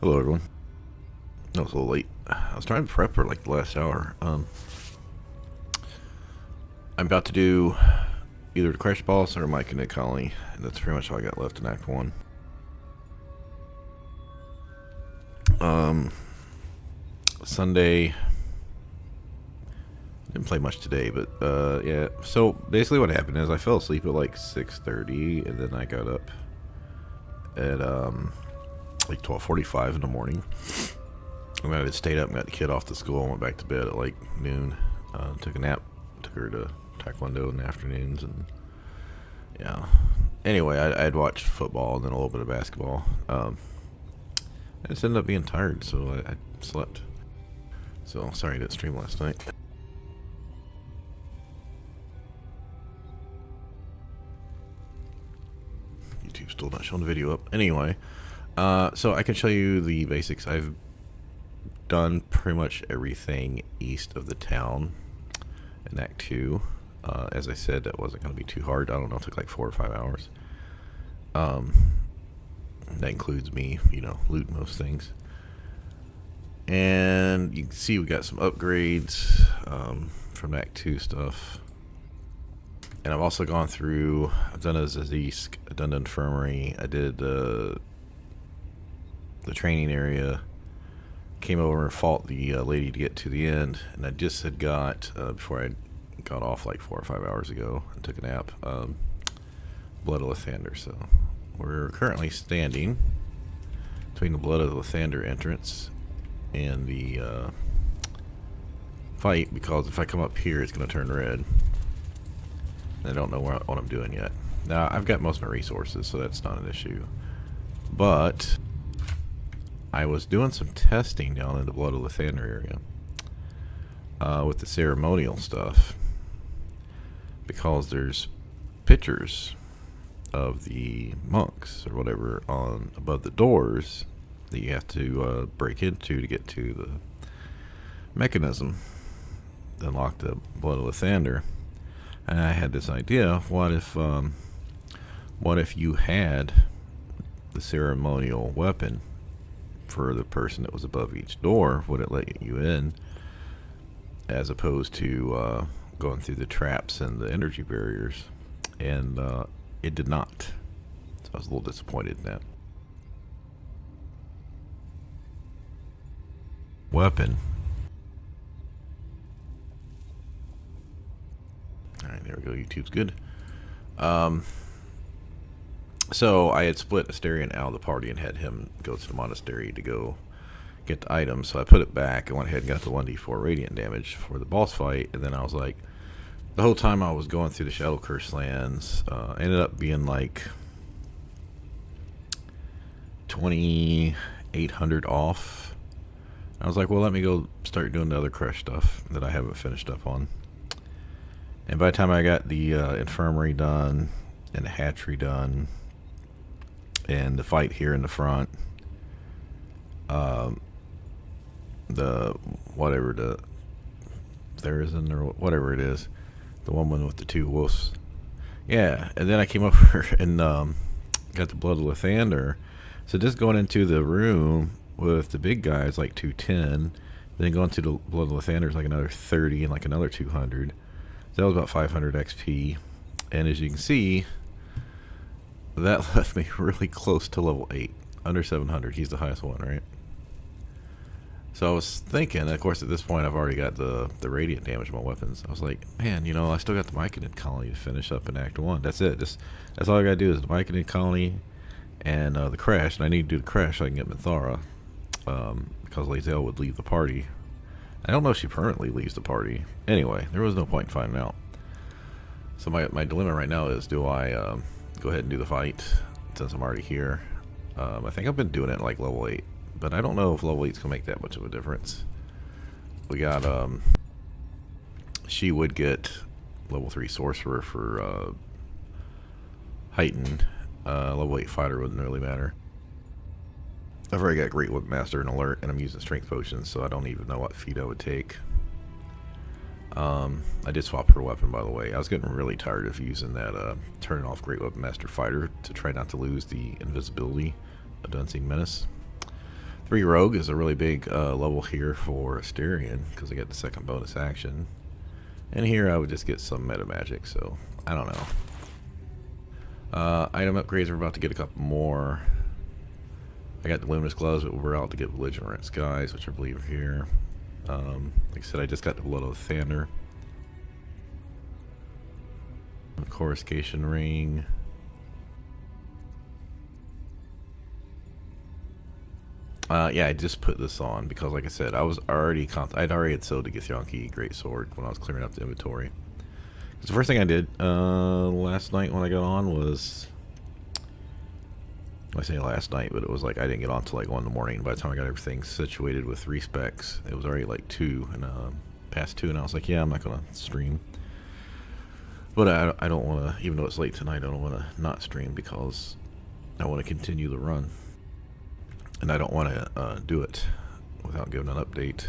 Hello, everyone. No, it's a little late. I was trying to prep for like the last hour. I'm about to do either the Crash Boss or Mike and Nick Colony, and that's pretty much all I got left in Act 1. Sunday, didn't play much today, but yeah. So basically, what happened is I fell asleep at like 6:30, and then I got up at like 12:45 in the morning. And then I just stayed up and got the kid off to school and went back to bed at like noon. Took a nap, took her to Taekwondo in the afternoons, and yeah. Anyway, I'd watched football and then a little bit of basketball. I just ended up being tired, so I slept. So sorry I didn't stream last night. YouTube's still not showing the video up. Anyway, so I can show you the basics. I've done pretty much everything east of the town in Act 2. As I said, that wasn't going to be too hard. I don't know, it took like 4 or 5 hours. That includes me, looting most things. And you can see we got some upgrades from Act 2 stuff. And I've also gone through, I've done a Zazisk, I've done the infirmary, I did the training area, came over and fought the lady to get to the end, and I just had got, before I got off like 4 or 5 hours ago and took a nap, Blood of Lathander. So we're currently standing between the Blood of Lathander entrance and the fight, because if I come up here it's going to turn red. I don't know what I'm doing yet. Now, I've got most of my resources, so that's not an issue. But I was doing some testing down in the Blood of Lathander area with the ceremonial stuff, because there's pictures of the monks or whatever on above the doors that you have to break into to get to the mechanism that unlock the Blood of Lathander. And I had this idea: what if you had the ceremonial weapon for the person that was above each door? Would it let you in, as opposed to going through the traps and the energy barriers? And it did not. So I was a little disappointed in that. Weapon. Alright, there we go. YouTube's good. So I had split Asterion out of the party and had him go to the monastery to go get the items. So I put it back and went ahead and got the 1d4 radiant damage for the boss fight. And then I was like, the whole time I was going through the Shadow Curse lands, ended up being like 2,800 off. I was like, well, let me go start doing the other crush stuff that I haven't finished up on. And by the time I got the infirmary done and the hatchery done and the fight here in the front, the whatever the Therizin or whatever it is, the woman with the 2 wolves, yeah. And then I came over and got the Blood of Lathander. So just going into the room with the big guys like 210, then going to the Blood of Lathander is like another 30 and like another 200. So that was about 500 XP, and as you can see, that left me really close to level 8, under 700. He's the highest one, right? So I was thinking, of course, at this point I've already got the radiant damage on my weapons. I was like, man, I still got the Myconid colony to finish up in Act 1. That's it. That's all I gotta do is the Myconid colony and the crash, and I need to do the crash so I can get Minthara, because Lae'zel would leave the party. I don't know if she permanently leaves the party. Anyway, there was no point in finding out. So my dilemma right now is, do I go ahead and do the fight since I'm already here? I think I've been doing it like level 8, but I don't know if level 8's gonna make that much of a difference. We got she would get level 3 sorcerer for heightened. Level 8 fighter wouldn't really matter. I've already got Great Whip Master and Alert, and I'm using Strength Potions, so I don't even know what feat I would take. I did swap her weapon, by the way. I was getting really tired of using that turning off Great Weapon Master Fighter to try not to lose the invisibility of Unseen Menace. 3 Rogue is a really big level here for Asterion because I get the second bonus action. And here I would just get some meta magic, so I don't know. Item upgrades, we're about to get a couple more. I got the Luminous Gloves, but we're out to get Belligerent Skies, which I believe are here. Like I said, I just got the Blood of Thander. Coruscation Ring. Yeah, I just put this on because, like I said, I'd already had sold the Githyanki Greatsword when I was clearing up the inventory. The first thing I did last night when I got on was, I say last night, but it was like I didn't get on till like 1 in the morning. By the time I got everything situated with respecs, it was already like 2 and past 2, and I was like, yeah, I'm not gonna stream. But I don't want to, even though it's late tonight, I don't want to not stream because I want to continue the run. And I don't want to do it without giving an update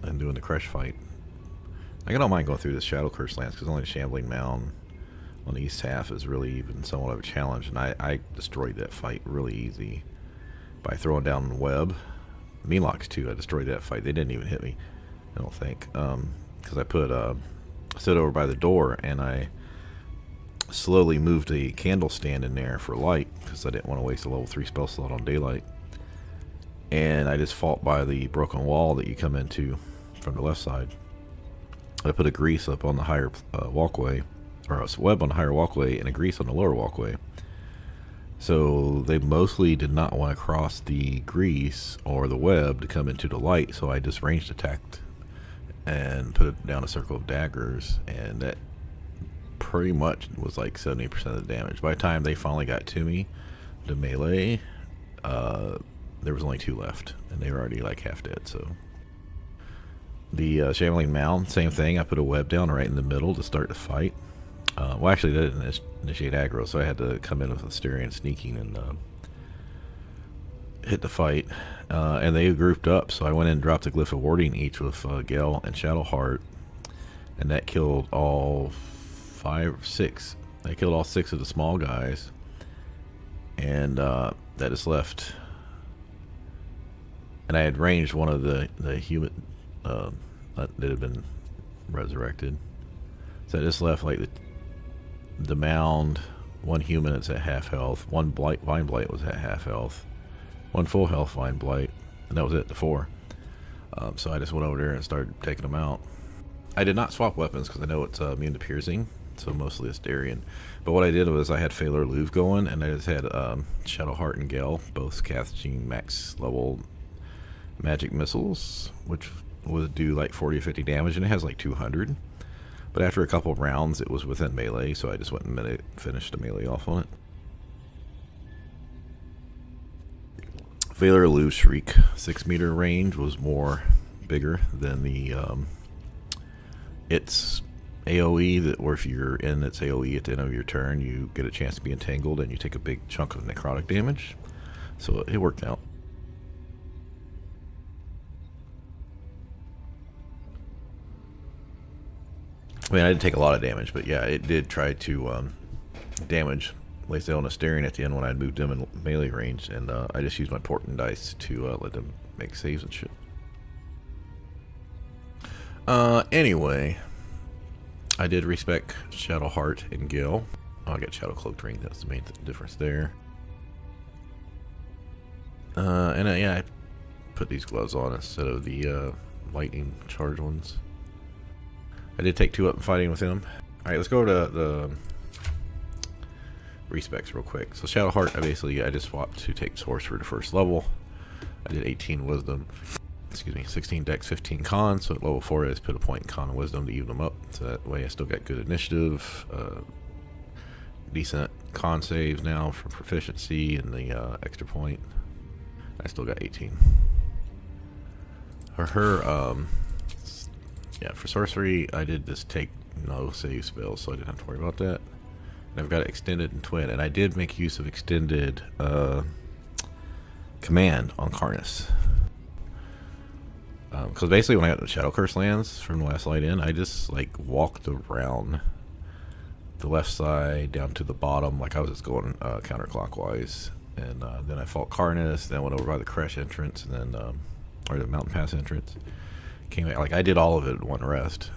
and doing the crush fight. I don't mind going through the Shadow Curse lands because only the Shambling Mound on the east half is really even somewhat of a challenge. And I destroyed that fight really easy by throwing down web. Meanlocks too, I destroyed that fight. They didn't even hit me, I don't think. Because I put stood over by the door and I slowly moved a candle stand in there for light because I didn't want to waste a level 3 spell slot on daylight. And I just fought by the broken wall that you come into from the left side. I put a grease up on the higher walkway, or a web on the higher walkway and a grease on the lower walkway. So they mostly did not want to cross the grease or the web to come into the light, so I just ranged attacked and put it down a circle of daggers, and that pretty much was like 70% of the damage. By the time they finally got to me, the melee, there was only 2 left, and they were already like half dead. So the Shambling Mound, same thing. I put a web down right in the middle to start the fight. Well, actually, that didn't initiate aggro, so I had to come in with Asterion sneaking and hit the fight. And they grouped up, so I went in and dropped a Glyph of Warding each with Gale and Shadowheart, and that killed all 5 or 6. I killed all 6 of the small guys, and that just left. And I had ranged one of the human that had been resurrected, so I just left like the mound, 1 human that's at half health, 1 Vine Blight was at half health, 1 full health Vine Blight, and that was it, the 4. So I just went over there and started taking them out. I did not swap weapons because I know it's immune to piercing, so mostly Asterion. But what I did was I had Phalar Louvre going, and I just had Shadowheart and Gale, both casting max level magic missiles, which would do like 40 or 50 damage, and it has like 200. But after a couple of rounds, it was within melee, so I just went and finished the melee off on it. Phalar Louvre Shriek 6-meter range was bigger than the its AoE, that, or if you're in its AoE at the end of your turn, you get a chance to be entangled and you take a big chunk of necrotic damage. So it worked out. I mean, I didn't take a lot of damage, but yeah, it did try to damage Lacedale and Asterion at the end when I moved them in melee range, and I just used my Portent dice to let them make saves and shit. Anyway, I did respec Shadowheart and Gale. Oh, I got Shadow Cloaked Ring, that's the main difference there. And yeah, I put these gloves on instead of the lightning charge ones. I did take 2 up and fighting with him. Alright, let's go to the respecs real quick. So Shadowheart, I just swapped to take Sorcerer to first level. I did 18 Wisdom, 16 Dex, 15 Con. So at level 4 I just put a point in Con and Wisdom to even them up. So that way I still got good initiative, decent Con saves now for proficiency and the extra point. I still got 18. For her, yeah, for sorcery, I did just take no save spells, so I didn't have to worry about that. And I've got extended and twin, and I did make use of extended command on Karnas. Because basically when I got the Shadow Curse lands from the last light in, I just like walked around the left side down to the bottom, like I was just going counterclockwise, and then I fought Carnus. Then I went over by the Crash entrance, and then or the Mountain Pass entrance. Came back. Like I did all of it in one rest.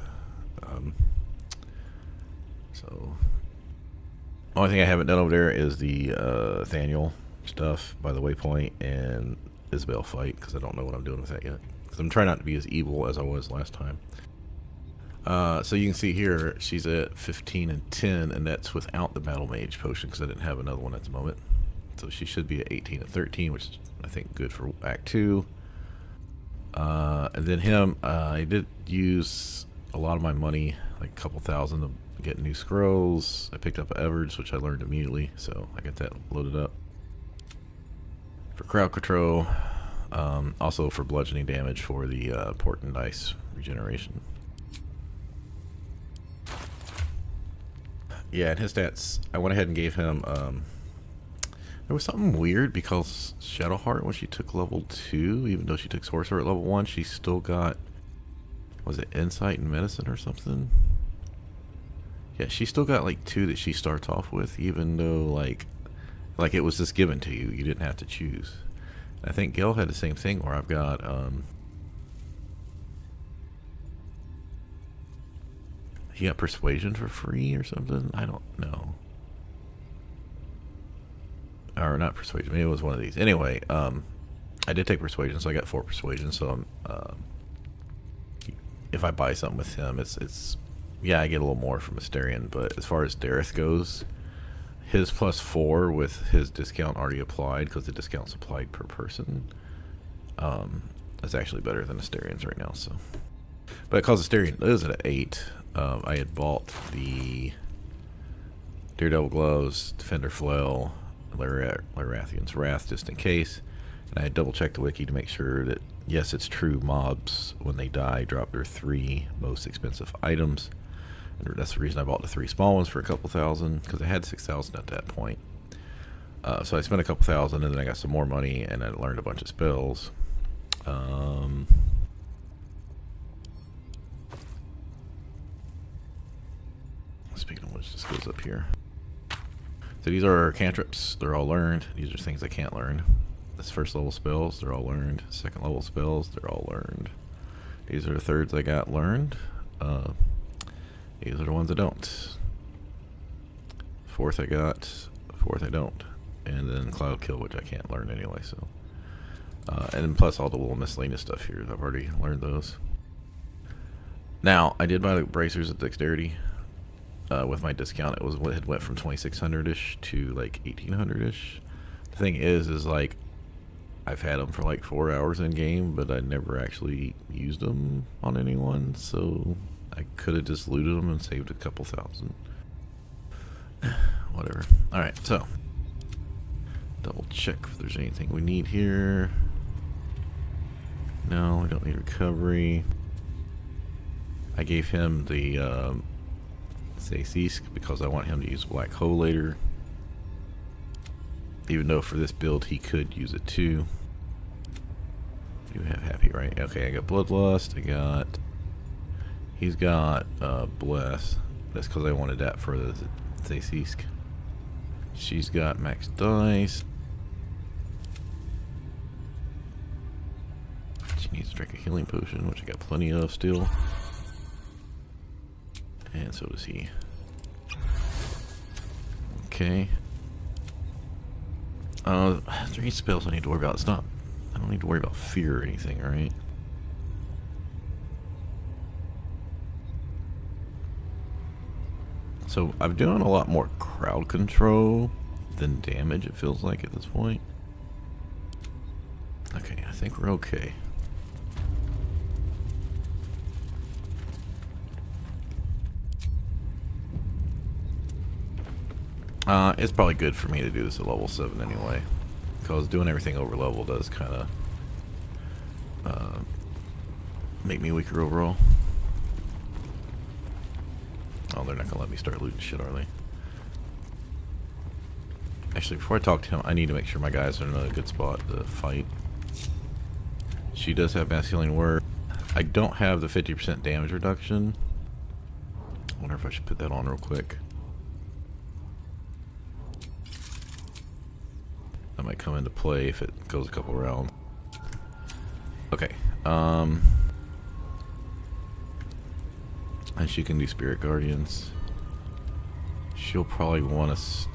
So only thing I haven't done over there is the Nathaniel stuff by the waypoint and Isabel fight, because I don't know what I'm doing with that yet. Because I'm trying not to be as evil as I was last time. So you can see here she's at 15 and 10, and that's without the Battle Mage potion because I didn't have another one at the moment. So she should be at 18 and 13, which is I think good for Act 2. And then him, I did use a lot of my money, like a couple thousand, to get new scrolls. I picked up Everts, which I learned immediately, so I got that loaded up. For crowd control, also for bludgeoning damage for the port and dice regeneration. Yeah, and his stats, I went ahead and gave him, there was something weird because Shadowheart, when she took level 2, even though she took Sorcerer at level 1, she still got, was it Insight and Medicine or something? Yeah, she still got like 2 that she starts off with, even though like it was just given to you. You didn't have to choose. And I think Gale had the same thing where I've got, he got Persuasion for free or something? I don't know. Or not Persuasion, maybe it was one of these. Anyway, I did take Persuasion, so I got 4 Persuasion, so if I buy something with him, it's yeah, I get a little more from Asterion, but as far as Dareth goes, his +4 with his discount already applied, because the discount's applied per person, is actually better than Asterion's right now, so. But because Asterion is at 8, I had bought the Daredevil Gloves, Defender Flail, Lyrathian's Wrath just in case, and I had double checked the wiki to make sure that yes, it's true, mobs when they die drop their 3 most expensive items, and that's the reason I bought the 3 small ones for a couple thousand, because I had 6,000 at that point. So I spent a couple thousand, and then I got some more money, and I learned a bunch of spells. Speaking of which, this goes up here. So these are cantrips. They're all learned. These are things I can't learn. This first level spells, they're all learned. Second level spells, they're all learned. These are the thirds I got learned. These are the ones I don't. Fourth I got. Fourth I don't. And then Cloud Kill, which I can't learn anyway. So, and then plus all the little miscellaneous stuff here. I've already learned those. Now I did buy the bracers at Dexterity. With my discount, it went from 2,600-ish to like 1,800-ish. The thing is like I've had them for like 4 hours in game, but I never actually used them on anyone, so I could have just looted them and saved a couple thousand. Whatever. All right, so double check if there's anything we need here. No, we don't need recovery. I gave him the Saysisk because I want him to use Black Hole later, even though for this build he could use it too. You have Happy, right? Okay, I got Bloodlust. He's got Bless. That's because I wanted that for the Saysisk. She's got Max Dice. She needs to drink a healing potion, which I got plenty of still. And so does he. Okay. Is there any spells I need to worry about? I don't need to worry about fear or anything, right? So I'm doing a lot more crowd control than damage, it feels like at this point. Okay, I think we're okay. It's probably good for me to do this at level 7 anyway, because doing everything over level does kind of make me weaker overall. Oh, they're not gonna let me start looting shit, are they? Actually, before I talk to him, I need to make sure my guys are in a good spot to fight. She does have mass healing word. I don't have the 50% damage reduction. I wonder if I should put that on real quick. That might come into play if it goes a couple rounds. Okay. And she can do Spirit Guardians. She'll probably want us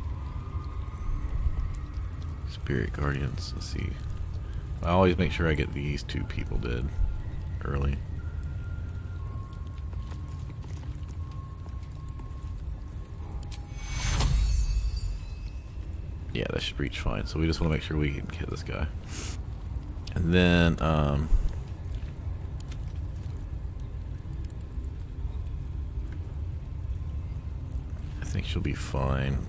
Spirit Guardians. Let's see. I always make sure I get these two people dead early. Yeah, that should reach fine. So we just want to make sure we can hit this guy. And then, I think she'll be fine.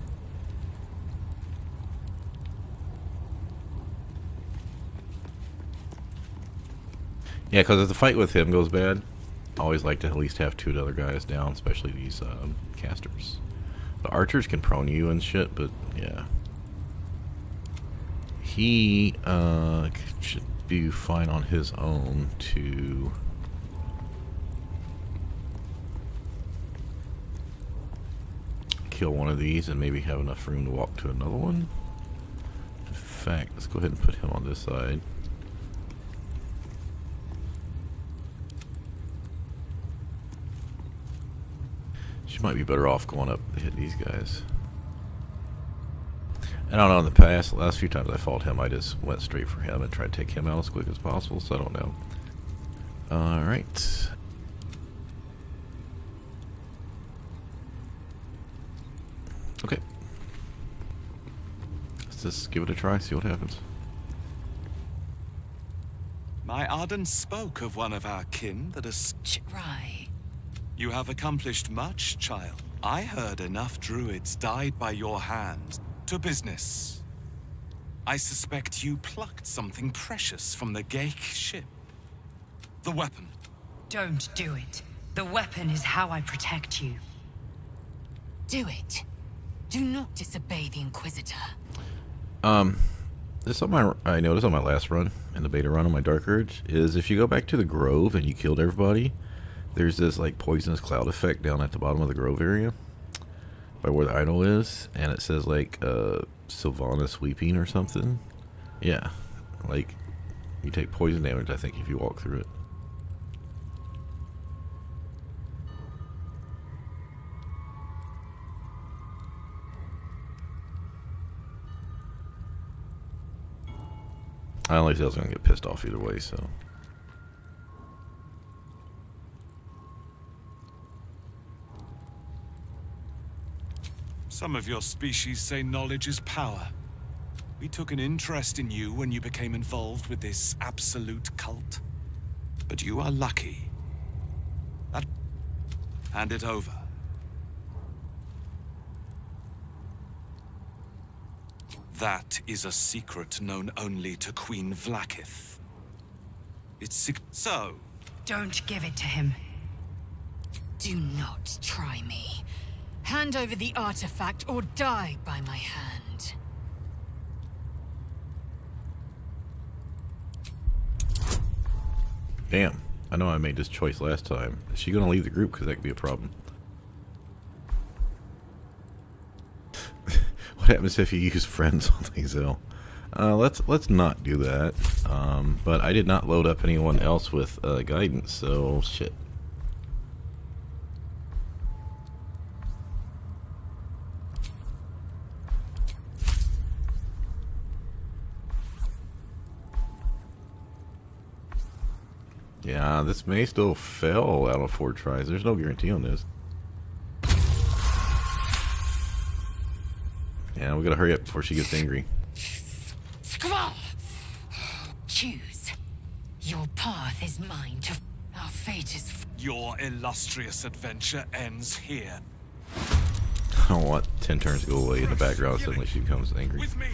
Yeah, because if the fight with him goes bad, I always like to at least have two other guys down, especially these casters. The archers can prone you and shit, but yeah. He should be fine on his own to kill one of these and maybe have enough room to walk to another one. In fact, let's go ahead and put him on this side. She might be better off going up to hit these guys. I don't know, in the last few times I fought him, I just went straight for him and tried to take him out as quick as possible, so I don't know. Alright. Okay. Let's just give it a try, see what happens. My Arden spoke of one of our kin that has... Try. You have accomplished much, child. I heard enough druids died by your hand. To business. I suspect you plucked something precious from the Gale ship. The weapon. Don't do it. The weapon is how I protect you. Do it. Do not disobey the Inquisitor. This is something I noticed on my last run, in the beta run on my Dark Urge, is if you go back to the Grove and you killed everybody, there's this like poisonous cloud effect down at the bottom of the Grove area. By where the idol is, and it says like Sylvanas weeping or something. Yeah, like you take poison damage, I think, if you walk through it. I don't think I was gonna get pissed off either way, so. Some of your species say knowledge is power. We took an interest in you when you became involved with this absolute cult. But you are lucky. Hand it over. That is a secret known only to Queen Vlaakith. It's so. Don't give it to him. Do not try me. Hand over the artifact or die by my hand. Damn, I know I made this choice last time. Is she gonna leave the group? Because that could be a problem. What happens if you use friends on these though? Let's not do that. But I did not load up anyone else with guidance, so shit. Yeah, this may still fail out of 4 tries. There's no guarantee on this. Yeah, we gotta hurry up before she gets angry. Choose. Your path is mine to... Our fate is... Your illustrious adventure ends here. I don't want 10 turns to go away in the background. Suddenly she becomes angry. With me,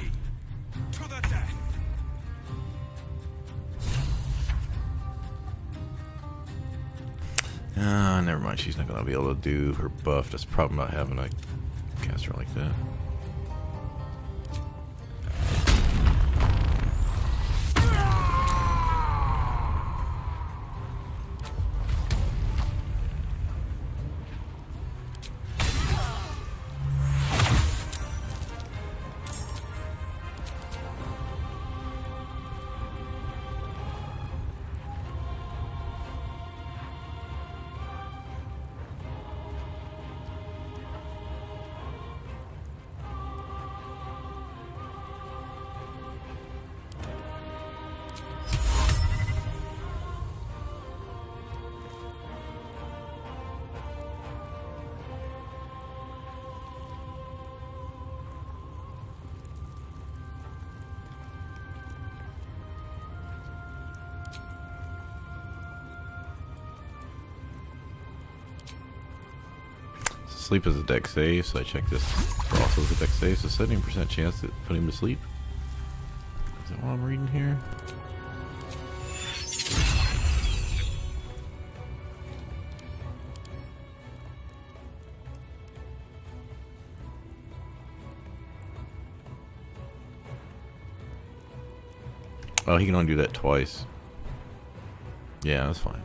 to the death. Never mind. She's not gonna be able to do her buff. That's the problem about having a caster like that. Sleep is a deck save, so I checked this also as a deck save, so 70% chance to put him to sleep. Is that what I'm reading here? Oh, he can only do that twice. Yeah, that's fine.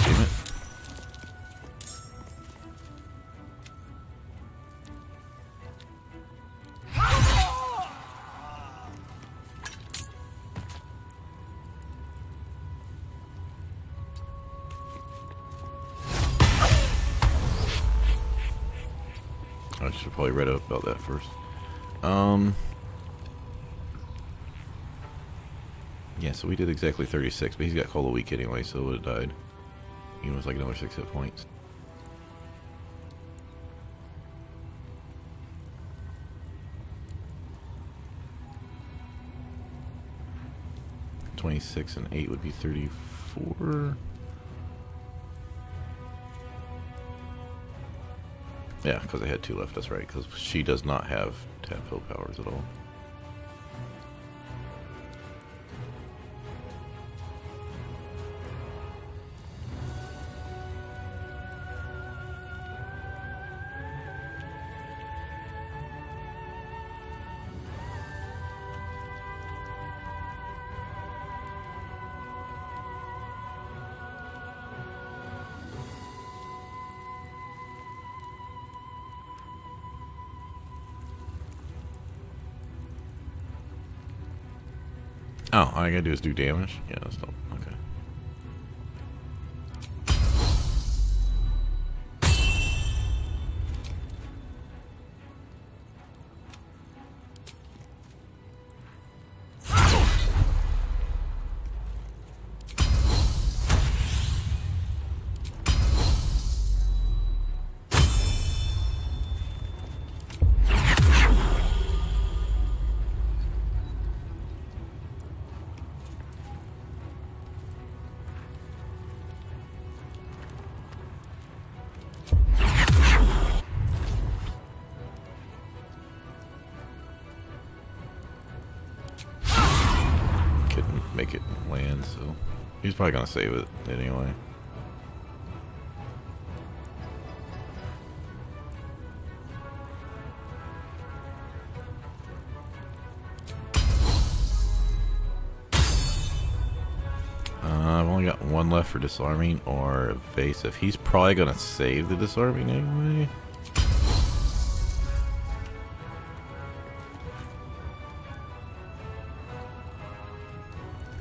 Damn it. I should probably read up about that first. Yeah, so we did exactly 36, but he's got Cold a week anyway, so it would have died. He was like another 6 hit points. $26 and 8 would be 34. Yeah, because I had 2 left, that's right, because she does not have tadpole powers at all. Oh, all I gotta do is do damage? Yeah, that's dope. Okay. Couldn't make it land, so he's probably gonna save it anyway. I've only got 1 left for disarming or evasive. He's probably gonna save the disarming anyway.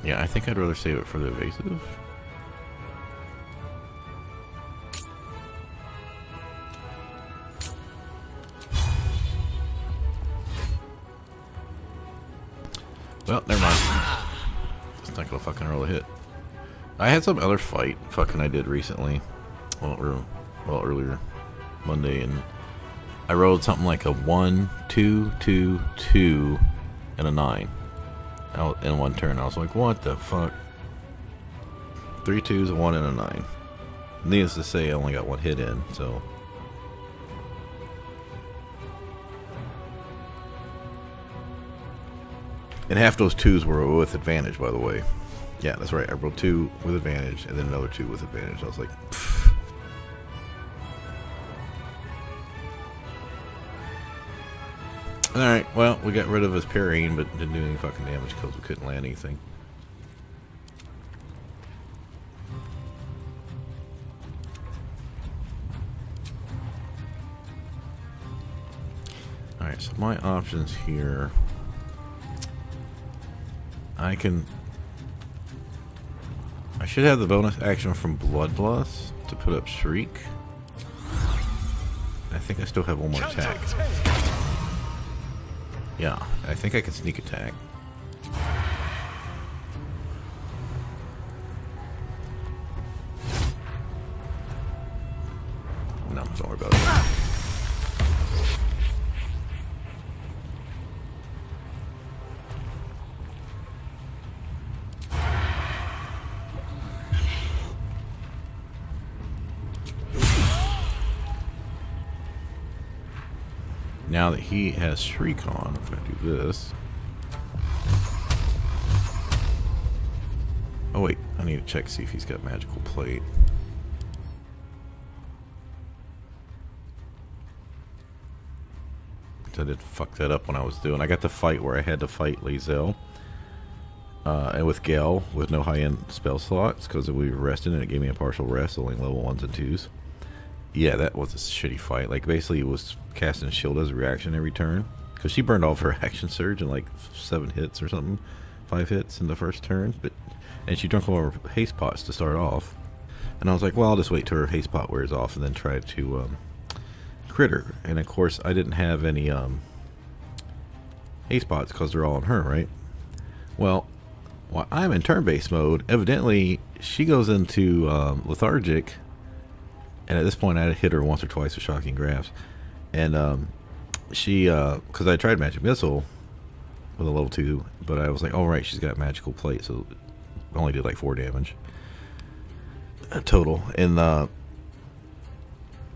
Yeah, I think I'd rather save it for the evasive. Well, never mind. It's not gonna fucking roll a hit. I had some other fight I did recently. Well, earlier Monday, and I rolled something like a 1, 2, 2, 2, and a 9 out in 1 turn. I was like, what the fuck? 3 2s, a 1, and a 9. Needless to say, I only got 1 hit in, so. And half those 2s were with advantage, by the way. Yeah, that's right. I rolled 2 with advantage, and then another 2 with advantage. I was like, pfft. Alright, well, we got rid of his parrying, but didn't do any fucking damage because we couldn't land anything. Alright, so my options here. I should have the bonus action from Bloodlust to put up Shriek. I think I still have 1 more attack. Yeah, I think I can sneak attack. down. Don't worry about it. Now that he has Shriek on, I'm going to do this. Oh wait, I need to check see if he's got magical plate. I did fuck that up when I was doing. I got the fight where I had to fight Lae'zel. And with Gale, with no high-end spell slots, because we were resting and it gave me a partial rest, only level 1s and 2s. Yeah, that was a shitty fight. Like, basically it was casting shield as a reaction every turn. Because she burned off her action surge in like 7 hits or something. 5 hits in the first turn. And she drank all her haste pots to start off. And I was like, well, I'll just wait till her haste pot wears off and then try to crit her. And of course, I didn't have any haste pots because they're all on her, right? Well, while I'm in turn-based mode, evidently she goes into lethargic. And at this point, I had hit her once or twice with shocking grasp. And she, because I tried magic missile with a level 2, but I was like, oh right, she's got magical plate, so it only did like 4 damage total. And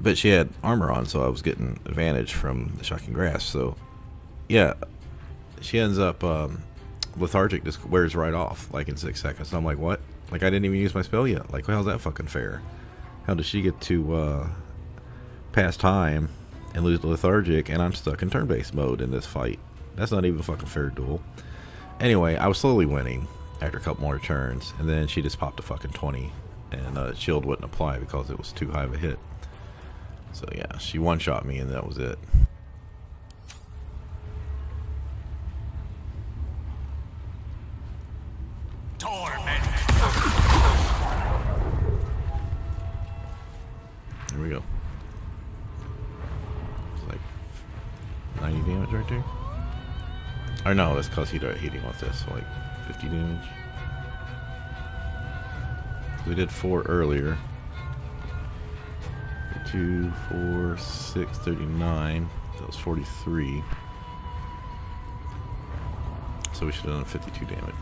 but she had armor on, so I was getting advantage from the shocking grasp. So yeah, she ends up lethargic just wears right off like in 6 seconds. So I'm like, what? Like, I didn't even use my spell yet. Like, how's that fucking fair? How does she get to pass time and lose the lethargic, and I'm stuck in turn-based mode in this fight? That's not even a fucking fair duel. Anyway, I was slowly winning after a couple more turns, and then she just popped a fucking 20, and shield wouldn't apply because it was too high of a hit. So yeah, she one-shot me, and that was it. There we go. It's like 90 damage right there. Or no, that's because he didn't want this, so like 50 damage. We did 4 earlier. 2, 4, 6, 39. That was 43. So we should have done 52 damage.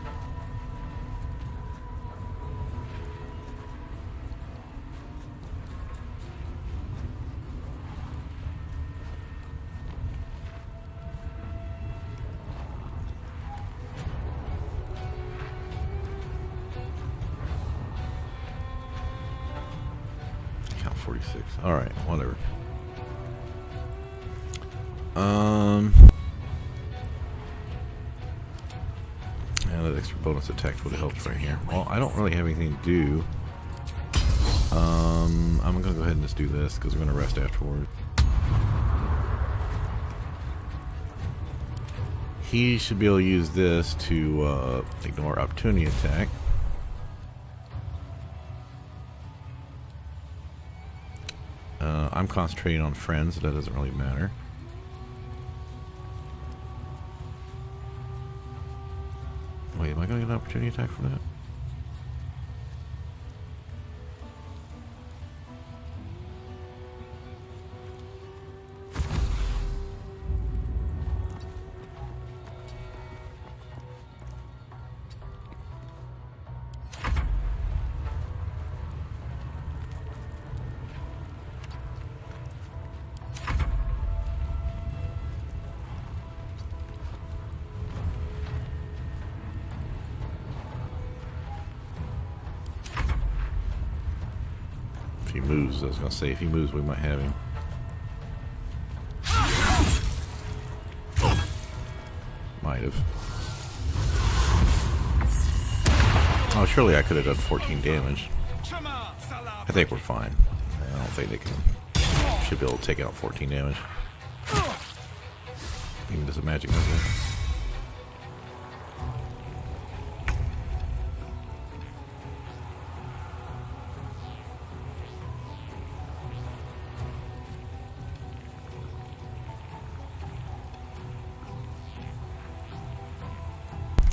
Count 46. Alright, whatever. Yeah, that extra bonus attack would have helped right here. Well, I don't really have anything to do. I'm gonna go ahead and just do this because we're gonna rest afterward. He should be able to use this to ignore opportunity attack. I'm concentrating on friends, so that doesn't really matter. Wait, am I going to get an opportunity attack from that? If he moves, I was going to say, if he moves, we might have him. Might have. Oh, surely I could have done 14 damage. I think we're fine. I don't think they can. Should be able to take out 14 damage. Even just a magic missile.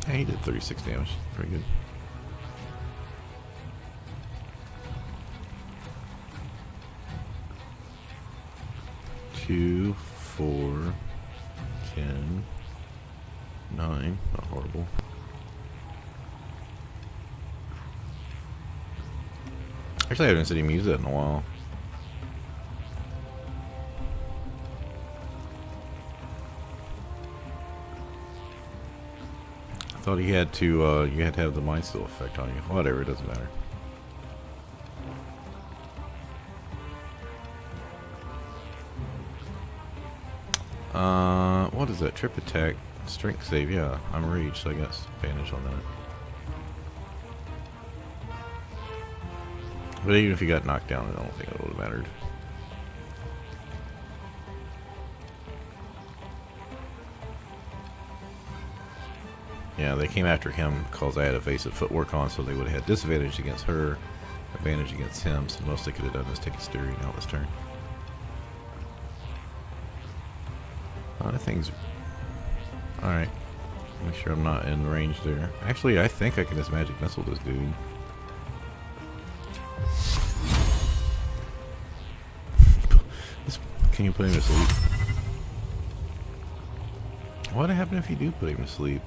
Yeah, he did 36 damage. Pretty good. 2, 4, 10, 9. Not horrible. Actually, I haven't seen him use that in a while. I thought he had to, you had to have the mind still effect on you. Whatever, it doesn't matter. What is that? Trip attack, strength save. Yeah, I'm raged, so I got advantage on that. But even if he got knocked down, I don't think it would have mattered. Yeah, they came after him because I had evasive footwork on, so they would have had disadvantage against her, advantage against him, so the most they could have done is take a steering out this turn. That thing's... Alright. Make sure I'm not in range there. Actually, I think I can just magic missile this dude. Can you put him to sleep? What would happen if you do put him to sleep?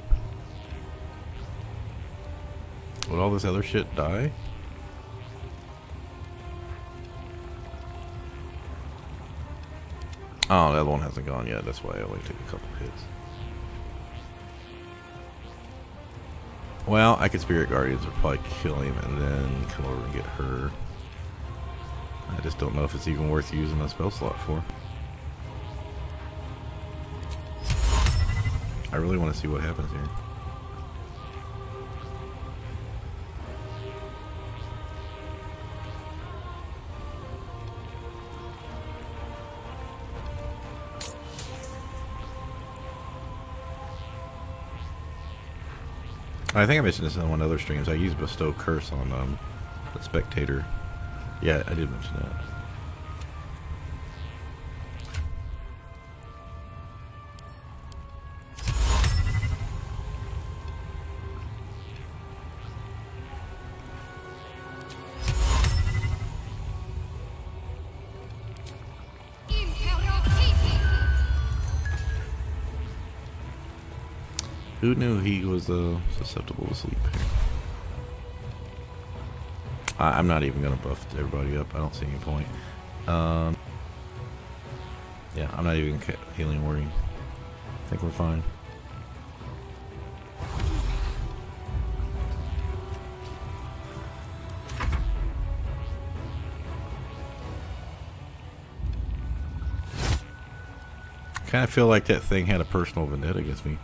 Would all this other shit die? Oh, the other one hasn't gone yet. That's why I only took a couple hits. Well, I could Spirit Guardians would probably kill him and then come over and get her. I just don't know if it's even worth using a spell slot for. I really want to see what happens here. I think I mentioned this in one of other streams. I used Bestow Curse on the Spectator. Yeah, I did mention that. Who knew he was susceptible to sleep? I'm not even going to buff everybody up. I don't see any point. Yeah, I'm not even healing wording. I think we're fine. I kind of feel like that thing had a personal vendetta against me.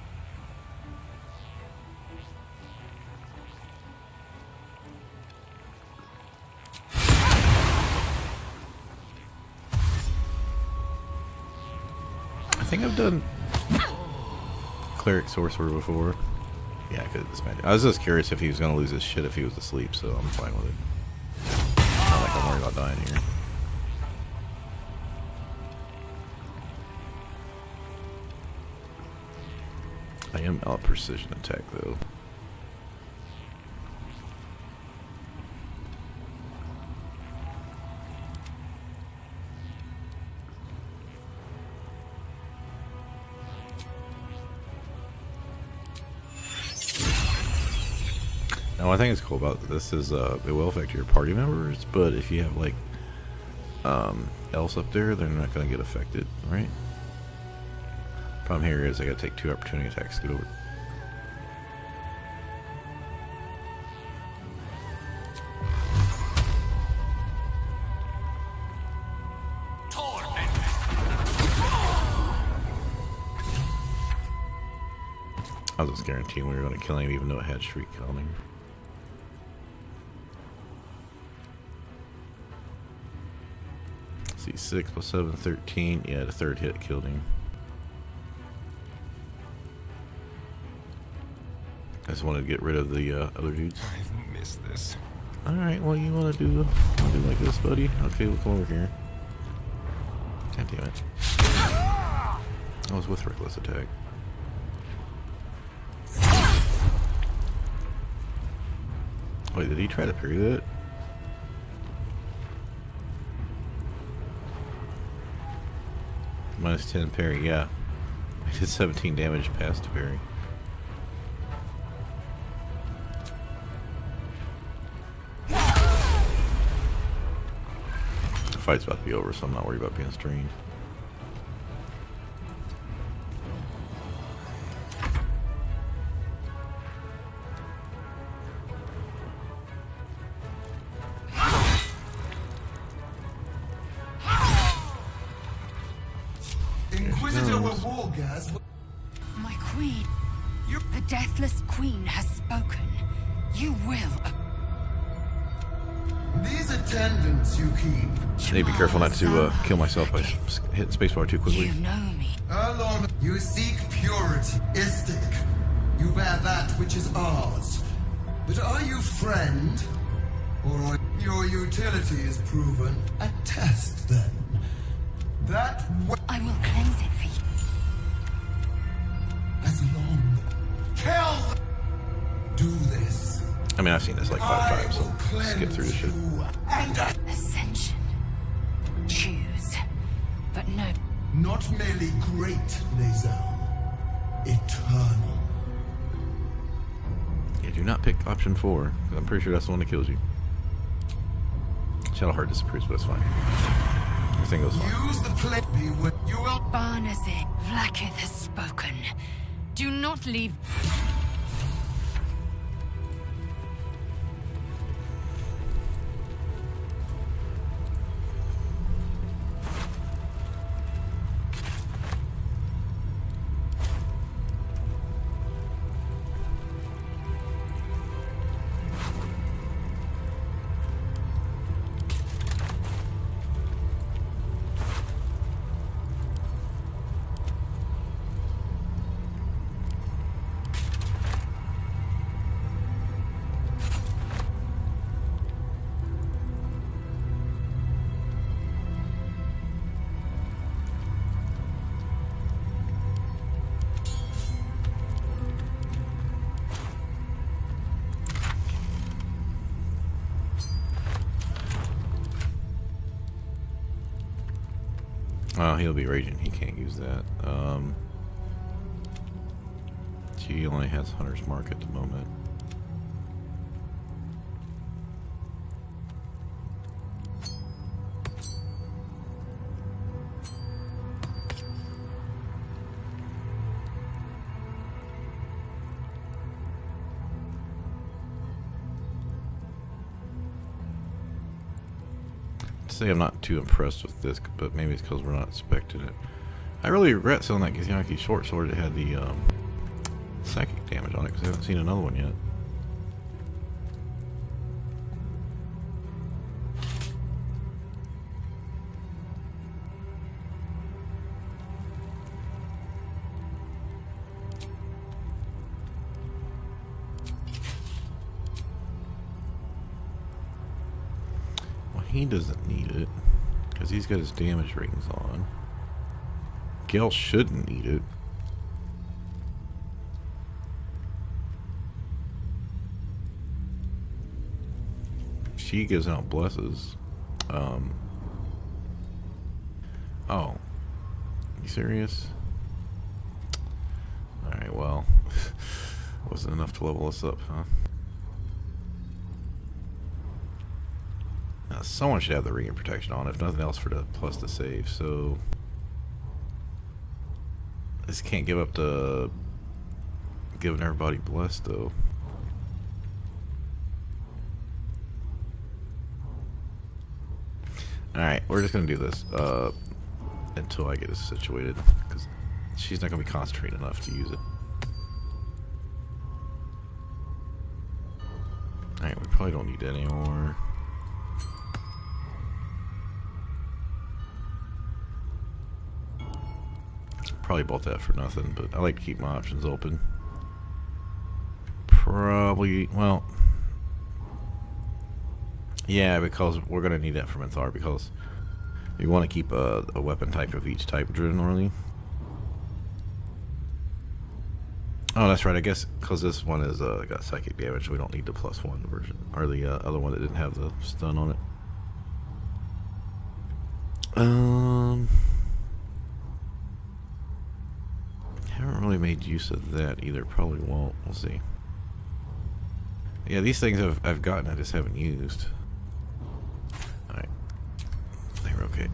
I think I've done Cleric Sorcerer before. Yeah, I could have just magic. I was just curious if he was going to lose his shit if he was asleep, so I'm fine with it. Not like I'm worried about dying here. I am out precision attack though. Now, one thing that's cool about this is it will affect your party members, but if you have like elves up there, they're not going to get affected, right? Problem here is I got to take 2 opportunity attacks to get over. I was just guaranteeing we were going to kill him even though it had Shriek coming. Let's see, 6 plus 7, 13. Yeah, the 3rd hit killed him. I just wanted to get rid of the other dudes. I've missed this. Alright, well, you want to do like this, buddy? Okay, we'll come over here. God damn it. I was with Reckless Attack. Wait, did he try to parry that? minus 10 parry, yeah. I did 17 damage past parry. The fight's about to be over, so I'm not worried about being strained. Inquisitor Wargas. My queen. The deathless queen has spoken. You will. These attendants you keep. Need to be careful not to kill myself by hitting spacebar too quickly. You know me. Alon, you seek purity. Istic. You bear that which is ours. But are you friend? Or are your utility is proven? Attest then. That I will cleanse it for you. as long. Kill! Do this. I mean, I've seen this like 5 times, so skip through this shit. And Ascension. Choose. But no. not merely great, Lazel. Eternal. Yeah, do not pick option 4, because I'm pretty sure that's the one that kills you. Shadowheart disappears, but it's fine. Everything goes fine. Use the plate. Be with you will. Barnazir. Vlaakith has spoken. Do not leave. Oh, he'll be raging. He can't use that. She only has Hunter's Mark at the moment. Say I'm not too impressed with this, but maybe it's because we're not expecting it. I really regret selling that Githyanki short sword that had the psychic damage on it, because I haven't seen another one yet. He doesn't need it because he's got his damage rings on. Gale shouldn't need it. She gives out blesses. Oh, you serious? Alright, well, wasn't enough to level us up, huh? Someone should have the ring of protection on, if nothing else, for the plus to save. So this can't give up to giving everybody blessed though. Alright, we're just gonna do this until I get this situated, because she's not gonna be concentrated enough to use it. Alright, we probably don't need that anymore. Probably bought that for nothing, but I like to keep my options open. Probably, well, yeah, because we're going to need that for Minthara, because you want to keep a weapon type of each type generally. Oh, that's right, I guess because this one is got psychic damage, we don't need the +1 version, or the other one that didn't have the stun on it. made use of that either. Probably won't. We'll see. Yeah, these things I've gotten, I just haven't used. Alright. I think we're okay.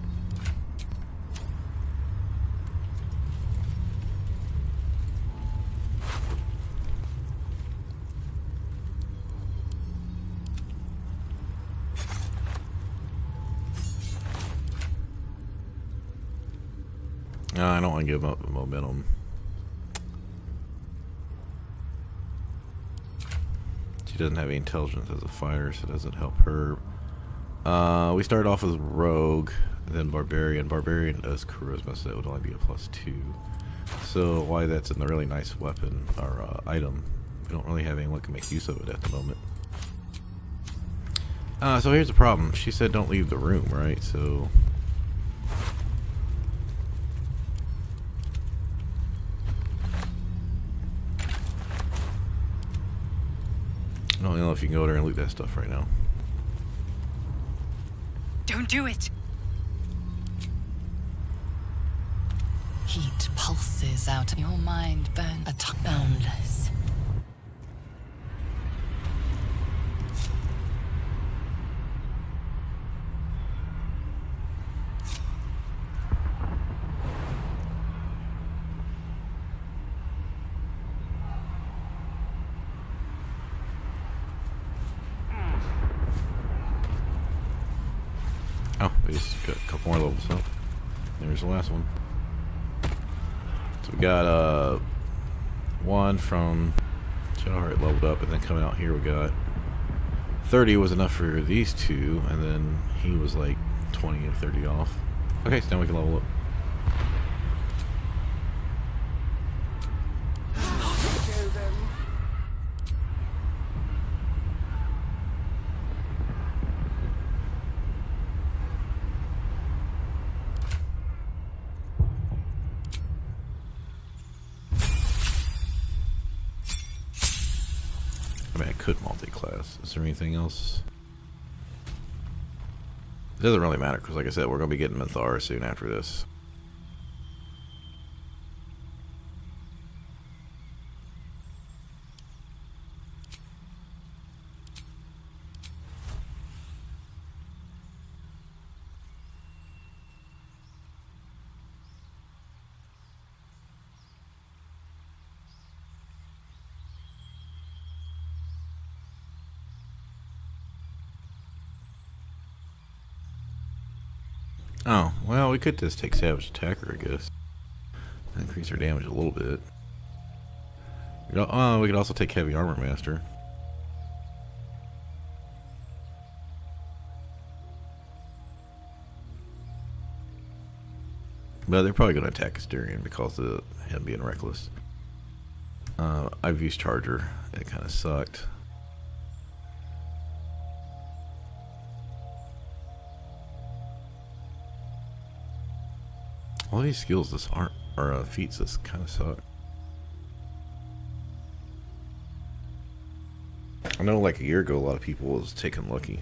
No, I don't want to give up the momentum. She doesn't have any intelligence as a fighter, so it doesn't help her. We started off with Rogue, then Barbarian. Barbarian does Charisma, so that would only be a +2. So why that's a really nice weapon or item, we don't really have anyone who can make use of it at the moment. So here's the problem. She said don't leave the room, right? So... I don't know if you can go there and loot that stuff right now. Don't do it! Heat pulses out. Your mind burns boundless. Oh, we just got a couple more levels up. There's the last one. So we got one from Shadowheart leveled up, and then coming out here we got 30 was enough for these two, and then he was like 20 or 30 off. Okay, so now we can level up. I mean, I could multi-class. Is there anything else? It doesn't really matter, because like I said, we're going to be getting Minthara soon after this. Oh, well, we could just take Savage Attacker, I guess. Increase our damage a little bit. We could also take Heavy Armor Master. But they're probably going to attack Asterion because of him being reckless. I've used Charger. It kind of sucked. All these skills just aren't, or feats just kind of suck. I know like a year ago a lot of people was taking Lucky.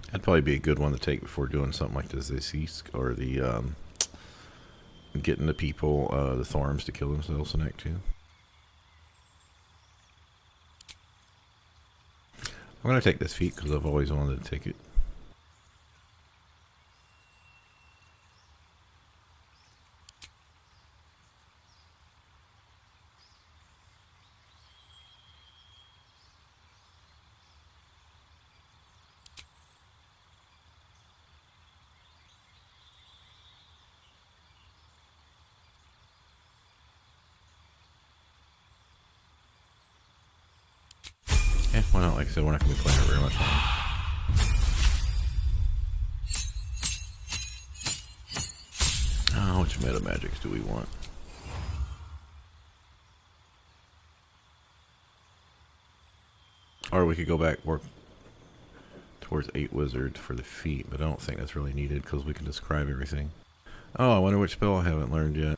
That'd probably be a good one to take before doing something like this Zeus or the getting the people, the Thorms to kill themselves in Act 2. I'm going to take this feat because I've always wanted to take it. Yeah, why not? Like I said, we're not going to be playing it very much longer. Which meta magics do we want? Or we could go back, work towards 8 Wizard for the feat, but I don't think that's really needed because we can describe everything. Oh, I wonder which spell I haven't learned yet.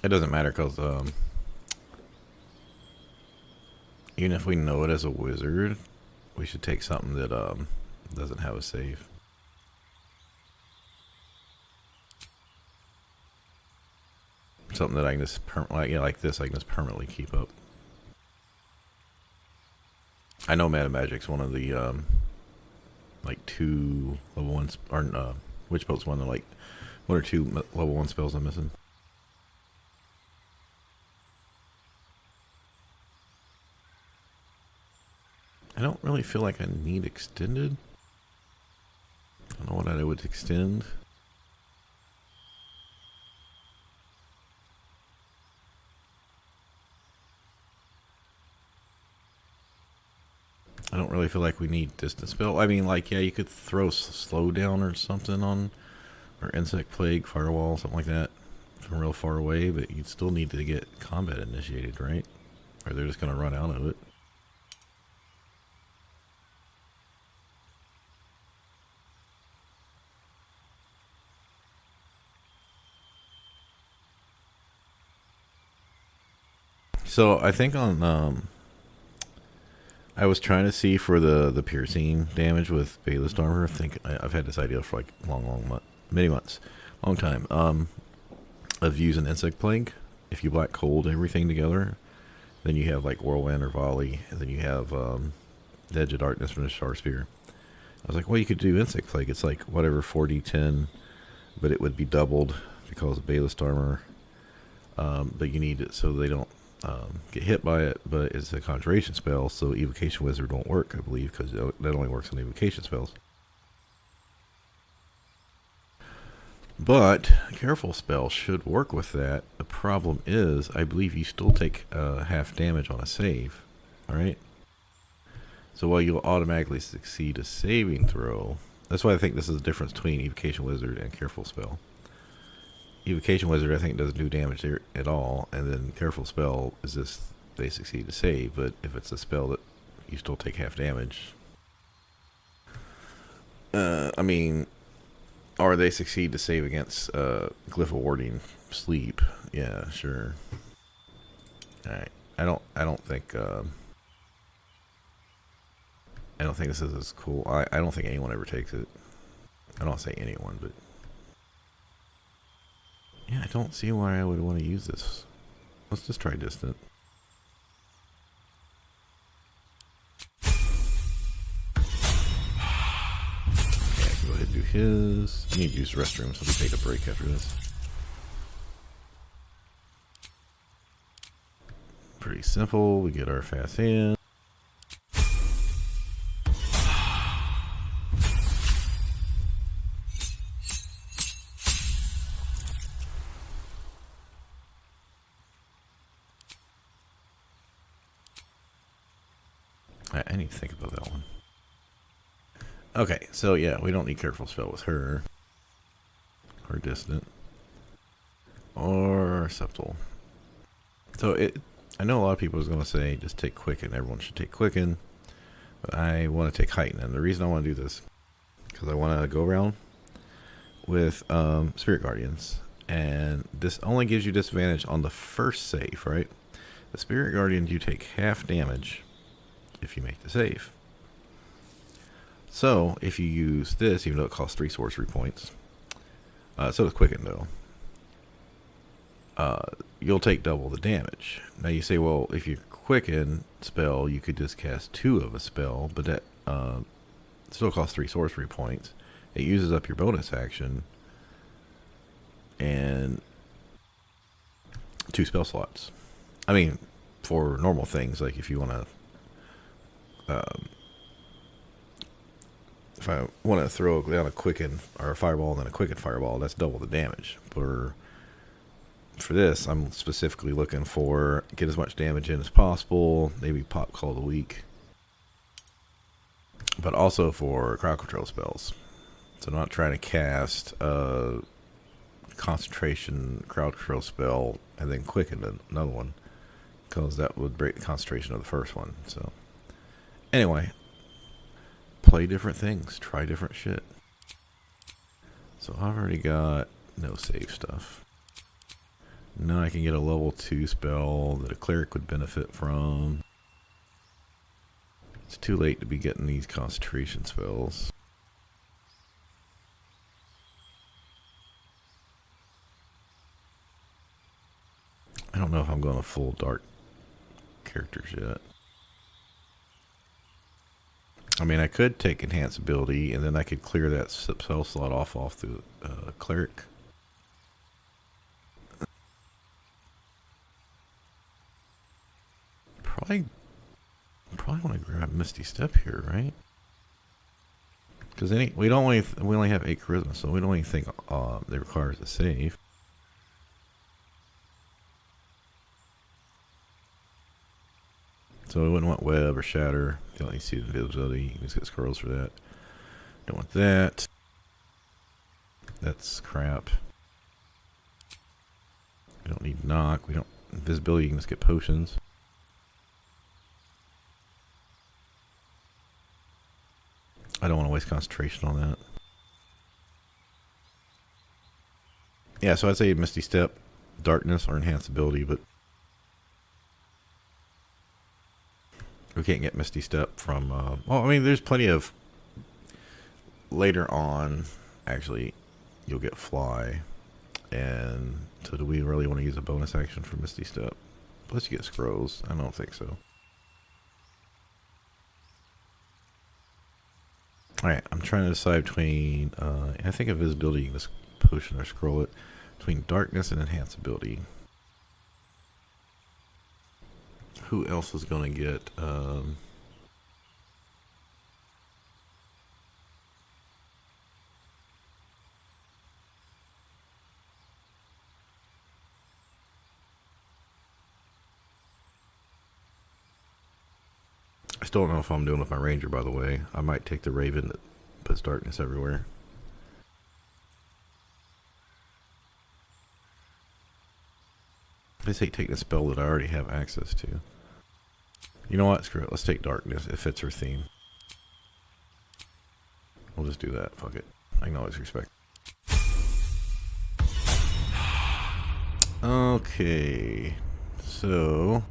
it doesn't matter because even if we know it as a wizard, we should take something that doesn't have a save. Something that I can just like this, I can just permanently keep up. I know Meta Magic's one of the like 2 level 1s, or Witch Bolt's one of like 1 or 2 level 1 spells I'm missing. I don't really feel like I need extended. I don't know what I would extend. I don't really feel like we need distance spell. I mean, like, yeah, you could throw slow down or something on, or insect plague, firewall, something like that, from real far away. But you'd still need to get combat initiated, right? Or they're just gonna run out of it. So I think on I was trying to see for the piercing damage with Baldurs armor. I think I've had this idea for like many months, long time. Of using insect plague. If you black cold everything together, then you have like whirlwind or volley, and then you have the edge of darkness from the star spear. I was like, well, you could do insect plague. It's like whatever 4d10, but it would be doubled because of Baldurs armor. But you need it so they don't get hit by it, but it's a conjuration spell, so evocation wizard won't work, I believe, because that only works on evocation spells. But careful spell should work with that. The problem is, I believe you still take half damage on a save. Alright? So while you'll automatically succeed a saving throw, that's why I think this is the difference between evocation wizard and careful spell. Evocation wizard, I think, doesn't do damage there at all, and then careful spell is just they succeed to save. But if it's a spell that you still take half damage, I mean, or they succeed to save against glyph warding sleep. Yeah, sure. All right, I don't think this is as cool. I don't think anyone ever takes it. I don't say anyone, but. Yeah, I don't see why I would want to use this. Let's just try distant. Okay, I can go ahead and do his. I need to use the restroom, so we'll take a break after this. Pretty simple. We get our fast hand. I need to think about that one. Okay, so yeah, we don't need careful spell with her. Or distant. Or subtle. So I know a lot of people is going to say just take quicken. Everyone should take quicken. But I want to take heighten. And the reason I want to do this, because I want to go around with Spirit Guardians. And this only gives you disadvantage on the first save, right? The Spirit Guardians, you take half damage if you make the save. So if you use this, even though it costs 3 sorcery points, so does quicken though, you'll take double the damage. Now you say, well, if you quicken spell, you could just cast 2 of a spell, but that still costs 3 sorcery points. It uses up your bonus action and 2 spell slots. I mean, for normal things, like if you want to if I want to throw down a quicken or a fireball and then a quicken fireball, that's double the damage. For this, I'm specifically looking for get as much damage in as possible, maybe pop call of the week, but also for crowd control spells. So I'm not trying to cast a concentration crowd control spell and then quicken another one, because that would break the concentration of the first one. So anyway, play different things, try different shit. So I've already got no save stuff. Now I can get a level 2 spell that a cleric would benefit from. It's too late to be getting these concentration spells. I don't know if I'm going to full dark characters yet. I mean, I could take enhance ability, and then I could clear that spell slot off the cleric. Probably want to grab Misty Step here, right? Because we only have 8 charisma, so we don't even think that requires a save. So we wouldn't want web or shatter. You don't need to see the invisibility. You can just get scrolls for that. Don't want that. That's crap. We don't need knock. We don't invisibility. You can just get potions. I don't want to waste concentration on that. Yeah, so I'd say Misty Step, Darkness, or Enhanced Ability, but we can't get Misty Step from... well, I mean, there's plenty of... Later on, actually, you'll get Fly. And so do we really want to use a bonus action for Misty Step? Plus you get Scrolls. I don't think so. Alright, I'm trying to decide between, I think invisibility, you can just potion or scroll it, between darkness and enhance ability. Who else is going to get, I still don't know if I'm doing with my ranger, by the way. I might take the raven that puts darkness everywhere. I just hate taking a spell that I already have access to. You know what? Screw it. Let's take darkness. It fits her theme. We'll just do that. Fuck it. I can always respect. Okay. So...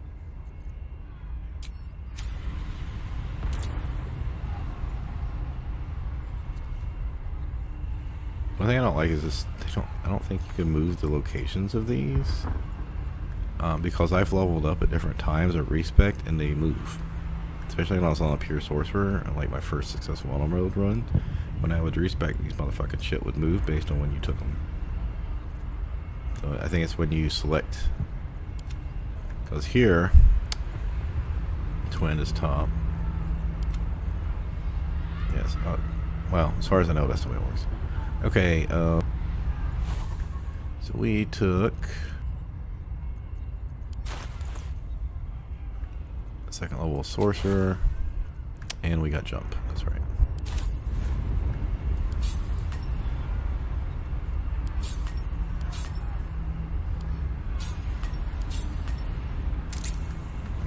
one thing I don't like is this. I don't think you can move the locations of these because I've leveled up at different times of respec and they move. Especially when I was on a pure sorcerer, like my first successful auto mode run, when I would respec, these motherfucking shit would move based on when you took them. So I think it's when you select. Because here, twin is top. Yes. Well, as far as I know, that's the way it works. Okay, so we took a second level sorcerer, and we got jump. That's right.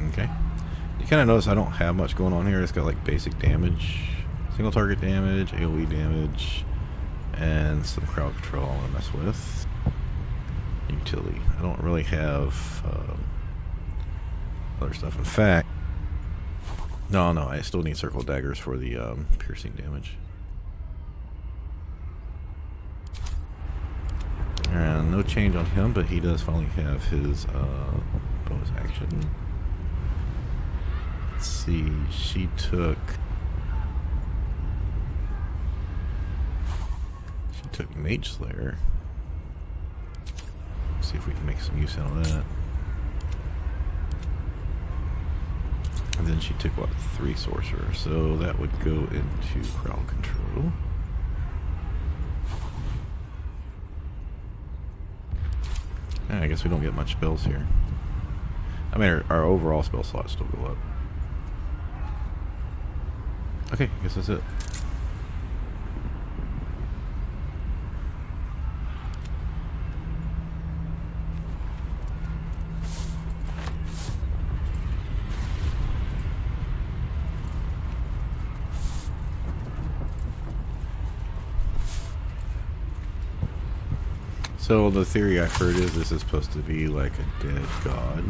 Okay. You kind of notice I don't have much going on here. It's got like basic damage, single target damage, AoE damage, and some crowd control I want to mess with. Utility. I don't really have other stuff. In fact, no, I still need circle daggers for the piercing damage. And no change on him, but he does finally have his bonus action. Let's see, she took Mage Slayer. See if we can make some use out of that. And then she took what, 3 sorcerer, so that would go into crowd control. I guess we don't get much spells here. I mean, our overall spell slots still go up. Okay, I guess that's it. So the theory I've heard is this is supposed to be like a dead god.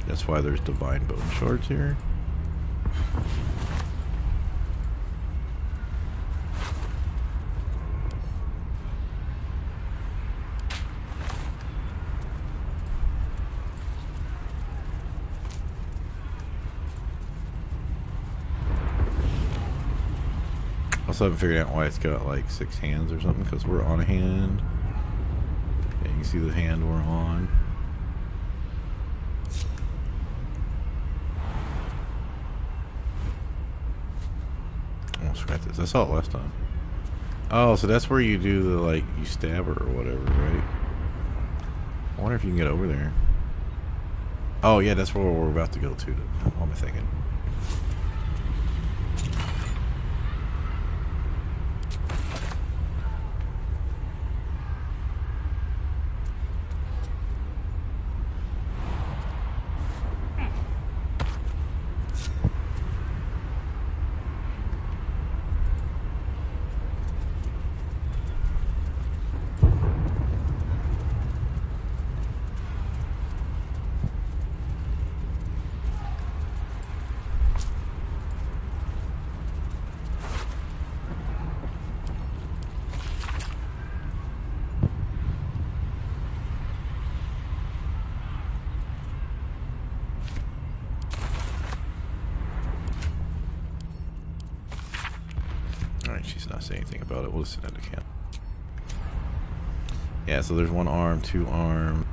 That's why there's divine bone shards here. Also haven't figured out why it's got like 6 hands or something, because we're on a hand. Yeah, you can see the hand we're on. Almost forgot this. I saw it last time. Oh, so that's where you do the, like, you stab her or whatever, right? I wonder if you can get over there. Oh, yeah, that's where we're about to go to. What am I thinking? Alright, she's not saying anything about it. We'll listen to the camp. Yeah, so there's 1 arm, 2 arm.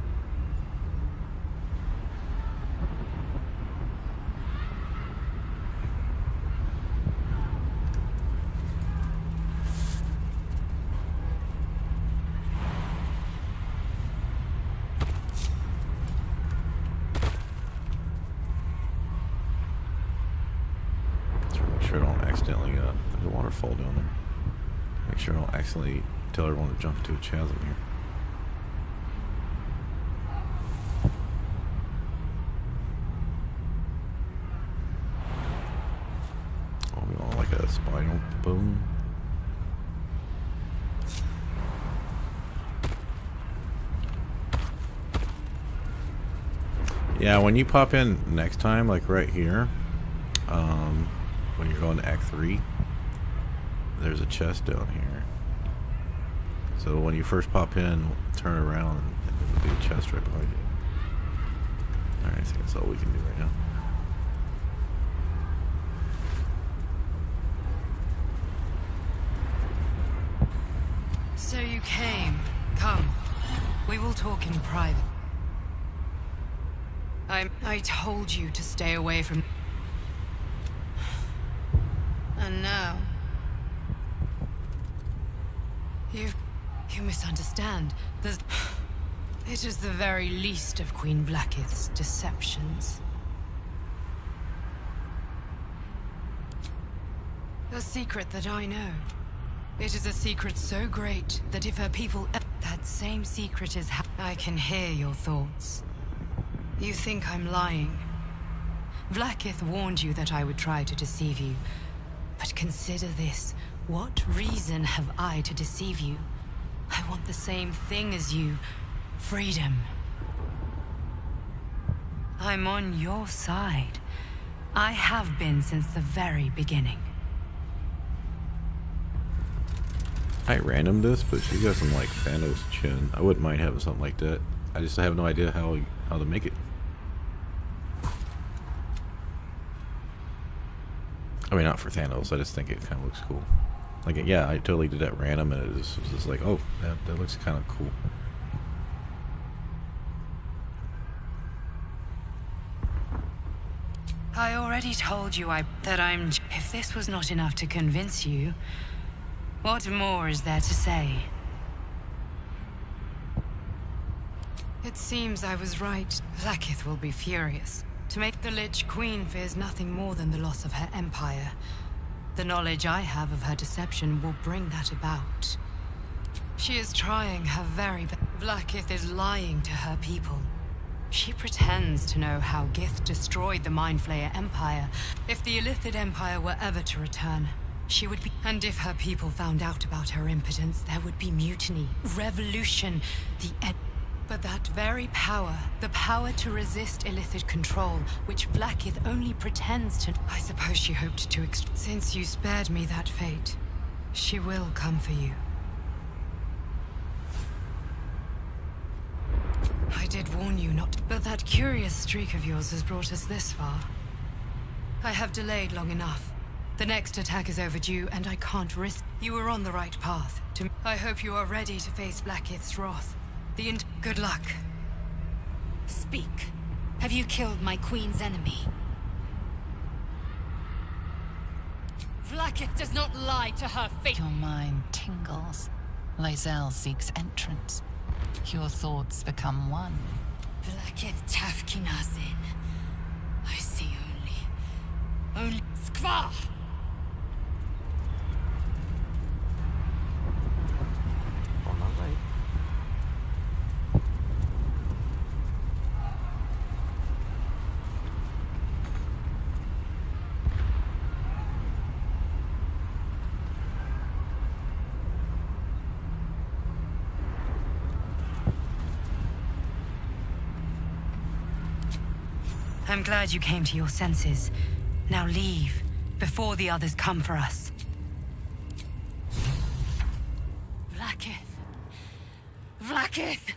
Make sure I don't accidentally, there's a waterfall down there. Make sure I don't accidentally tell everyone to jump into a chasm here. Oh, we want like a spinal bone. Yeah, when you pop in next time, like right here, when you're going to Act 3, there's a chest down here. So when you first pop in, turn around and there'll be a chest right behind you. Alright, I think that's all we can do right now. So you came. Come. We will talk in private. I told you to stay away from... And now... You misunderstand. It is the very least of Queen Blackith's deceptions. A secret that I know. It is a secret so great that if her people... That same secret is how... I can hear your thoughts. You think I'm lying. Blackith warned you that I would try to deceive you. But consider this. What reason have I to deceive you? I want the same thing as you. Freedom. I'm on your side. I have been since the very beginning. I random this, but she got some like Thanos chin. I wouldn't mind having something like that. I just have no idea how to make it. I mean, not for Thanos. I just think it kind of looks cool. Like, yeah, I totally did that random, and it was just like, oh, that looks kind of cool. I already told you that I'm... If this was not enough to convince you, what more is there to say? It seems I was right. Blackith will be furious. To make the Lich Queen fears nothing more than the loss of her empire. The knowledge I have of her deception will bring that about. She is trying her very best. Blackith is lying to her people. She pretends to know how Gith destroyed the Mind Flayer Empire. If the Illithid Empire were ever to return, she would be. And if her people found out about her impotence, there would be mutiny, revolution, the end. But that very power, the power to resist illicit control, which Blackith only pretends to. I suppose she hoped to. Since you spared me that fate, she will come for you. I did warn you not, but that curious streak of yours has brought us this far. I have delayed long enough. The next attack is overdue, and I can't risk. You were on the right path. I hope you are ready to face Blackith's wrath. Good luck. Speak. Have you killed my queen's enemy? Vlaakith does not lie to her fate. Your mind tingles. Lae'zel seeks entrance. Your thoughts become one. Vlaakith Tafkinazin. I see only Skvar! On my way. I'm glad you came to your senses. Now leave, before the others come for us. Vlaakith. Vlaakith!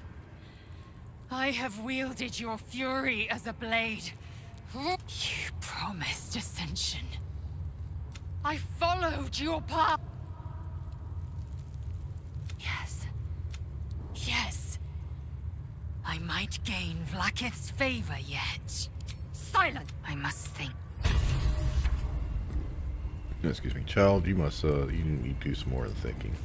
I have wielded your fury as a blade. You promised ascension. I followed your path. Yes. Yes. I might gain Vlaakith's favor yet. Silent! I must think. Excuse me, child. You must. You need to do some more of the thinking.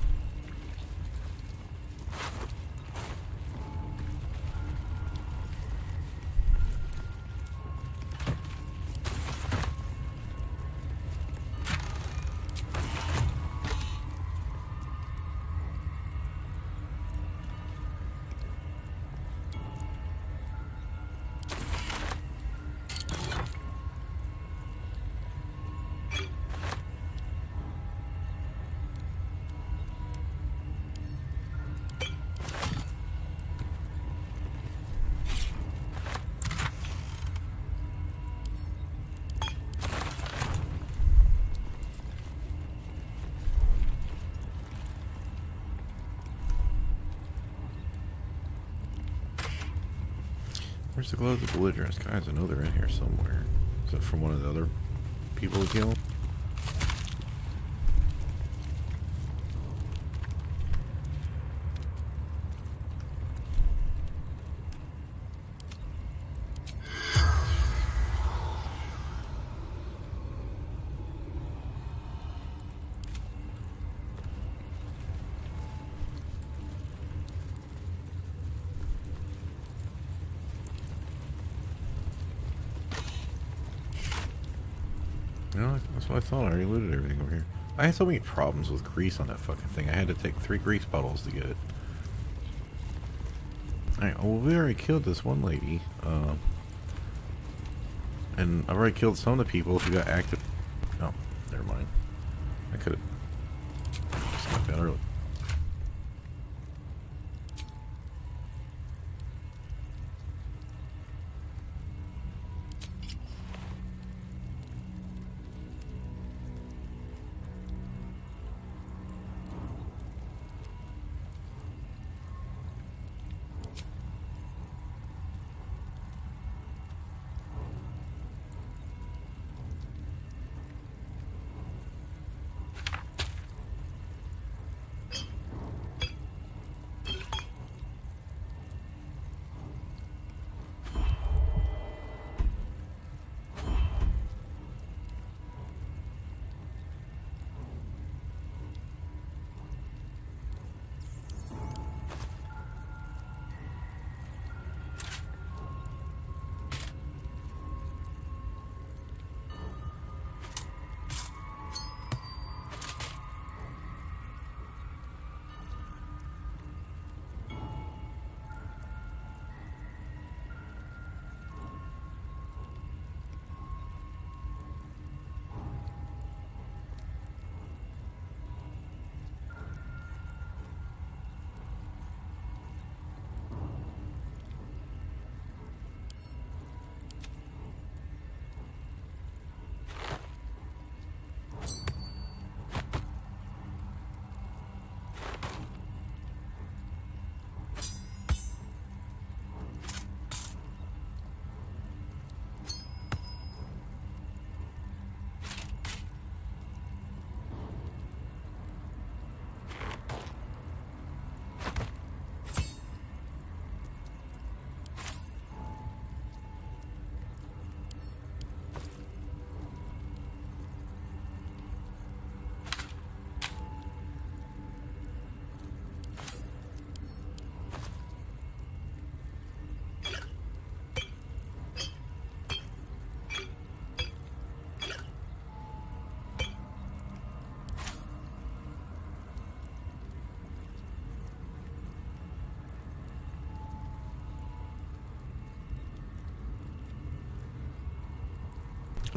Where's the glow of the belligerents? Guys, I know they're in here somewhere. Is that from one of the other people we killed? No, that's what I thought. I already looted everything over here. I had so many problems with grease on that fucking thing. I had to take 3 grease bottles to get it. Alright, well, we already killed this one lady. And I've already killed some of the people who got active. Oh, never mind. I could have stopped that early.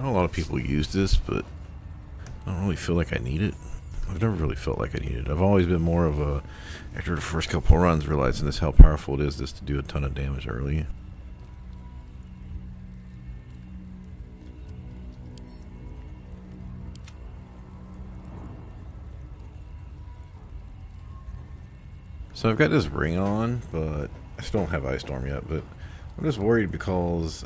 know a lot of people use this, but I don't really feel like I need it. I've never really felt like I need it. I've always been more of a, after the first couple of runs, realizing this how powerful it is just to do a ton of damage early. So I've got this ring on, but I still don't have Ice Storm yet, but I'm just worried because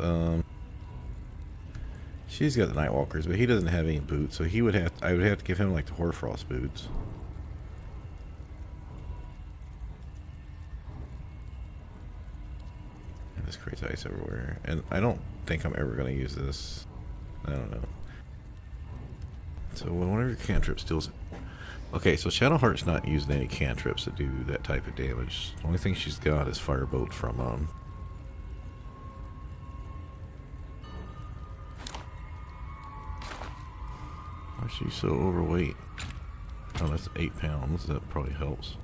she's got the Nightwalkers, but he doesn't have any boots, so he would have I would have to give him like the Hoarfrost boots. And this creates ice everywhere, and I don't think I'm ever going to use this. I don't know. So whenever your cantrip steals. Okay, so Shadowheart's not using any cantrips that do that type of damage. The only thing she's got is Firebolt from why is she so overweight? Oh, that's 8 pounds. That probably helps.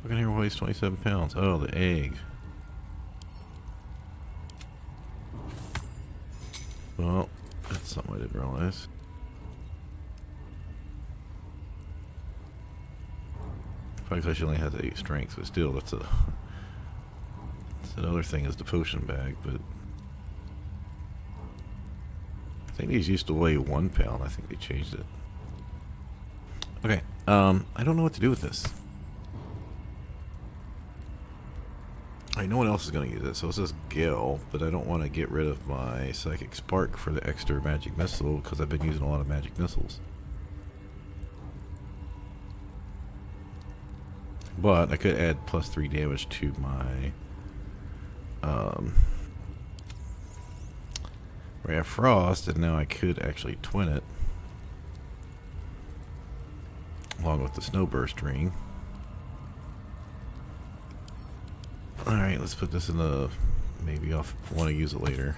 Fucking here weighs 27 pounds. Oh, the egg. Well, that's something I didn't realize. Probably because she only has 8 strength, but still, that's another thing is the potion bag, but I think these used to weigh 1 pound. I think they changed it. Okay, I don't know what to do with this. No one else is going to use it, so it says Gale, but I don't want to get rid of my Psychic Spark for the extra magic missile because I've been using a lot of magic missiles. But I could add +3 damage to my Ray of Frost, and now I could actually twin it along with the Snowburst ring. Alright, let's put this in the... Maybe I'll want to use it later.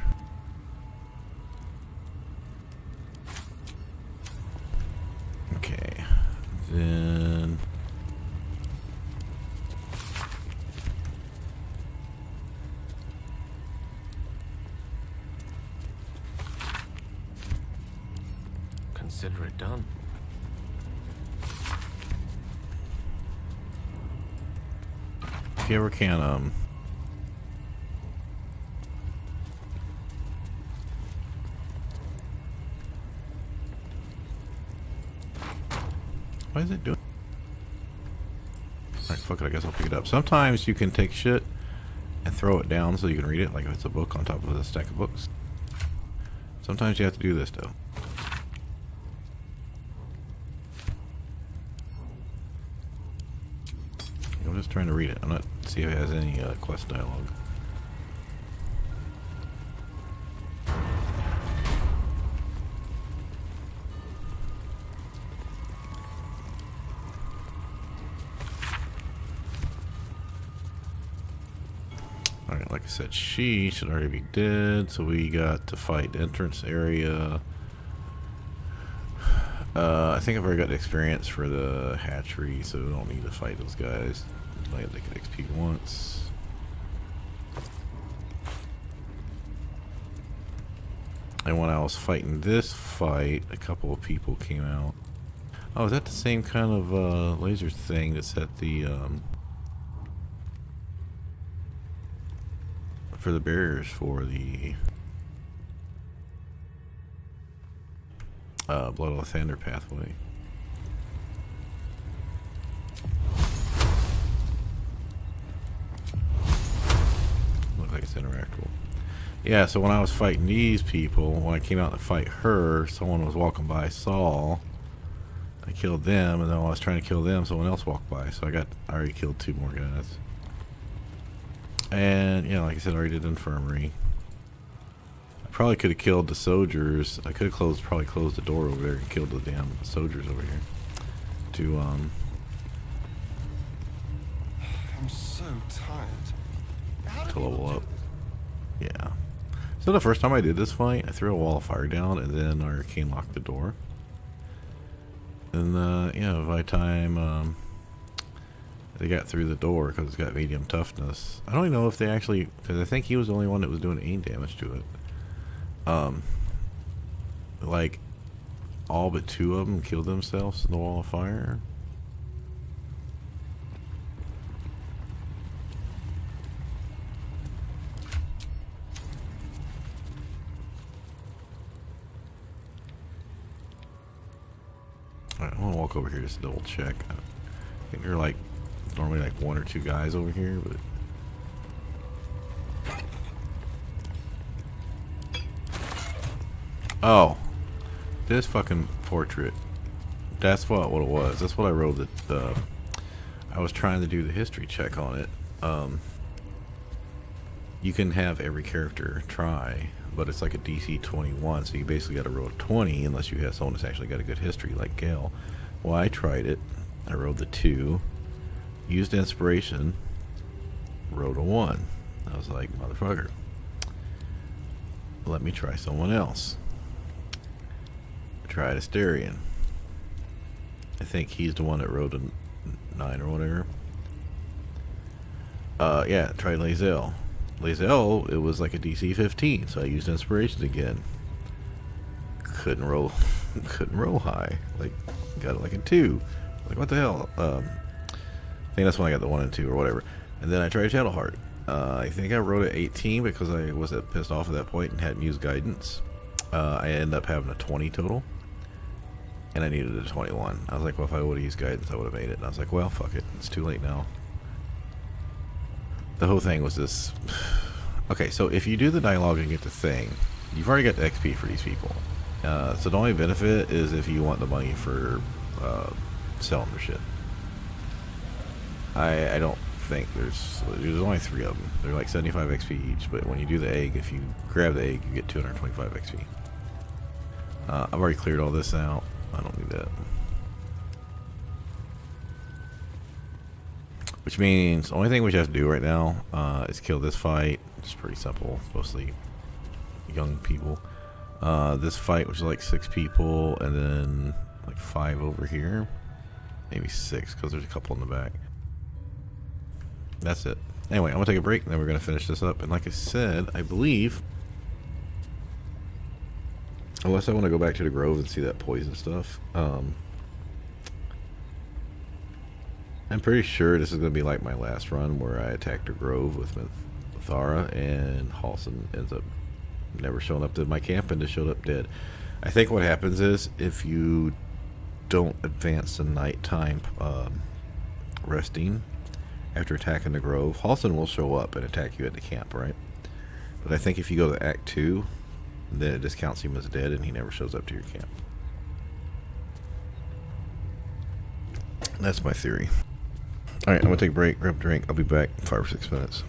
Okay. Then... Consider it done. If you ever can, why is it doing? Alright, fuck it, I guess I'll pick it up. Sometimes you can take shit and throw it down so you can read it, like if it's a book on top of a stack of books. Sometimes you have to do this, though. I'm just trying to read it. I'm not see if it has any quest dialogue. Alright, like I said, she should already be dead, so we got to fight the entrance area. I think I've already got the experience for the hatchery, so we don't need to fight those guys. I had to get XP once. And when I was fighting this fight, a couple of people came out. Oh, is that the same kind of laser thing that's at the for the barriers for the Blood of the Thunder pathway? Looks like it's interactable. Yeah, so when I was fighting these people, when I came out to fight her, someone was walking by, saw. I killed them, and then while I was trying to kill them, someone else walked by. So I already killed 2 more guys. And, yeah, like I said, I already did infirmary. I probably could have killed the soldiers. I could have probably closed the door over there and killed the damn soldiers over here. To, I'm so tired. to level up. Yeah. So the first time I did this fight, I threw a wall of fire down, and then our arcane locked the door. And yeah, by the time they got through the door, because it's got medium toughness, I don't even know if they actually, because I think he was the only one that was doing aim damage to it. Like all but 2 of them killed themselves in the wall of fire. Alright, I'm gonna walk over here just to double check. I think there are like normally like 1 or 2 guys over here, but oh, this fucking portrait. That's what it was. That's what I wrote. That I was trying to do the history check on it. You can have every character try, but it's like a DC 21, so you basically got to roll a 20 unless you have someone that's actually got a good history, like Gale. Well, I tried it. I rolled the 2, used inspiration, rolled a 1. I was like, motherfucker, let me try someone else. I tried Asterion. I think he's the one that wrote a 9 or whatever. Yeah, tried Lae'zel. Lae'zel, it was like a DC 15, so I used inspiration again. Couldn't roll high. Like, got it like a 2. Like, what the hell? I think that's when I got the 1 and 2 or whatever. And then I tried Shadowheart. I think I wrote it 18 because I was pissed off at that point and hadn't used guidance. I ended up having a 20 total. And I needed a 21. I was like, well, if I would have used guidance, I would have made it. And I was like, well, fuck it. It's too late now. The whole thing was this. Okay, so if you do the dialogue and get the thing, you've already got the XP for these people. So the only benefit is if you want the money for selling their shit. I don't think there's only 3 of them. They're like 75 XP each, but when you do the egg, if you grab the egg, you get 225 XP. I've already cleared all this out. I don't need that. Which means the only thing we have to do right now is kill this fight. It's pretty simple. Mostly young people. This fight, which is like 6 people, and then like 5 over here. Maybe 6, because there's a couple in the back. That's it. Anyway, I'm going to take a break, and then we're going to finish this up. And like I said, I believe, unless I want to go back to the Grove and see that poison stuff, I'm pretty sure this is going to be like my last run where I attacked the Grove with Minthara, and Halsin ends up never showing up to my camp and just showed up dead. I think what happens is if you don't advance the nighttime resting after attacking the Grove, Halsin will show up and attack you at the camp, right? But I think if you go to Act 2, then it discounts him as dead and he never shows up to your camp. That's my theory. Alright, I'm going to take a break, grab a drink. I'll be back in 5 or 6 minutes.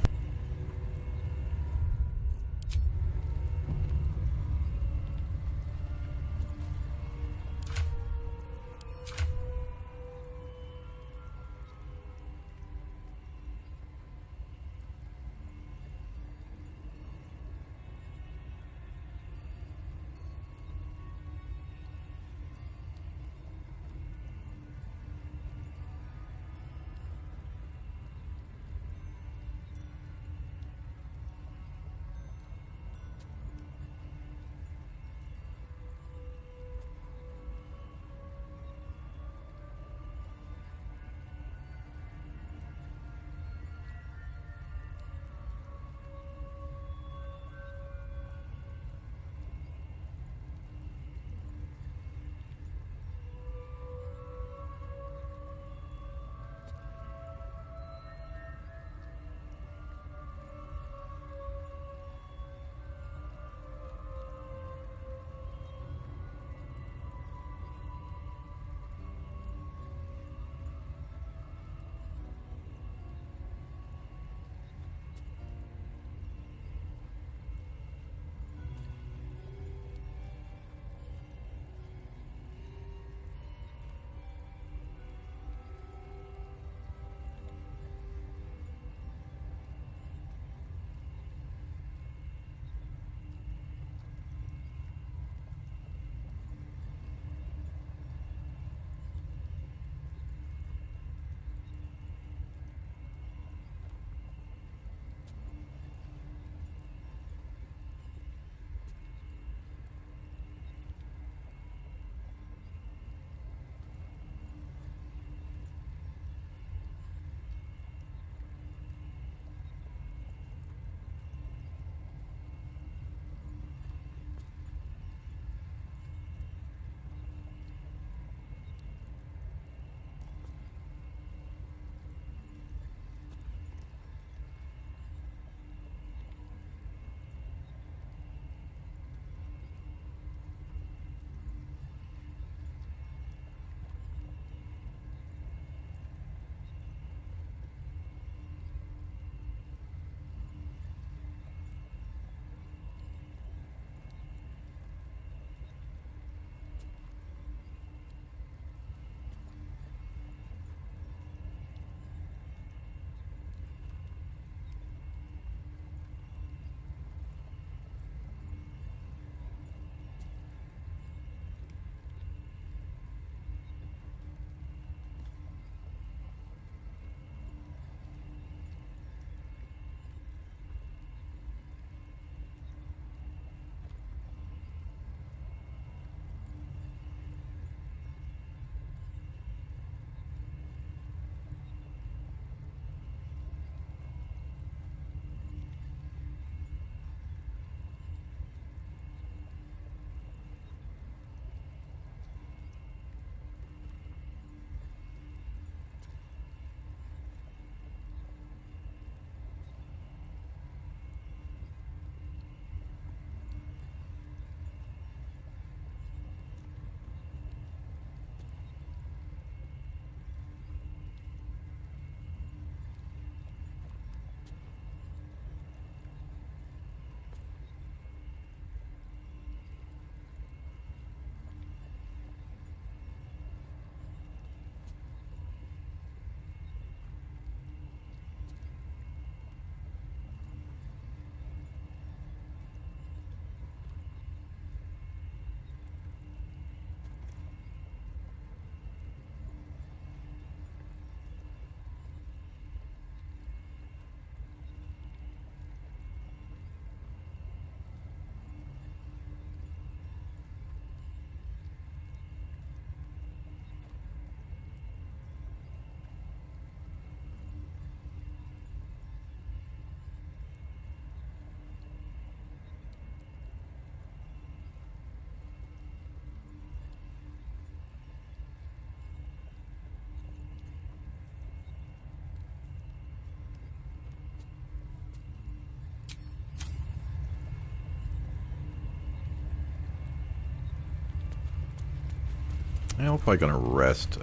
Yeah, I'm probably gonna rest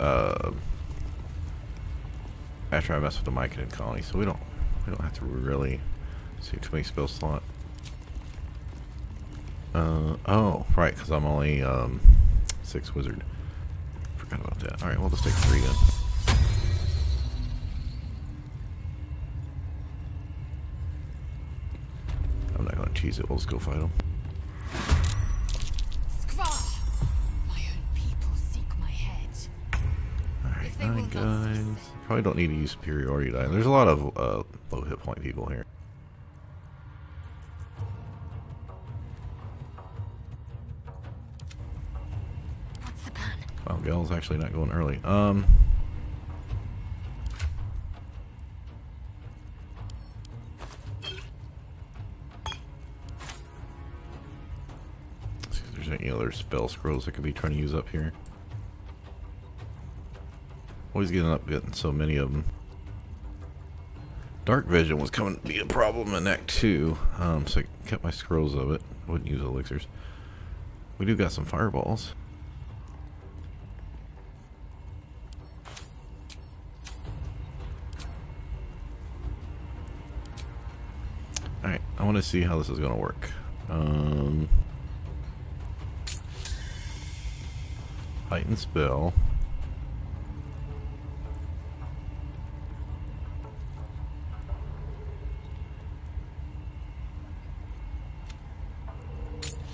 after I mess with the Myconid colony, so we don't have to really see too many spell slot. Oh, right, because I'm only 6 wizard. Forgot about that. All right, we'll just take 3 then. I'm not gonna cheese it. We'll just go fight them. My own people seek my head. Alright, 9 guys. Probably don't need to use superiority die. There's a lot of low hit point people here. What's the plan? Wow, Gale's actually not going early. See if there's any other spell scrolls I could be trying to use up here. Always getting so many of them. Dark vision was coming to be a problem in Act 2, so I kept my scrolls of it. Wouldn't use elixirs. We do got some fireballs. Alright, I want to see how this is going to work. Heightened spell.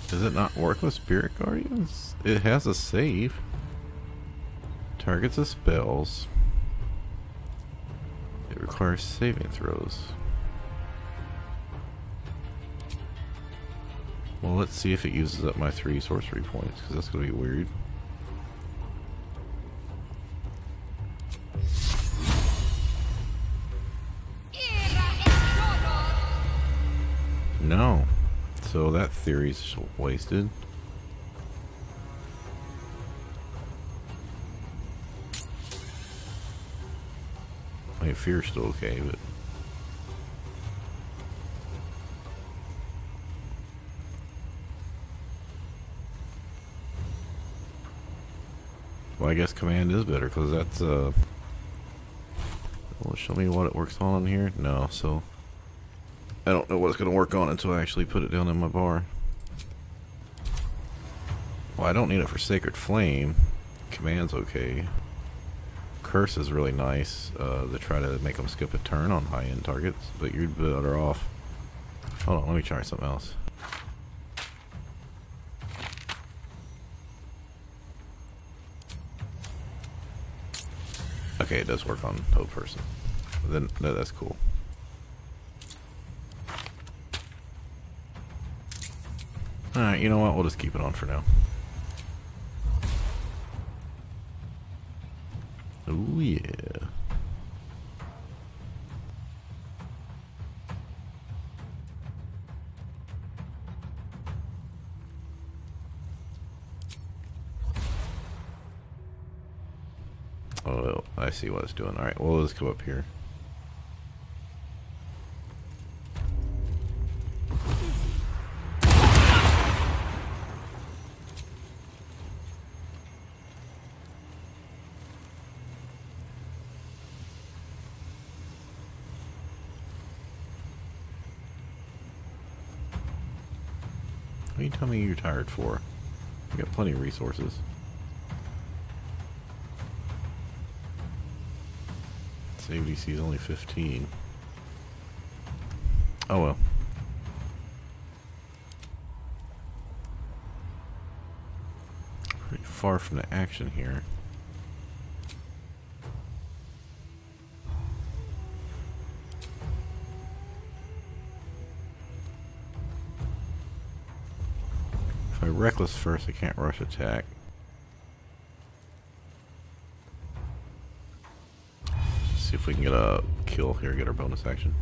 Does it not work with Spirit Guardians? It has a save. Targets of spells. It requires saving throws. Well, let's see if it uses up my 3 sorcery points, because that's going to be weird. No. So that theory's wasted. I mean, fear's still okay, but... Well, I guess command is better, because that's, Will it show me what it works on here? No, so... I don't know what it's going to work on until I actually put it down in my bar. Well, I don't need it for Sacred Flame. Command's okay. Curse is really nice to try to make them skip a turn on high-end targets, but you're better off. Hold on, let me try something else. Okay, it does work on whole person. Then that's cool. Alright, you know what? We'll just keep it on for now. Oh yeah. Oh, I see what it's doing. Alright, well, let's go up here. What are you telling me you're tired for? You got plenty of resources. Save DC is only 15. Oh well. Pretty far from the action here. If I reckless first, I can't rush attack. See if we can get a kill here, get our bonus action.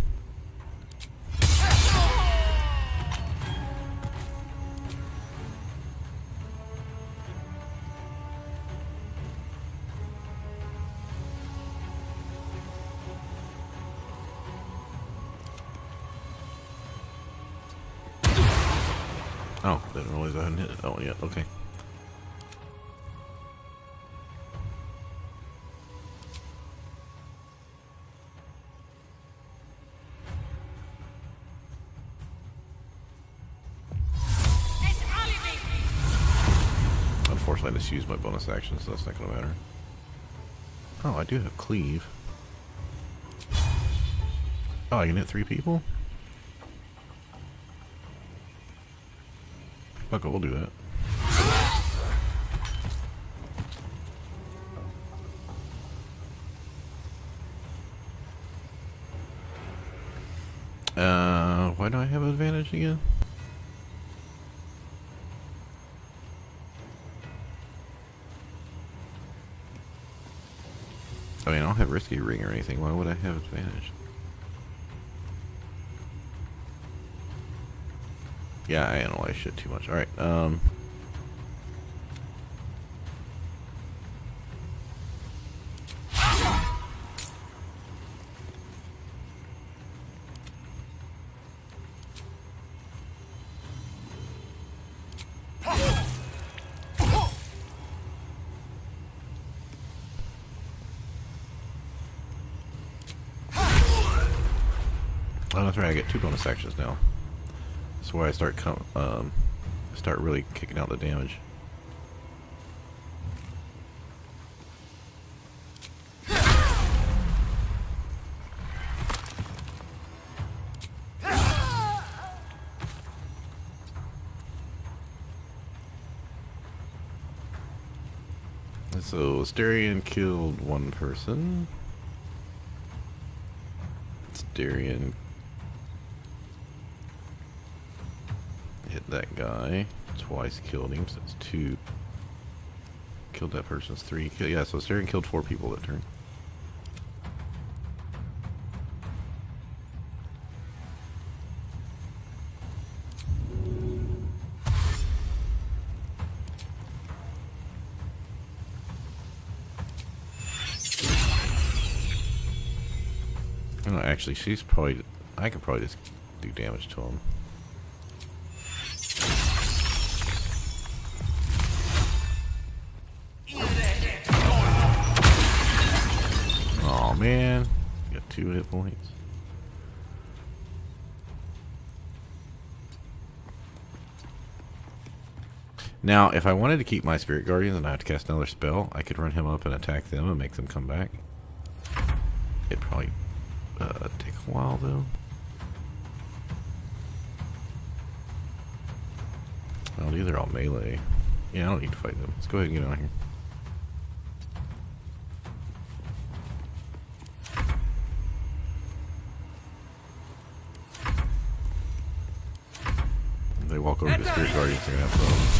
Oh, didn't realize I hadn't hit it. Oh, yeah, okay. unfortunately I just used my bonus action, so that's not gonna matter. Oh, I do have cleave. Oh, I can hit 3 people? Fuck it, we'll do that. Why do I have advantage again? I mean, I don't have risky ring or anything. Why would I have advantage? Yeah, I analyze shit too much. Alright, oh, that's right, I get 2 bonus actions now. That's why I start start really kicking out the damage. So Asterion killed 1 person. Asterion hit that guy twice, killed him, so that's 2. Killed that person's 3. Yeah, so Asterion killed 4 people that turn. No, actually, she's probably... I can probably just do damage to him. Oh man, got 2 hit points. Now, if I wanted to keep my Spirit Guardians and I have to cast another spell, I could run him up and attack them and make them come back. It'd probably take a while though. Well, these are all melee. Yeah, I don't need to fight them. Let's go ahead and get out of here. They walk over to Spirit Guardians, they're gonna have problems.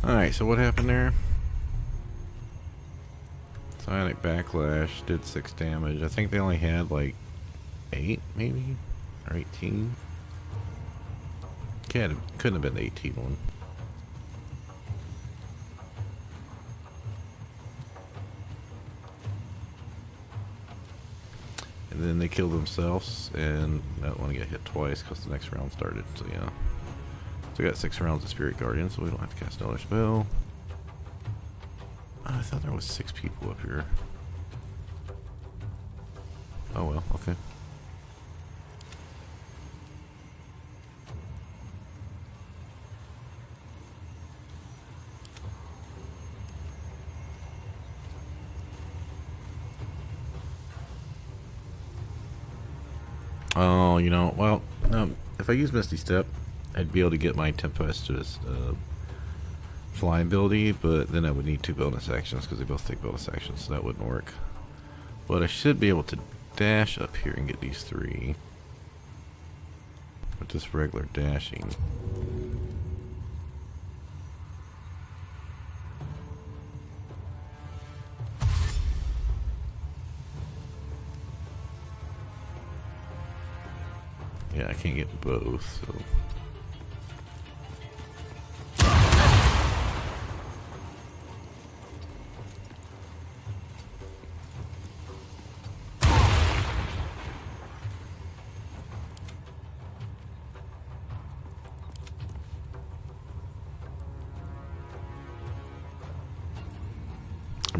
Alright, so what happened there? Psionic Backlash did 6 damage. I think they only had like 8 maybe? Or 18? Couldn't have been the 18 one. And then they killed themselves and I don't want to get hit twice because the next round started, so yeah. So we got 6 rounds of Spirit Guardian, so we don't have to cast another spell. Oh, I thought there was 6 people up here. Oh well, okay. Oh, you know, well, if I use Misty Step, I'd be able to get my Tempestuous flying ability, but then I would need 2 bonus actions because they both take bonus actions, so that wouldn't work. But I should be able to dash up here and get these 3 with just regular dashing. Yeah, I can't get both, so...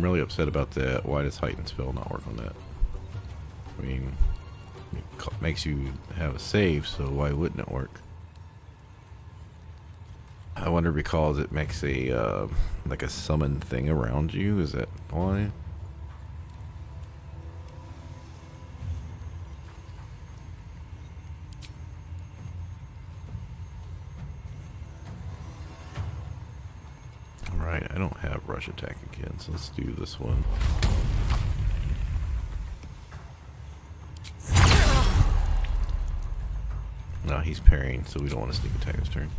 really upset about that. Why does heightened spell not work on that? I mean, it makes you have a save, so why wouldn't it work? I wonder because it makes a like a summon thing around you. Is that why? Alright, I don't have rush attack again, so let's do this one. No, he's parrying, so we don't want to sneak attack this turn.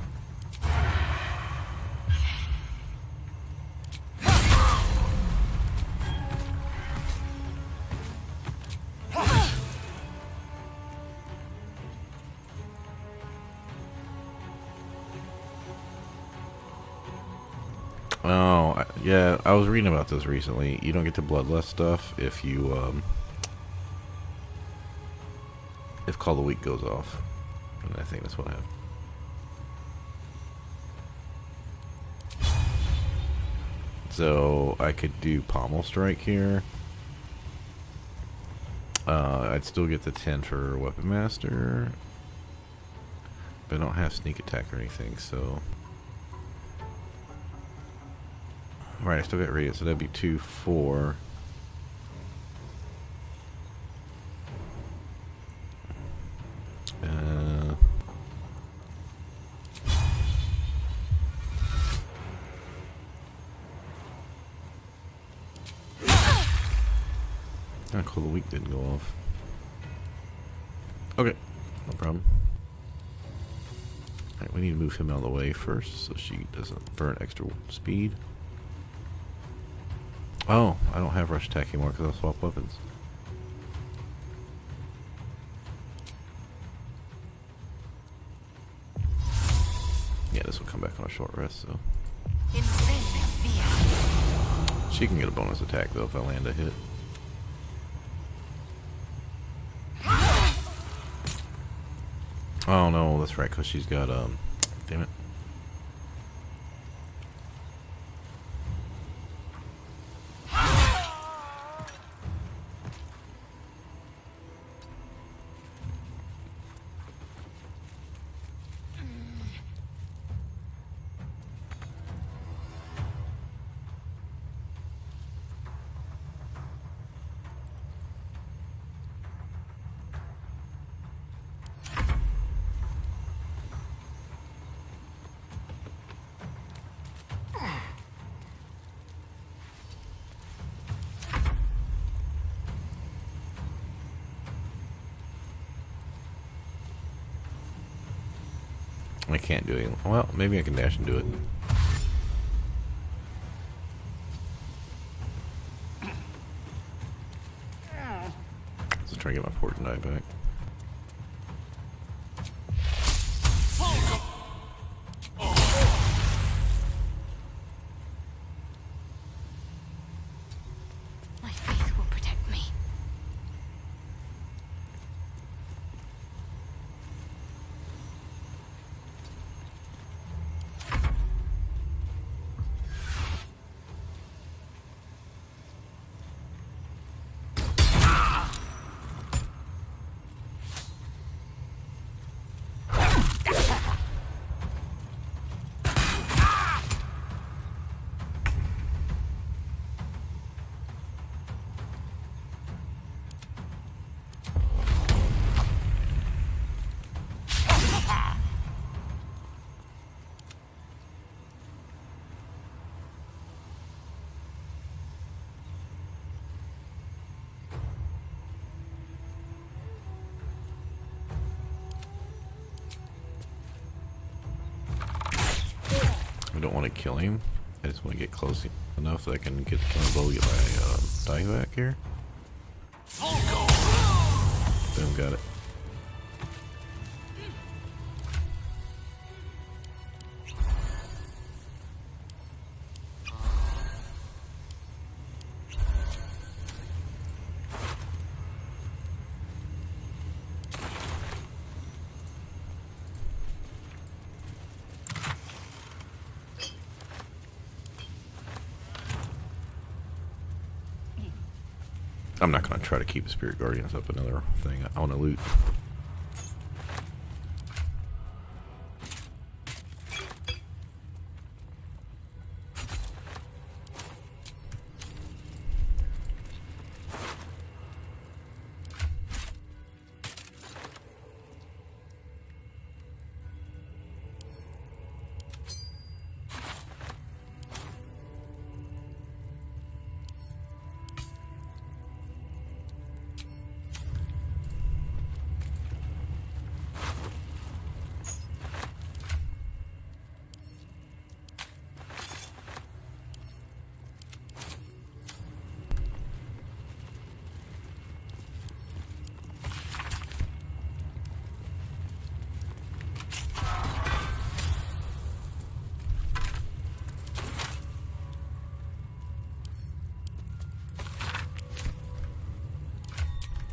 Oh, yeah, I was reading about this recently. You don't get the bloodlust stuff if you, if Call of the Week goes off. And I think that's what happened. So, I could do Pommel Strike here. I'd still get the 10 for Weapon Master. But I don't have Sneak Attack or anything, so... Right, I still got Radiant, so that'd be 2, 4. Call the Week didn't go off. Okay, no problem. Alright, we need to move him out of the way first so she doesn't burn extra speed. Oh, I don't have rush attack anymore because I'll swap weapons. Yeah, this will come back on a short rest, so. She can get a bonus attack though if I land a hit. Oh no, that's right, because she's got, damn it. I can't do it. Well, maybe I can dash and do it. Let's try to get my port and die back. My faith will protect me. I don't want to kill him. I just want to get close enough that I can get the killing blow, get my die back here. Boom, got it. I'm not gonna try to keep the spirit guardians up another thing. I want to loot.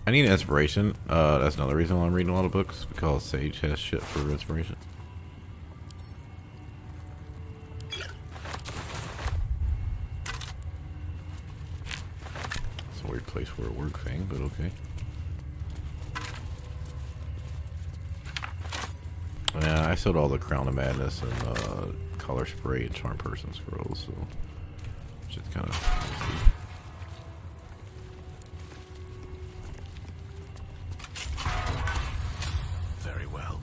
I need inspiration. That's another reason why I'm reading a lot of books, because Sage has shit for inspiration. It's a weird place for a work thing, but okay. Yeah, I sold all the Crown of Madness and Color Spray and Charm Person scrolls, so which is kind of Very well.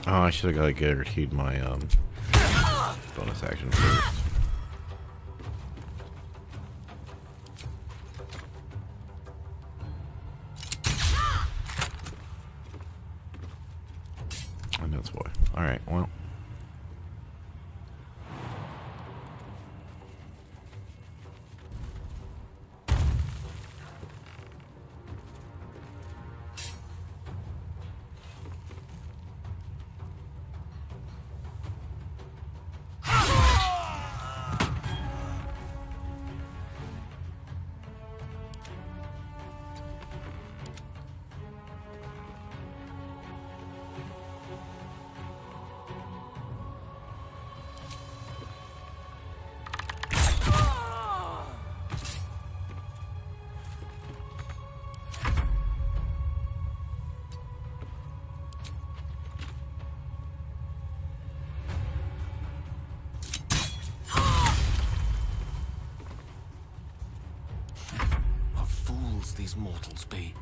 Oh, I should have got guaranteed my bonus action first. And that's why. Alright, well. What fools these mortals be.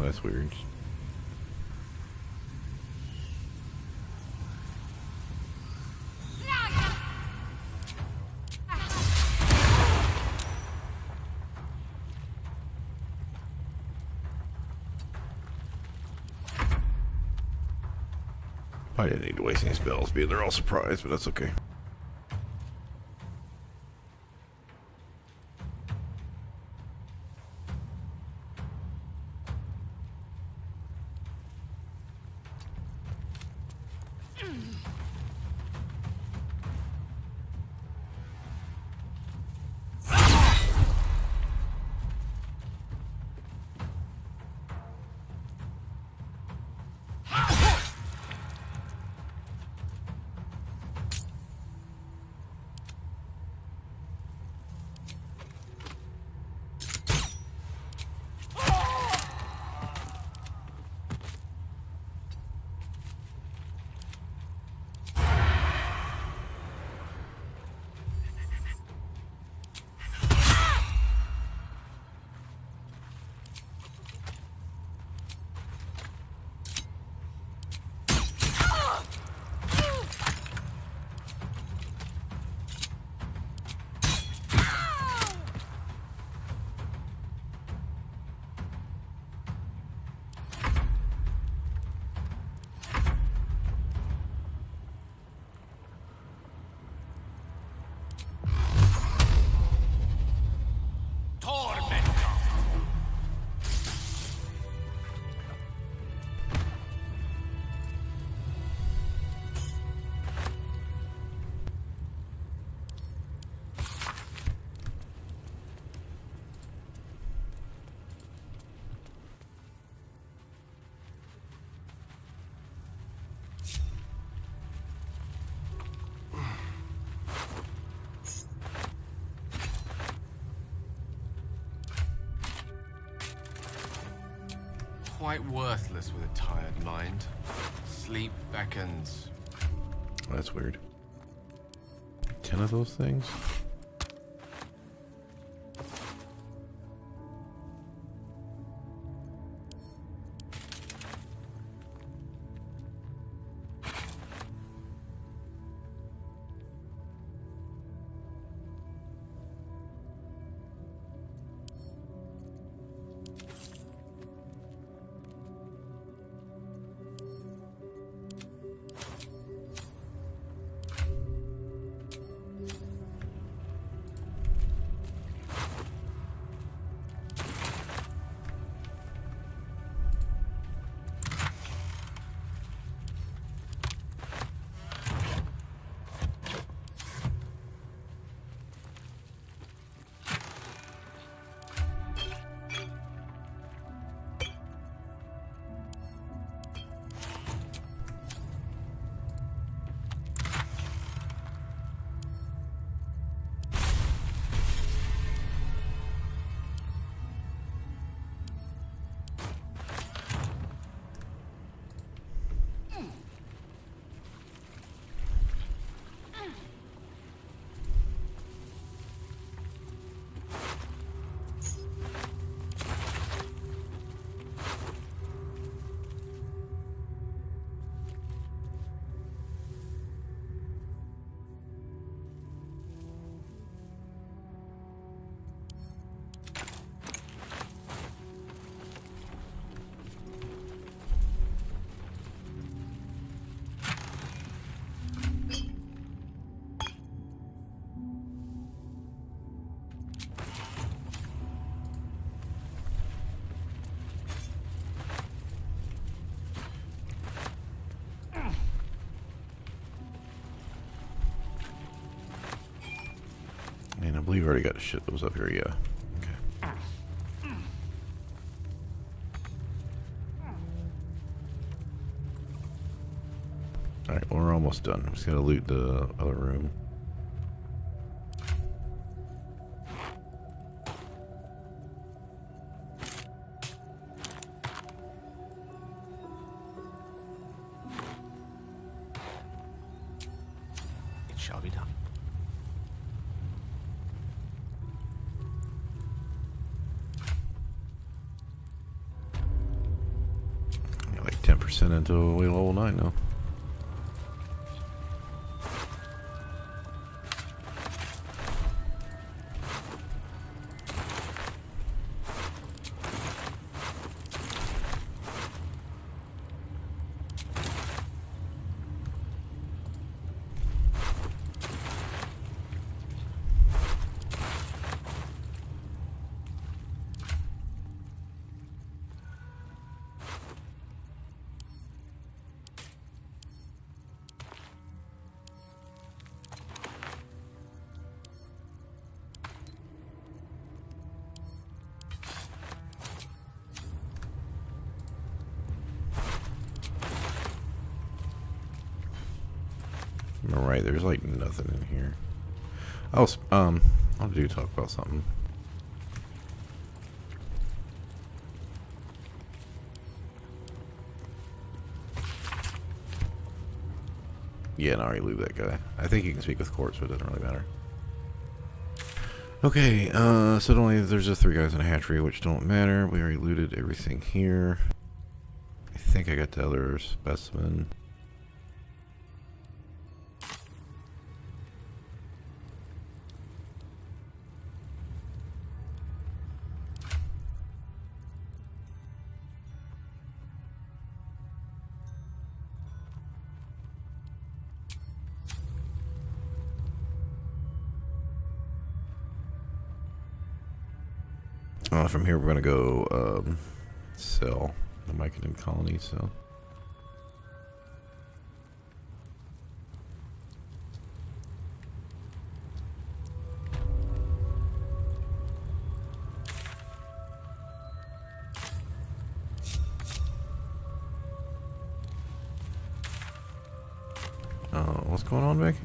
That's weird. I didn't need to waste any spells, being they're all surprised, but that's okay. Quite worthless with a tired mind. Sleep beckons. That's weird. 10 of those things? And I believe I already got shit that was up here, yeah. Okay. Alright, well, we're almost done. I'm just gonna loot the other room. It shall be done. 100% until we level 9 now. Alright, there's like nothing in here. Oh, I do talk about something. Yeah, no, I already looted that guy. I think you can speak with court, so it doesn't really matter. Okay, so only there's just 3 guys in a hatchery, which don't matter. We already looted everything here. I think I got the other specimen. From here, we're going to go sell the Myconid colony, so. What's going on, Vic?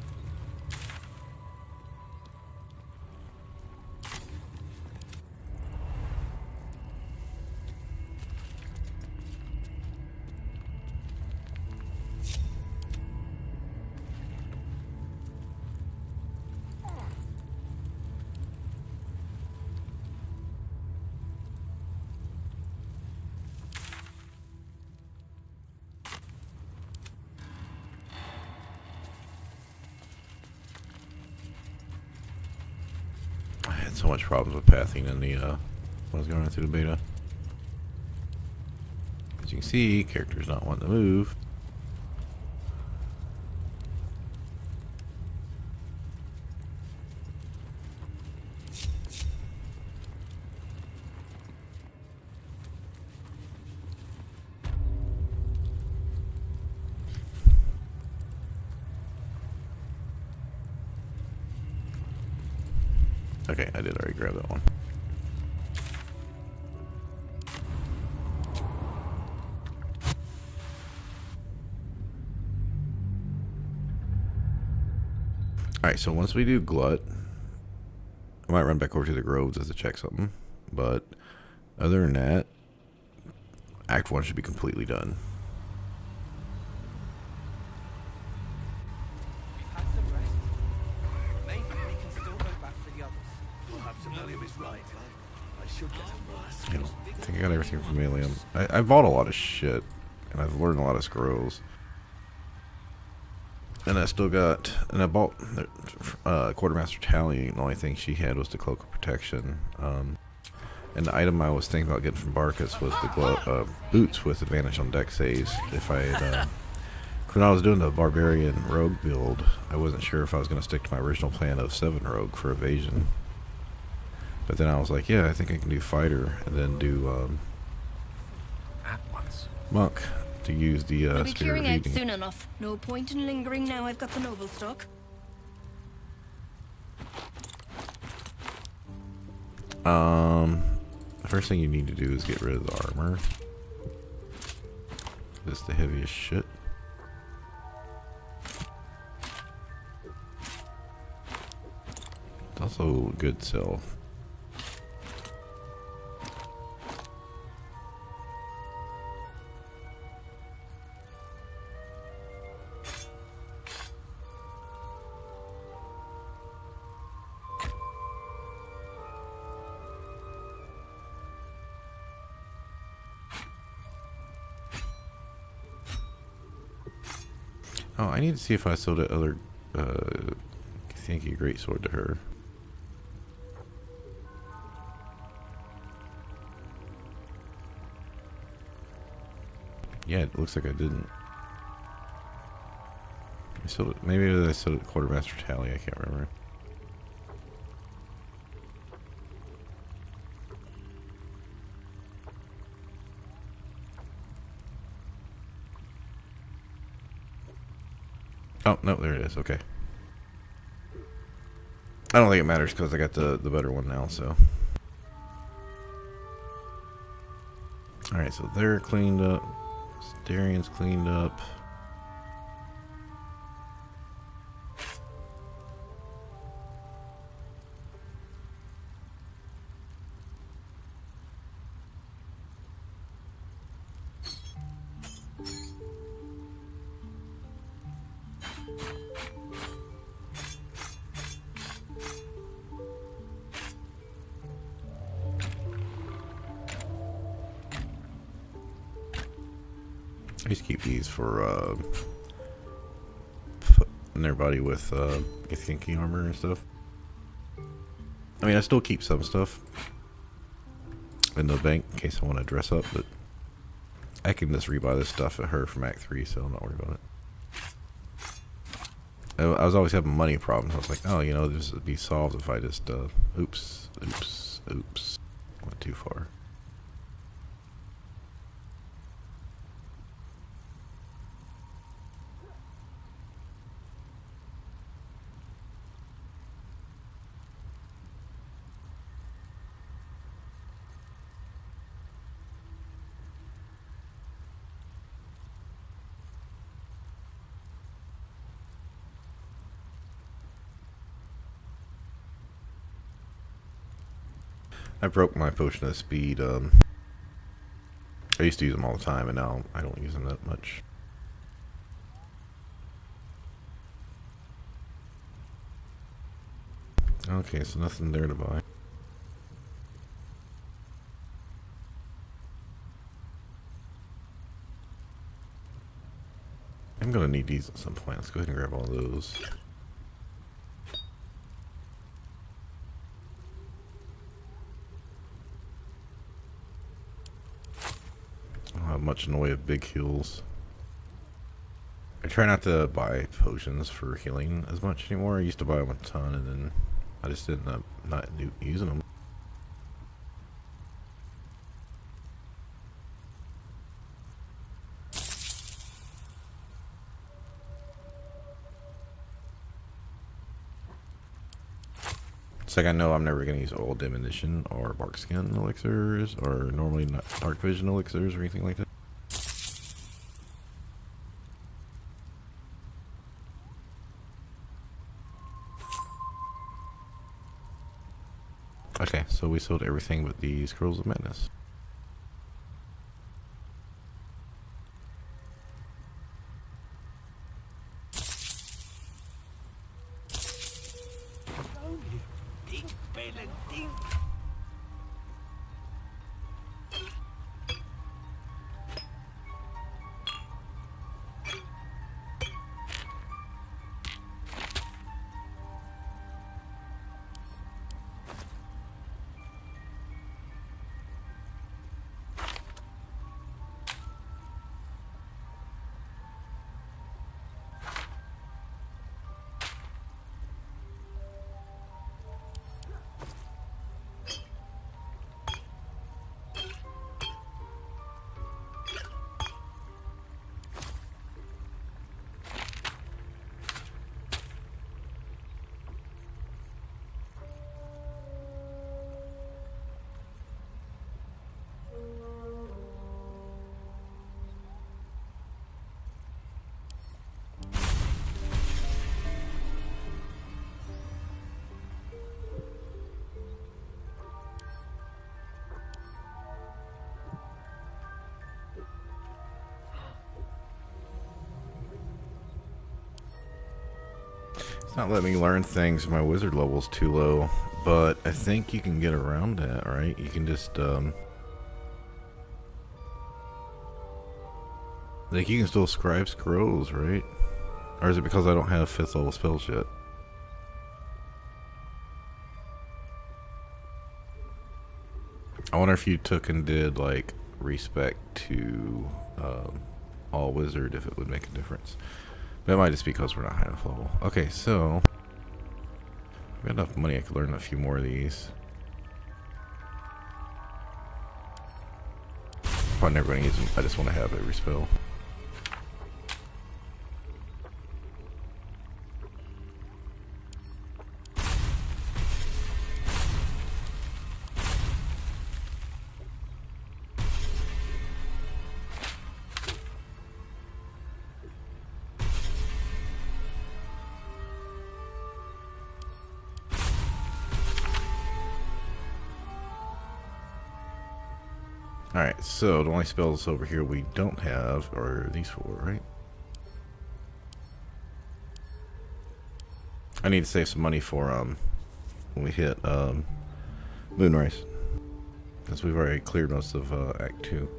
I had so much problems with pathing in the when I was going through the beta. As you can see, character's not wanting to move. Okay, I did already grab that one. Alright, so once we do Glut, I might run back over to the Groves as to check something. But other than that, Act 1 should be completely done. I think I got everything from Alien. I bought a lot of shit, and I've learned a lot of scrolls. And I still got, and I bought Quartermaster Tally. The only thing she had was the Cloak of Protection. And the item I was thinking about getting from Barkus was the boots with advantage on deck saves. If I had, when I was doing the Barbarian Rogue build, I wasn't sure if I was going to stick to my original plan of 7 Rogue for evasion. But then I was like, yeah, I think I can do Fighter and then do Monk to use the We'll be Spirit clearing of out Eating. soon enough. No point in lingering now I've got the noble stock. The first thing you need to do is get rid of the armor. It's the heaviest shit. It's also a good sell. Oh, I need to see if I sold that other Thank great sword to her. Yeah, it looks like I didn't. I sold it. Maybe I sold it Quartermaster Tally. I can't remember. Oh no, there it is. Okay. I don't think it matters because I got the better one now. So. All right, so they're cleaned up. Darian's cleaned up. I used to keep these for putting their body with Githyanki armor and stuff. I mean, I still keep some stuff in the bank in case I want to dress up, but I can just rebuy this stuff at her from Act 3, so I'm not worried about it. I was always having money problems. I was like, oh, you know, this would be solved if I just, oops, went too far. I broke my potion of speed. I used to use them all the time, and now I don't use them that much. Okay, so nothing there to buy. I'm gonna need these at some point. Let's go ahead and grab all those. Much in the way of big heals. I try not to buy potions for healing as much anymore. I used to buy them a ton, and then I just ended up not using them. It's like I know I'm never going to use old diminution or bark skin elixirs or normally not dark vision elixirs or anything like that. Okay, so we sold everything but the Scrolls of Madness. It's not letting me learn things. My wizard level's too low, but I think you can get around that, right? You can just, like, you can still scribe scrolls, right? Or is it because I don't have 5th level spells yet? I wonder if you took and did like respect to all wizard, if it would make a difference. But it might just be because we're not high enough level. Okay, so I've got enough money I could learn a few more of these. Probably never going to use them. I just want to have every spell. Alright, so the only spells over here we don't have are these 4, right? I need to save some money for when we hit Moonrise, because we've already cleared most of Act 2.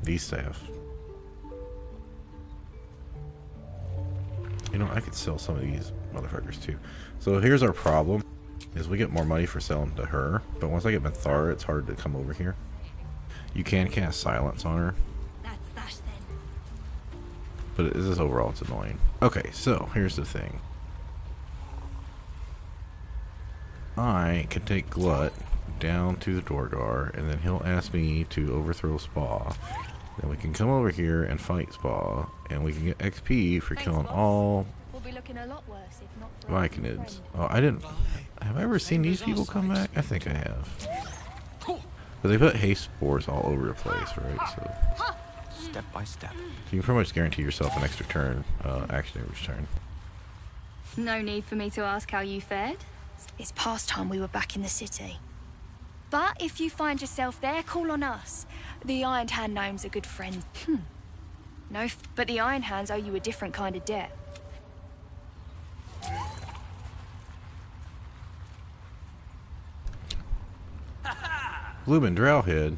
These staff. You know, I could sell some of these motherfuckers too. So here's our problem. Is we get more money for selling to her, but once I get Minthara, it's hard to come over here. You can cast silence on her, That's that then. but it is overall it's annoying. Okay, so here's the thing. I can take Glut down to the Dorgar, and then he'll ask me to overthrow Spa. Then we can come over here and fight Spa, and we can get XP for killing all We'll be looking a lot worse if not for Vicanids. Oh, I didn't. Have I ever seen these people come back? I think I have. But they put haste spores all over the place, right? So Step by step. you can pretty much guarantee yourself an extra turn, action every turn. No need for me to ask how you fared. It's past time we were back in the city. But if you find yourself there, call on us. The Iron Hand gnomes are good friends. No, but the Iron Hands owe you a different kind of debt. Bloomin' Drowhead. I don't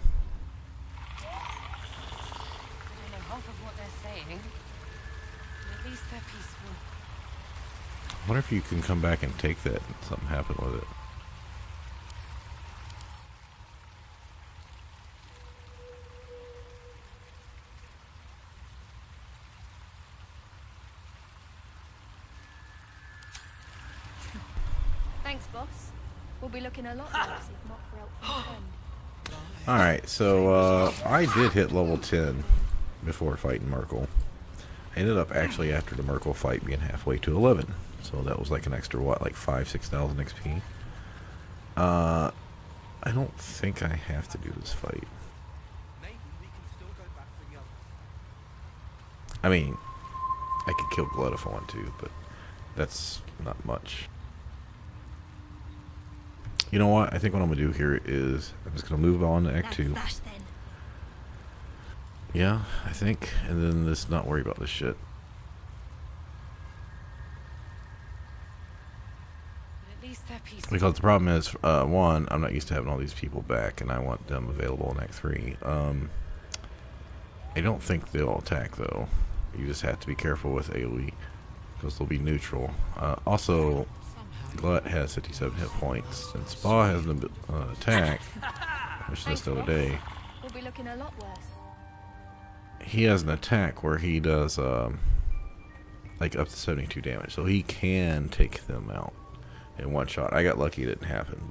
know half of what they're saying, but at least they're peaceful. I wonder if you can come back and take that and something happen with it. Thanks, boss. We'll be looking a lot worse if not for help from a friend. Alright, so I did hit level 10 before fighting Merkel. I ended up actually after the Merkel fight being halfway to 11. So that was like an extra, what, like 5,000-6,000 XP. I don't think I have to do this fight. I mean, I could kill Blood if I want to, but that's not much. You know what? I think what I'm going to do here is I'm just going to move on to Act 2. That's that then. Yeah, I think. And then just not worry about this shit. But at least they're peaceful. Because the problem is, one, I'm not used to having all these people back, and I want them available in Act 3. I don't think they'll attack, though. You just have to be careful with AoE, because they'll be neutral. Also, Glut has 57 hit points, and Spa has an attack, which is the other day. We'll be looking a lot worse. He has an attack where he does like up to 72 damage, so he can take them out in one shot. I got lucky it didn't happen,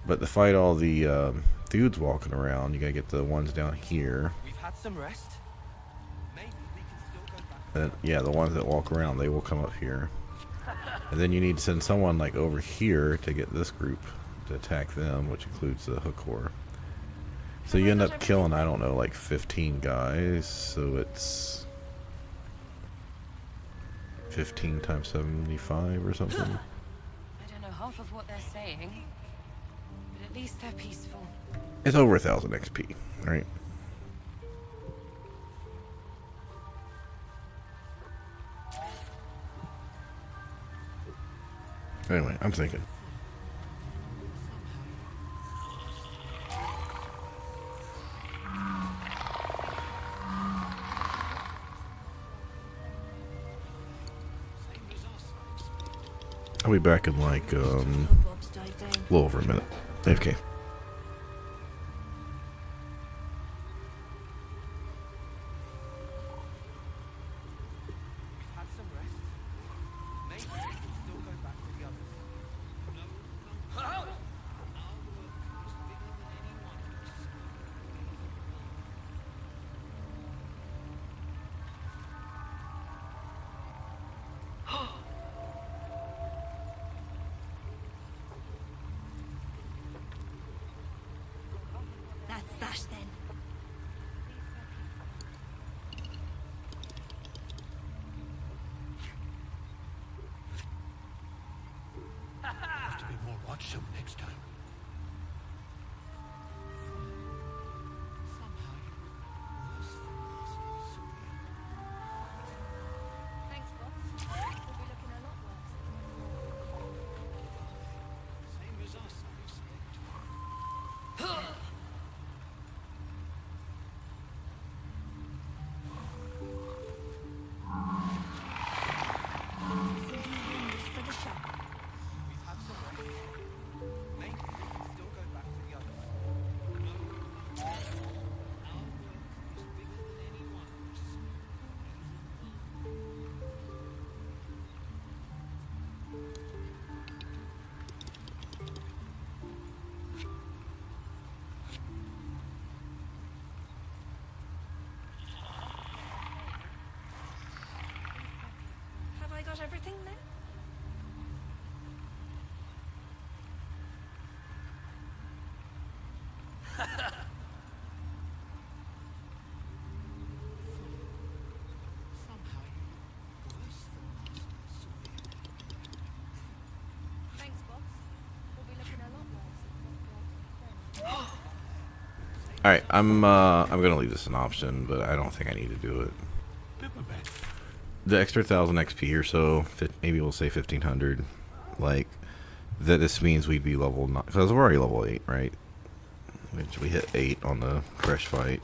but to fight all the dudes walking around, you gotta get the ones down here. We've had some rest. Maybe we can still go back. And yeah, the ones that walk around, they will come up here. And then you need to send someone like over here to get this group to attack them, which includes the hook horror. So you end up killing, I don't know, like 15 guys. So it's 15 times 75 or something. I don't know half of what they're saying, but at least they're peaceful. It's over 1,000 XP, right? Anyway, I'm thinking. I'll be back in like a little over a minute. AFK. Had some rest. Maybe we can still go back to the others. That's that then. Have to be more watchful next time. Thanks, boss. We'll be looking a lot worse. Same as us, I expect. For the shop. We've had some rest. Maybe we can still go back to the others. Have I got everything then? Thanks, boss. We'll be looking a lot worse. All right, I'm gonna leave this an option, but I don't think I need to do it. The extra 1,000 XP or so, maybe we'll say 1,500. Like that, this means we'd be level 9 because we're already level 8, right? Which we hit 8 on the crash fight.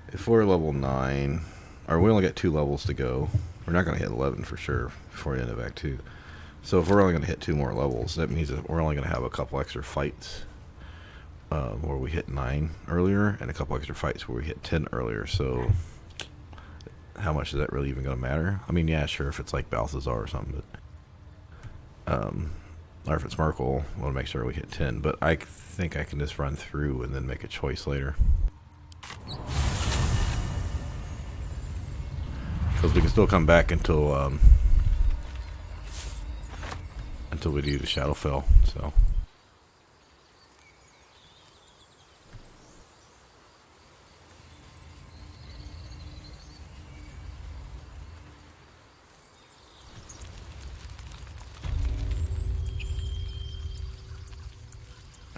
If we're level 9, or we only got 2 levels to go, we're not gonna hit 11 for sure before the end of Act 2. So if we're only gonna hit 2 more levels, that means that we're only gonna have a couple extra fights. Where we hit 9 earlier, and a couple extra fights where we hit 10 earlier. So, how much is that really even going to matter? I mean, yeah, sure, if it's like Balthazar or something, but or if it's Merkel, I want to make sure we hit 10. But I think I can just run through and then make a choice later, because we can still come back until we do the Shadowfell. So.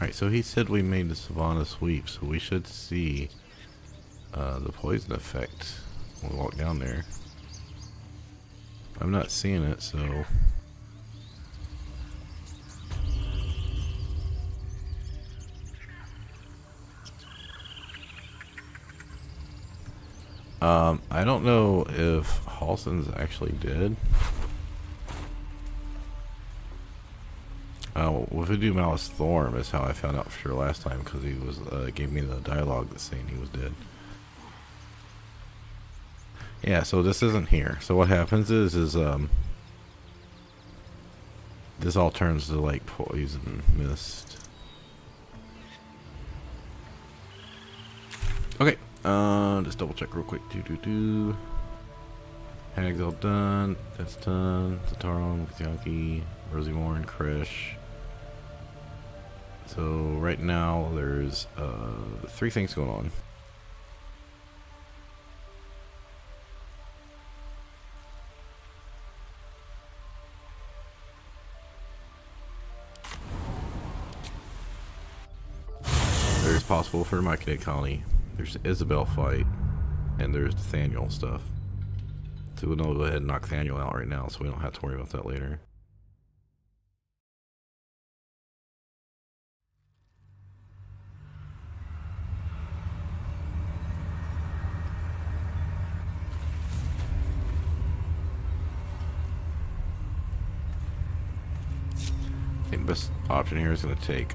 Alright, so he said we made the Savannah sweep, so we should see the poison effect when we walk down there. I'm not seeing it, so... I don't know if Halson's actually dead. With Voodoo Malice Thorm is how I found out for sure last time, because he was gave me the dialogue that's saying he was dead. Yeah, so this isn't here. So what happens is this all turns to like poison mist. Okay, just double check real quick. Hag's all done. That's done. Zataron, Kazaki, Rosie Moore, Krish. So right now there's 3 things going on. There's possible for my Myconid colony. There's the Isabel fight, and there's Nathaniel stuff. So we'll go ahead and knock Nathaniel out right now, so we don't have to worry about that later. I think best option here is going to take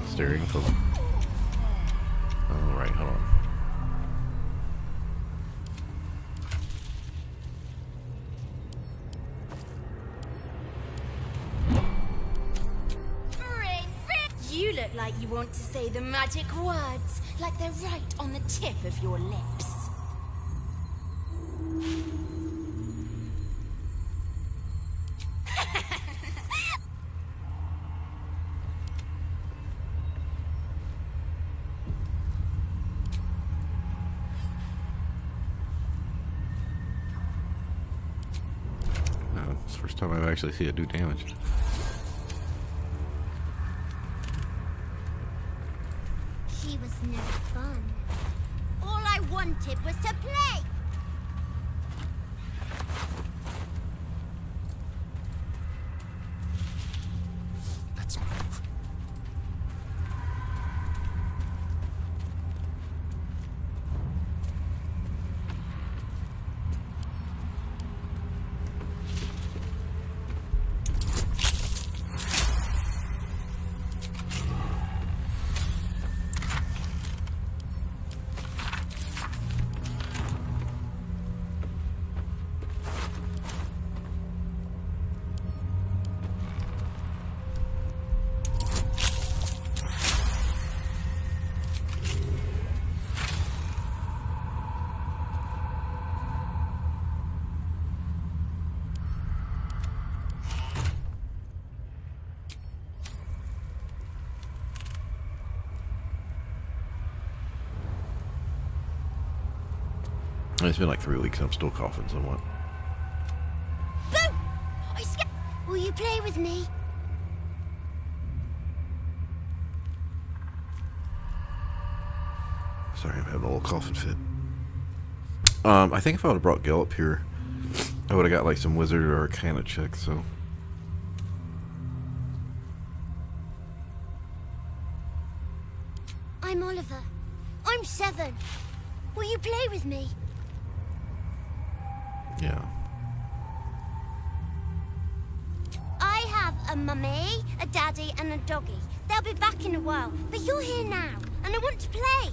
steering. Alright, hold on. You look like you want to say the magic words, like they're right on the tip of your lips. It's the first time I've actually seen it do damage. He was never fun. All I wanted was to play. Let's move. It's been like 3 weeks and I'm still coughing somewhat. Boo! I scared. Will you play with me? Sorry, I'm having a little coughing fit. I think if I would have brought Gale up here, I would have got like some wizard or arcana check, so. I'm Oliver. I'm 7. Will you play with me? Yeah. I have a mummy, a daddy, and a doggy. They'll be back in a while, but you're here now, and I want to play.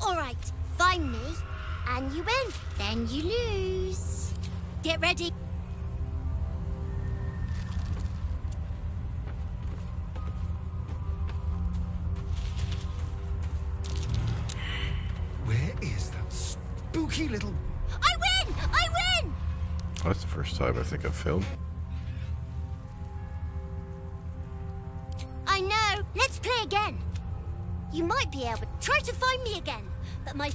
All right, find me, and you win. Then you lose. Get ready. Where is that spooky little... I win! I win! Oh, that's the first time I think I've failed. I know. Let's play again. You might be able to try to find me again, but my...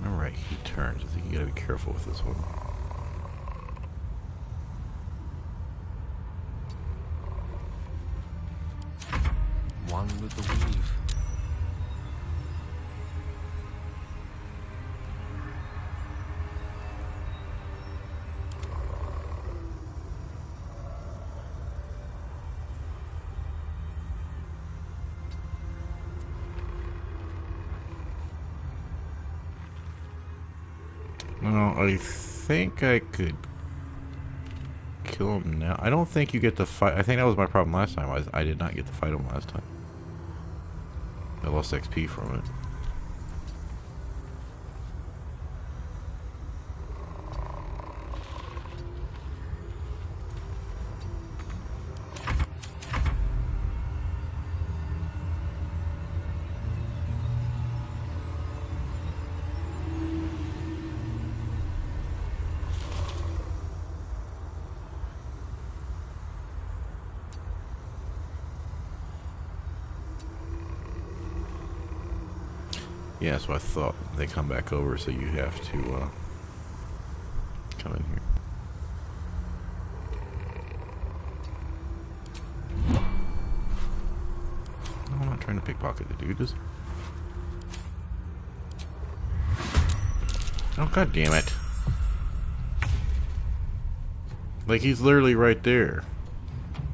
Alright, he turns. I think you gotta be careful with this one. One with the weave. Well, I think I could kill him now. I don't think you get to fight. I think that was my problem last time. I did not get to fight him last time. I lost XP from it. Yeah, so I thought they come back over, so you have to come in here. No, I'm not trying to pickpocket the dude. Oh, god damn it. Like, he's literally right there.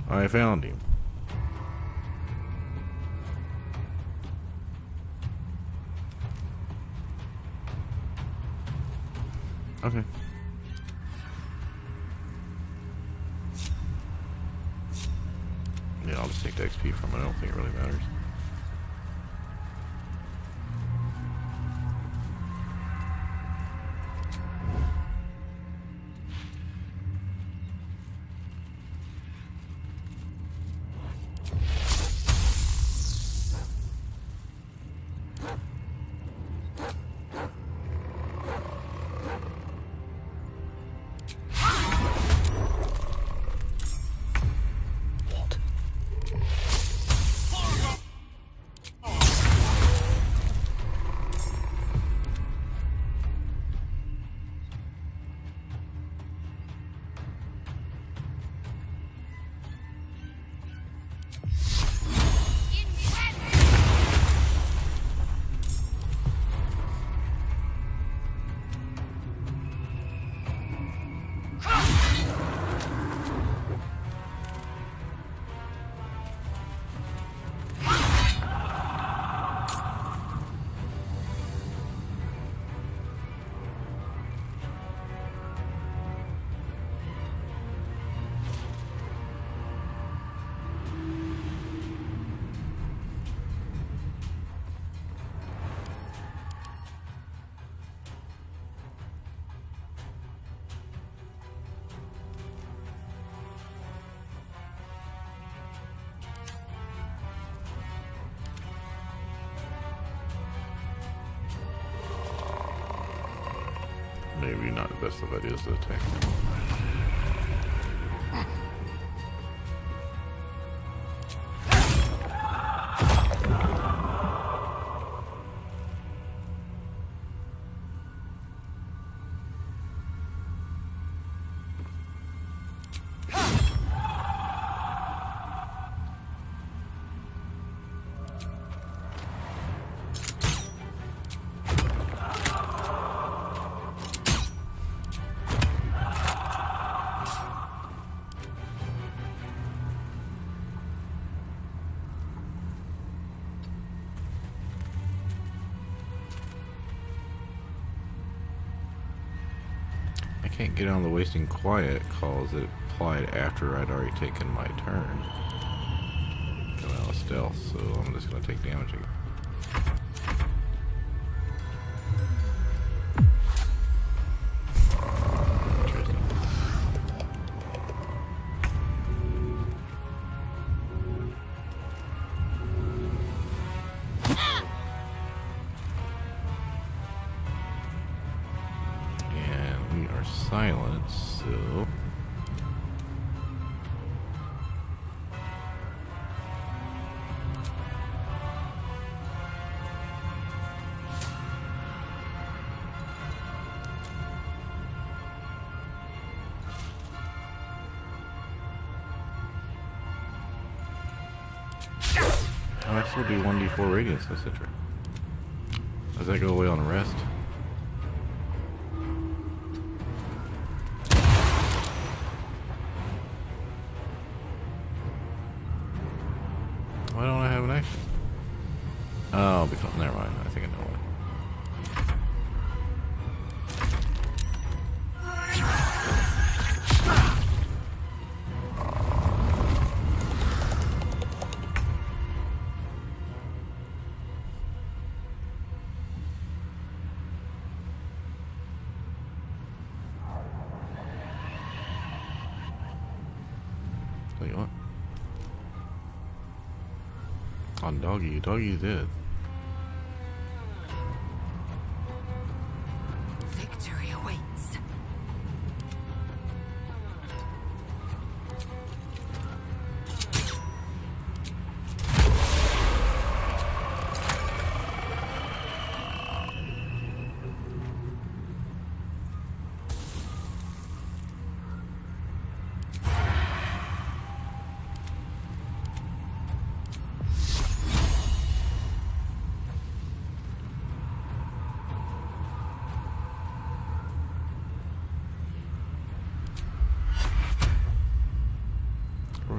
I found him. Okay. Yeah, I'll just take the XP from it. I don't think it really matters. Maybe not the best of ideas to attack them. I can't get on the wasting quiet calls that applied after I'd already taken my turn. Coming out of stealth, so I'm just gonna take damage again. Silence, so I still do 1d4 radiance, that's it. Does that go away on rest? Why don't I have an action? Oh, because never mind. I think I know why. Tell you what. On Doggy. Doggy's dead. Victory awaits.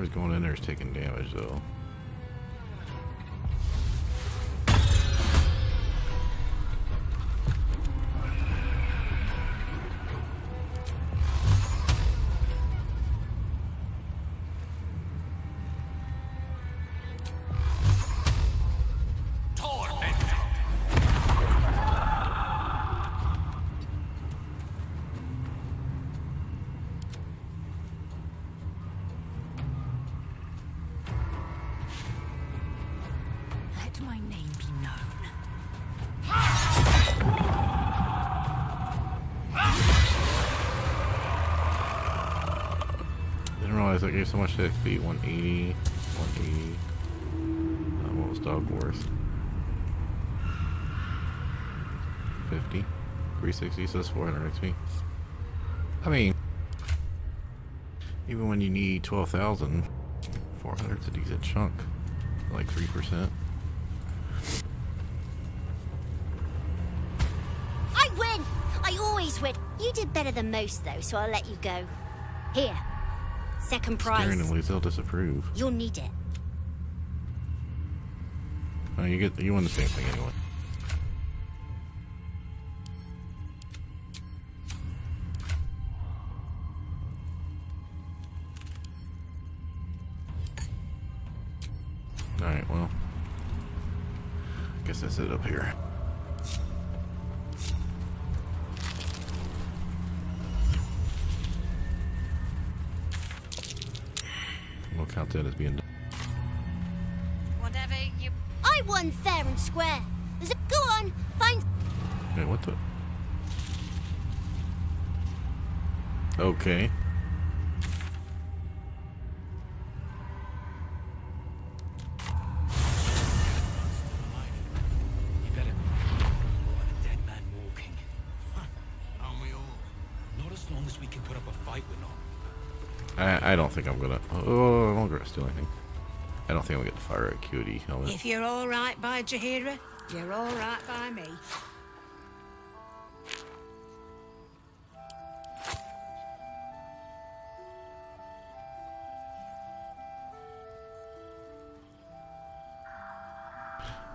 Whoever's going in there is taking damage though. Let my name be known. Didn't realize that gave so much XP. 180, 180. What was dog worth? 50, 360, so that's 400 XP. I mean, even when you need 12,000, 400 is a decent chunk. Like 3%. I win! I always win. You did better than most, though, so I'll let you go. Here. Second prize. Staring and they'll disapprove. You'll need it. Oh, you win the same thing anyway. Alright, well. I guess that's it up here. We'll count that as being done. Whatever you... I won fair and square. Go on, find... Wait, what the? Okay. You better be. What a dead man walking. Aren't we all? Not as long as we can put up a fight, we're not. I don't think I'm gonna. Oh, I won't gonna steal anything. I don't think I'm gonna get the fire acuity helmet. If you're all right by Jahira, you're all right by me.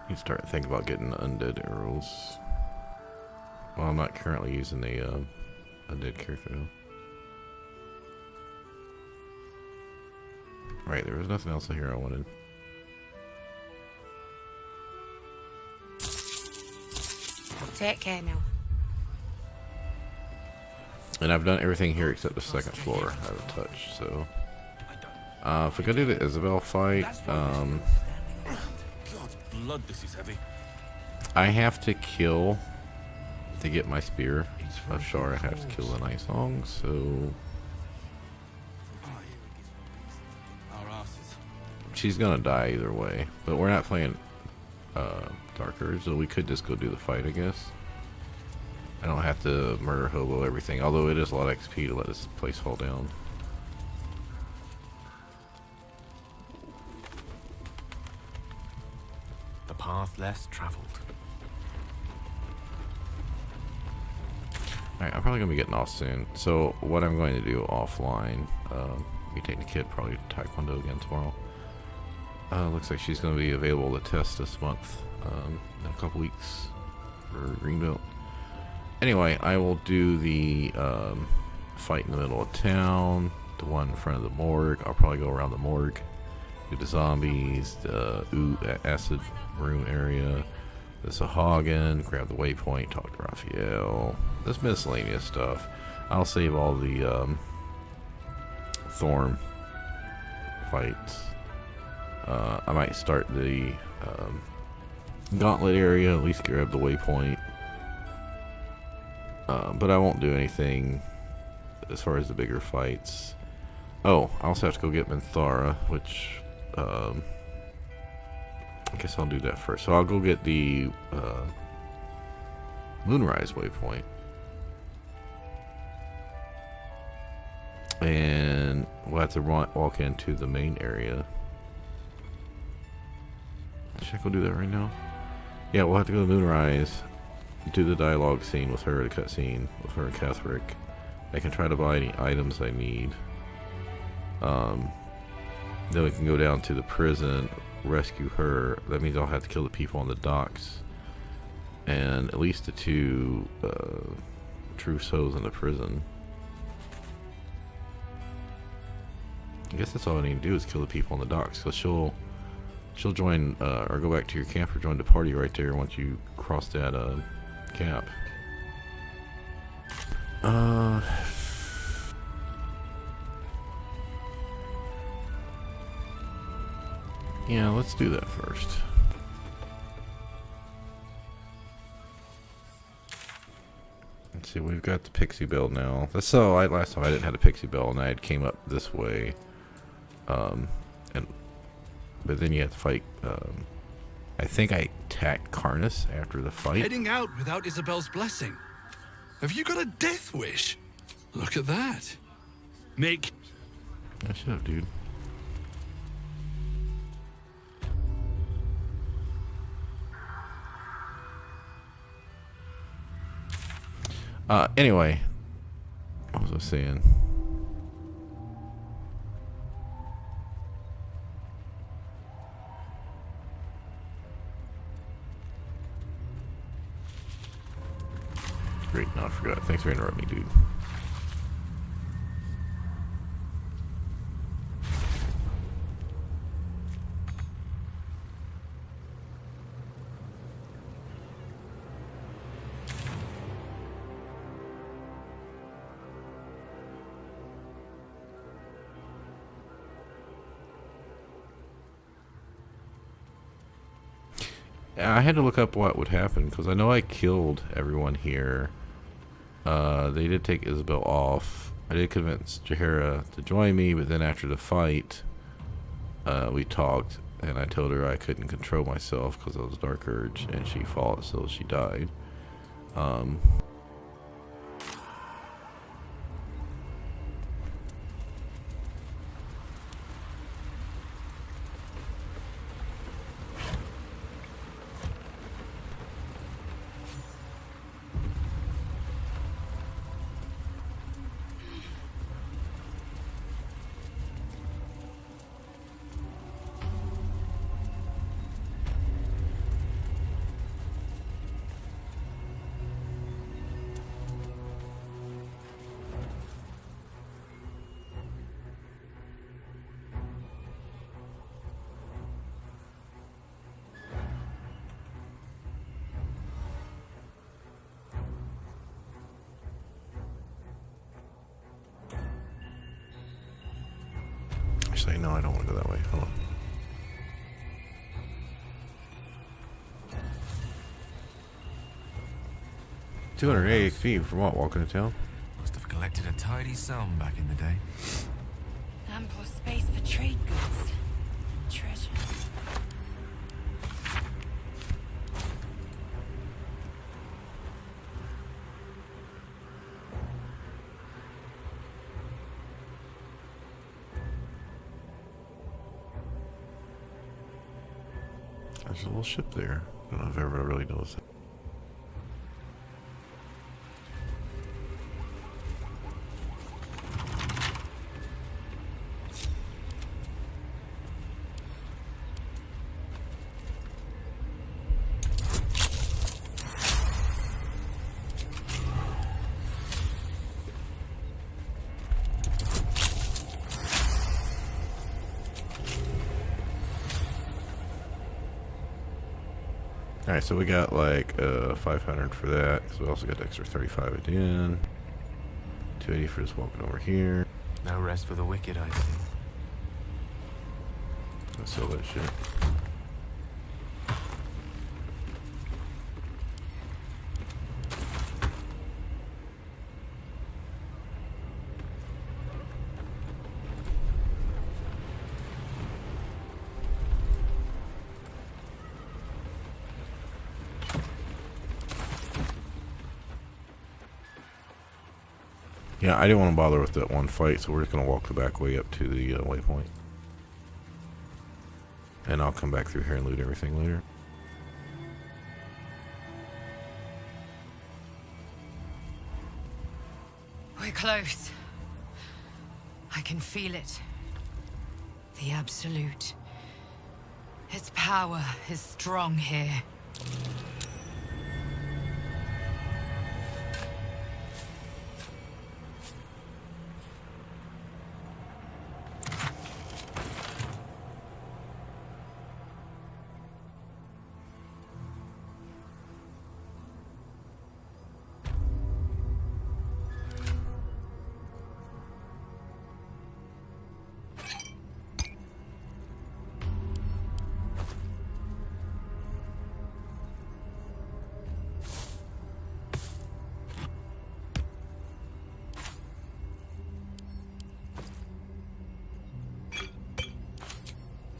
You start thinking about getting undead arrows. Well, I'm not currently using a undead character though. Right, there was nothing else here I wanted. Take care now. And I've done everything here except the second floor I haven't touched, so. If we go do the Isabel fight, God's blood, this is heavy. I have to kill to get my spear of Shar. I have to kill the Night Song, so Our asses. she's gonna die either way. But we're not playing Darker, so we could just go do the fight, I guess. I don't have to murder hobo everything, although it is a lot of XP to let this place fall down. The path less traveled. Alright, I'm probably going to be getting off soon. So, what I'm going to do offline, be taking the kid probably to Taekwondo again tomorrow. Looks like she's going to be available to test this month, in a couple weeks for Greenbelt. Anyway, I will do the fight in the middle of town, the one in front of the morgue. I'll probably go around the morgue, do the zombies, the acid room area, the Sahagin, grab the waypoint, talk to Raphael, this miscellaneous stuff. I'll save all the Thorn fights. I might start the Gauntlet area, at least grab the waypoint. But I won't do anything as far as the bigger fights. Oh, I also have to go get Minthara, which I guess I'll do that first. So I'll go get the Moonrise waypoint. And we'll have to walk into the main area. Should I go do that right now? Yeah, we'll have to go to Moonrise, do the dialogue scene with her, the cutscene with her and Catherick. I can try to buy any items I need. Then we can go down to the prison, rescue her. That means I'll have to kill the people on the docks. And at least the 2 trousseaux in the prison. I guess that's all I need to do is kill the people on the docks. So she'll join, or go back to your camp or join the party right there once you cross that gap. Yeah, let's do that first. Let's see, we've got the pixie bell now. That's so last time I didn't have a pixie bell and I had came up this way. But then you have to fight. I think I attacked Karnas after the fight. Heading out without Isabel's blessing. Have you got a death wish? Look at that. Make. I should have, dude. Anyway, what was I saying? Great, no, I forgot. Thanks for interrupting me, dude. I had to look up what would happen because I know I killed everyone here. They did take Isabel off. I did convince Jaheira to join me, but then after the fight, we talked, and I told her I couldn't control myself because I was Dark Urge, and she fought, so she died. Actually, no, I don't want to go that way. Hold on. $200 XP from what? Walking to town? Must have collected a tidy sum back in the day. Ample space for trade goods. Treasure. There's a little ship there. I don't know if everybody really knows it. Alright, so we got like 500 for that. So we also got the extra 35 at the end. 280 for just walking over here. No rest for the wicked, I see. Let's sell that shit. Yeah, I didn't want to bother with that one fight, so we're just going to walk the back way up to the waypoint. And I'll come back through here and loot everything later. We're close. I can feel it. The Absolute. Its power is strong here.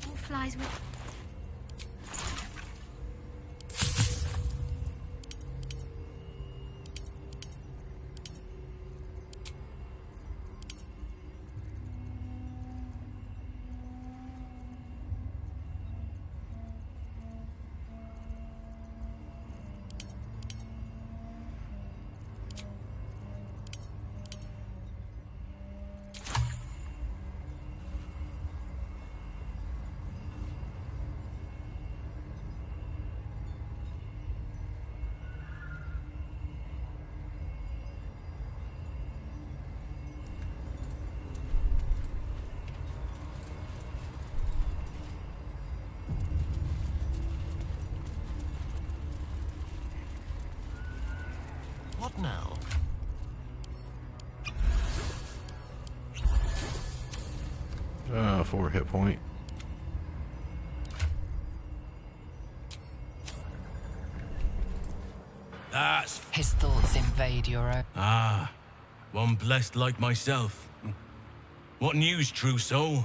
What flies with... What now? 4 hit point. That's... His thoughts invade your own. Ah, one blessed like myself. What news, true soul?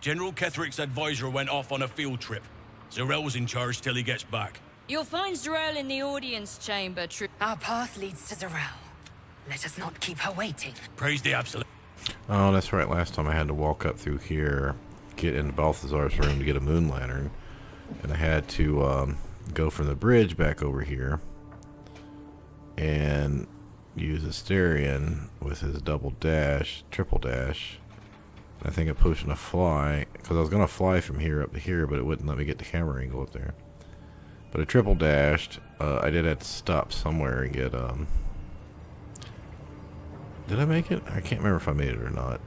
General Ketherick's advisor went off on a field trip. Zarel's in charge till he gets back. You'll find Zarel in the audience chamber, Our path leads to Zarel. Let us not keep her waiting. Praise the Absolute. Oh, that's right. Last time I had to walk up through here, get into Balthazar's room to get a moon lantern. And I had to go from the bridge back over here and use Asterion with his double dash, triple dash. I think a potion of fly, because I was going to fly from here up to here, but it wouldn't let me get the camera angle up there. But I triple dashed. I did have to stop somewhere and get, did I make it? I can't remember if I made it or not.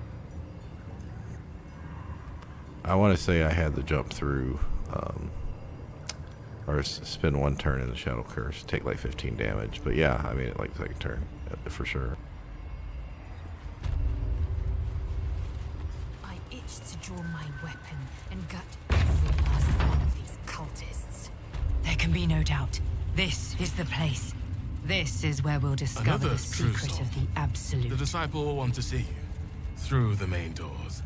I want to say I had to jump through, or spend one turn in the Shadow Curse, take like 15 damage. But yeah, I made it like the second turn, for sure. I itched to draw my weapon and gut every last one of these cultists. There can be no doubt. This is the place. This is where we'll discover Another the true secret soul. of the Absolute. The disciple will want to see you through the main doors.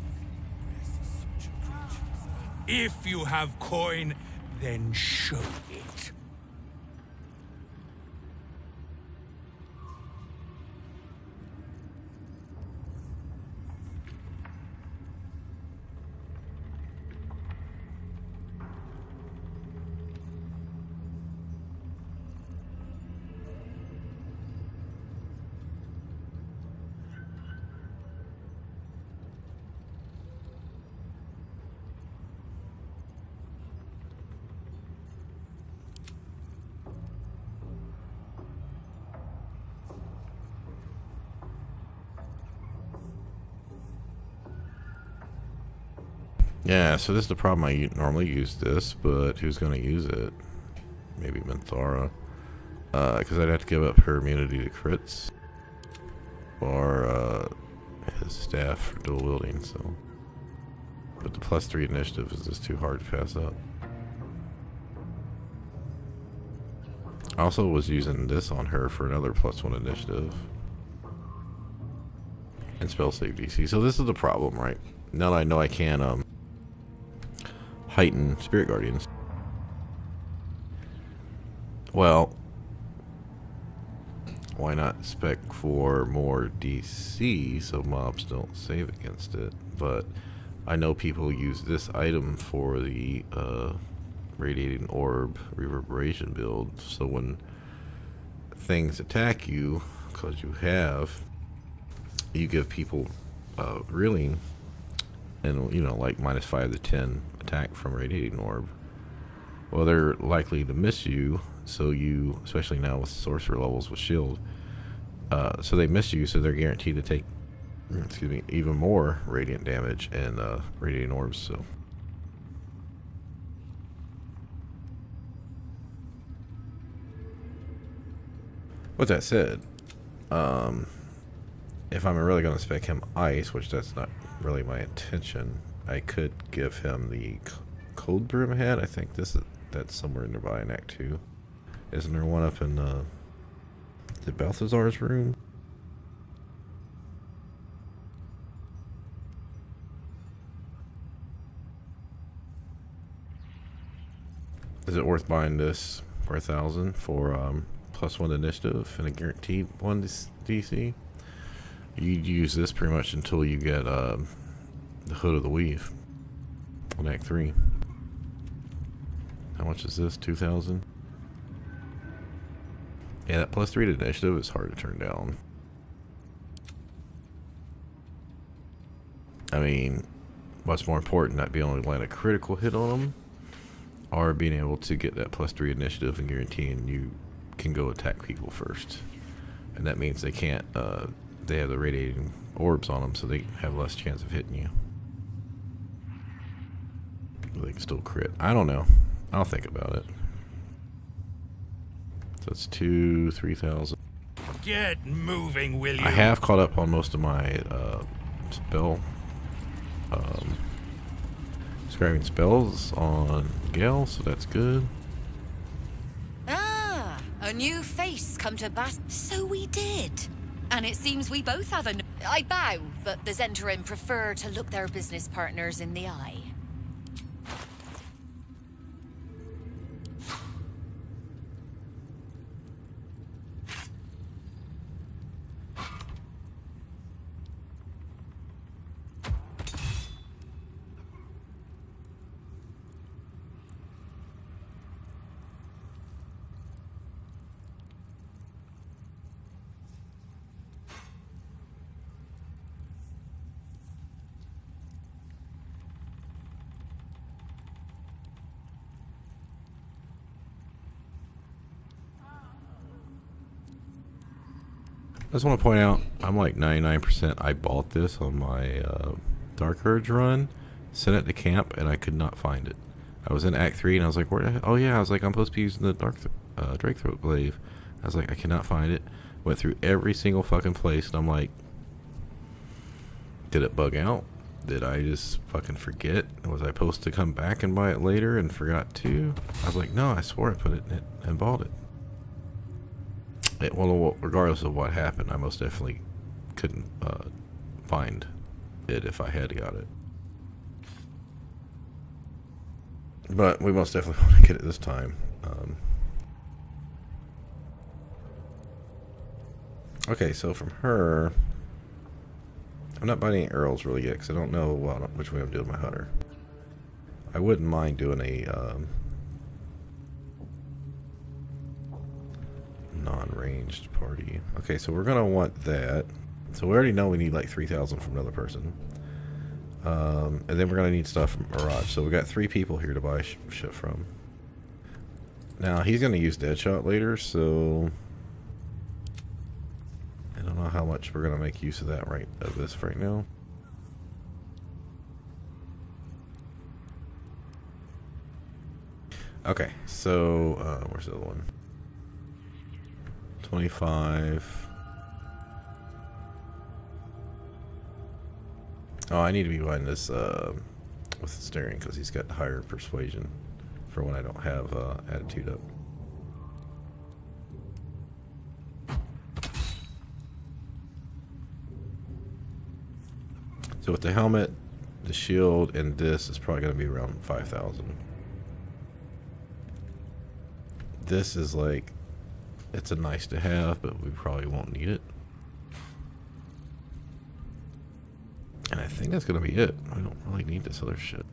If you have coin, then show it. Yeah, so this is the problem. I normally use this, but who's going to use it? Maybe Minthara. Because I'd have to give up her immunity to crits. Or his staff for dual wielding, so. But the +3 initiative is just too hard to pass up. I also was using this on her for another +1 initiative. And spell save DC. So this is the problem, right? Now that I know I can, heighten Spirit Guardians. Well, why not spec for more DC so mobs don't save against it? But I know people use this item for the Radiating Orb Reverberation build, so when things attack you, because you have you give people reeling, and you know, like -5 to 10 attack from radiating orb. Well, they're likely to miss you, so you, especially now with sorcerer levels with shield, so they miss you, so they're guaranteed to take, excuse me, even more radiant damage and radiating orbs. So with that said, if I'm really going to spec him ice, which that's not really my intention, I could give him the cold brim head. I think that's somewhere nearby in Act 2. Isn't there one up in the Balthazar's room? Is it worth buying this for 1,000 for +1 initiative and a guaranteed 1 DC? You'd use this pretty much until you get the Hood of the Weave on Act 3. How much is this? 2,000? Yeah, that +3 to initiative is hard to turn down. I mean, what's more important, not being able to land a critical hit on them, or being able to get that +3 initiative and guaranteeing you can go attack people first. And that means they can't, they have the radiating orbs on them, so they have less chance of hitting you. They can still crit. I don't know. I'll think about it. So it's 3,000. Get moving, will you? I have caught up on most of my spell, scribing spells on Gale, so that's good. Ah, a new face come to Bast. So we did. And it seems we both have I bow, but the Zentarim prefer to look their business partners in the eye. I just want to point out, I'm like 99%. I bought this on my Dark Urge run, sent it to camp, and I could not find it. I was in Act 3, and I was like, where the hell? Oh yeah, I was like, I'm supposed to be using the Drake Throat Glaive. I was like, I cannot find it. Went through every single fucking place, and I'm like, did it bug out? Did I just fucking forget? Was I supposed to come back and buy it later and forgot to? I was like, no, I swore I put it in it and bought it. Well, regardless of what happened, I most definitely couldn't find it if I had got it. But we most definitely want to get it this time. Okay, so from her, I'm not buying any Earls really yet because I don't know which way I'm doing my Hunter. I wouldn't mind doing a non-ranged party. Okay, so we're gonna want that. So we already know we need like 3,000 from another person, and then we're gonna need stuff from Mirage. So we got 3 people here to buy shit from. Now he's gonna use Deadshot later, so I don't know how much we're gonna make use of that of this right now. Okay, so where's the other one? 25. Oh, I need to be buying this with the steering because he's got higher persuasion for when I don't have attitude up. So with the helmet, the shield, and this is probably going to be around 5,000. This is like, it's a nice to have, but we probably won't need it. And I think that's going to be it. I don't really need this other shit.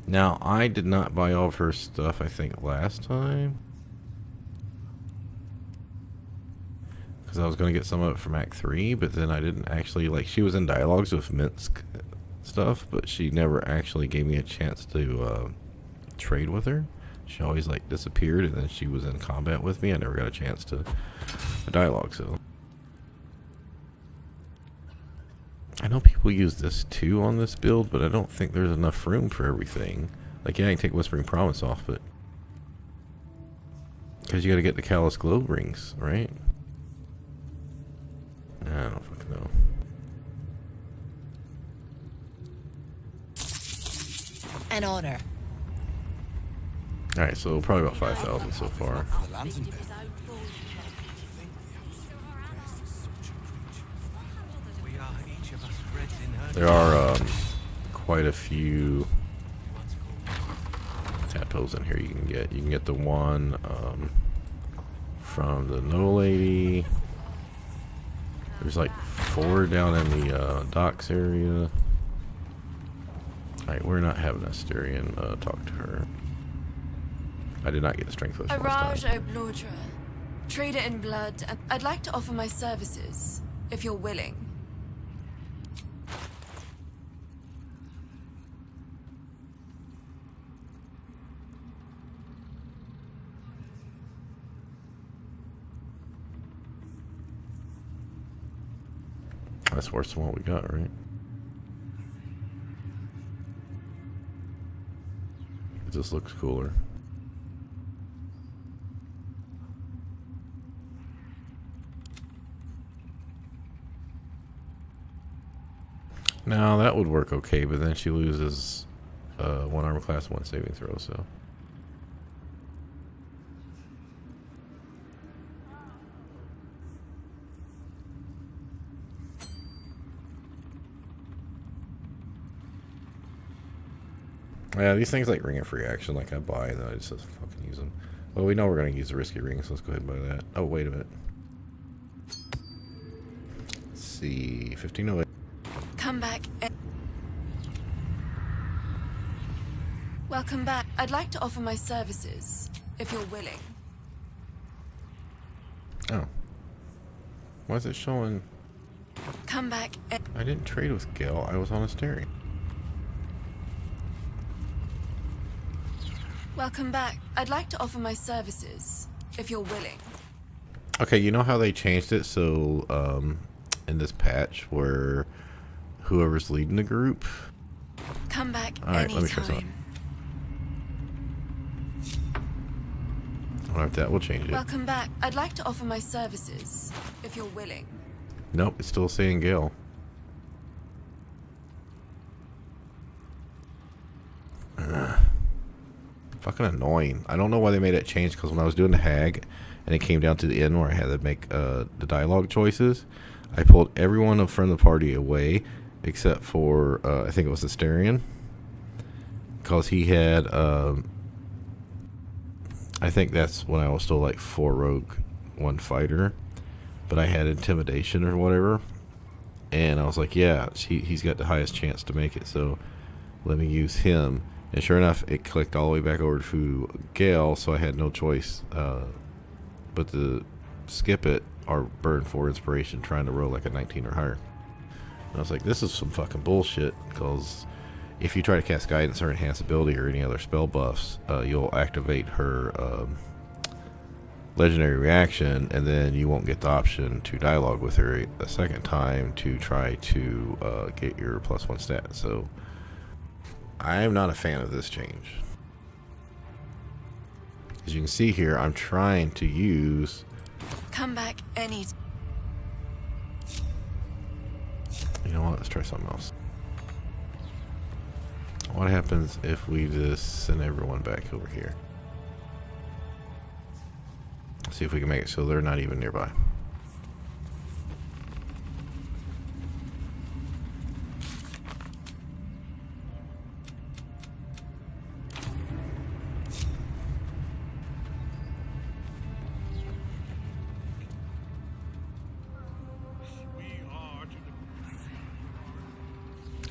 Now, I did not buy all of her stuff, I think, last time. because I was going to get some of it from Act 3, but then I didn't actually, like, she was in dialogues with Minsk stuff, but she never actually gave me a chance to trade with her. She always, like, disappeared, and then she was in combat with me. I never got a chance to dialogue, so. I know people use this too on this build, but I don't think there's enough room for everything. Like, yeah, I can take Whispering Promise off, but because you got to get the Callous Globe rings, right? I don't fucking know. An honor. Alright, so probably about 5,000 so far. There are quite a few tadpoles in here you can get. You can get the one from the Noble Lady. There's like 4 down in the docks area. Alright, we're not having Asterion talk to her. I did not get the strength potion last time. Baldurs, trader in blood, and I'd like to offer my services, if you're willing. That's worse than what we got, right? It just looks cooler. Now that would work okay, but then she loses 1 armor class, 1 saving throw, so. Yeah, these things like ring of free action, like I buy and then I just fucking use them. Well, we know we're going to use the risky ring, so let's go ahead and buy that. Oh, wait a minute. Let's see, 1508. Come back. Welcome back. I'd like to offer my services, if you're willing. Oh. Why is it showing? Come back. I didn't trade with Gale, I was on Asterion. Welcome back. I'd like to offer my services, if you're willing. Okay, you know how they changed it so in this patch where whoever's leading the group. Come back. Alright, let me try something. I wonder if that will change it. Welcome back. I'd like to offer my services, if you're willing. Nope, it's still saying Gale. Fucking annoying. I don't know why they made that change, because when I was doing the hag and it came down to the end where I had to make the dialogue choices, I pulled everyone from the party away except for I think it was Asterion, because he had I think that's when I was still like 4 rogue, 1 fighter, but I had intimidation or whatever, and I was like, yeah, he's got the highest chance to make it, so let me use him. And sure enough, it clicked all the way back over to Gale, so I had no choice but to skip it or burn 4 inspiration trying to roll like a 19 or higher. And I was like, this is some fucking bullshit, because if you try to cast guidance or enhance ability or any other spell buffs, you'll activate her legendary reaction, and then you won't get the option to dialogue with her a second time to try to get your +1 stat. So I am not a fan of this change. As you can see here, I'm trying to use... Come back any... You know what? Let's try something else. What happens if we just send everyone back over here? Let's see if we can make it so they're not even nearby.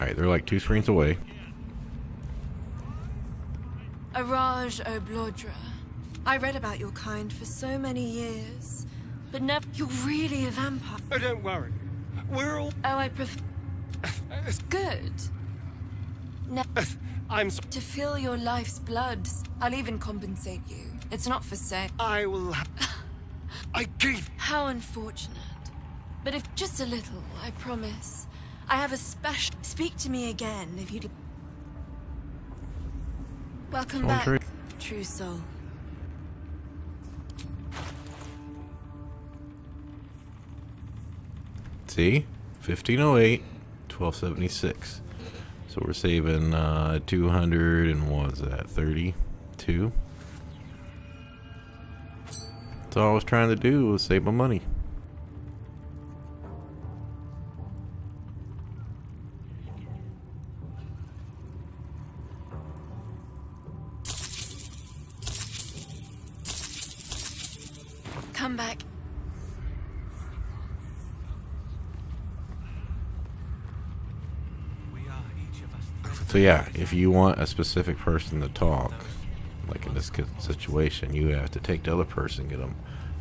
Alright, they're like 2 screens away. Baldurs, I read about your kind for so many years. but never. You're really a vampire. Oh, don't worry. We're all... Oh, I prefer... Good. Now, I'm so... to feel your life's blood, I'll even compensate you. It's not for sale. I will... I gave... How unfortunate. But if just a little, I promise. I have a special... Speak to me again if you'd... Welcome back, true soul. See? 1508, 1276. So we're saving 200 and what was that? 32? That's all I was trying to do was save my money. Come back. So yeah, if you want a specific person to talk, like in this situation, you have to take the other person, get them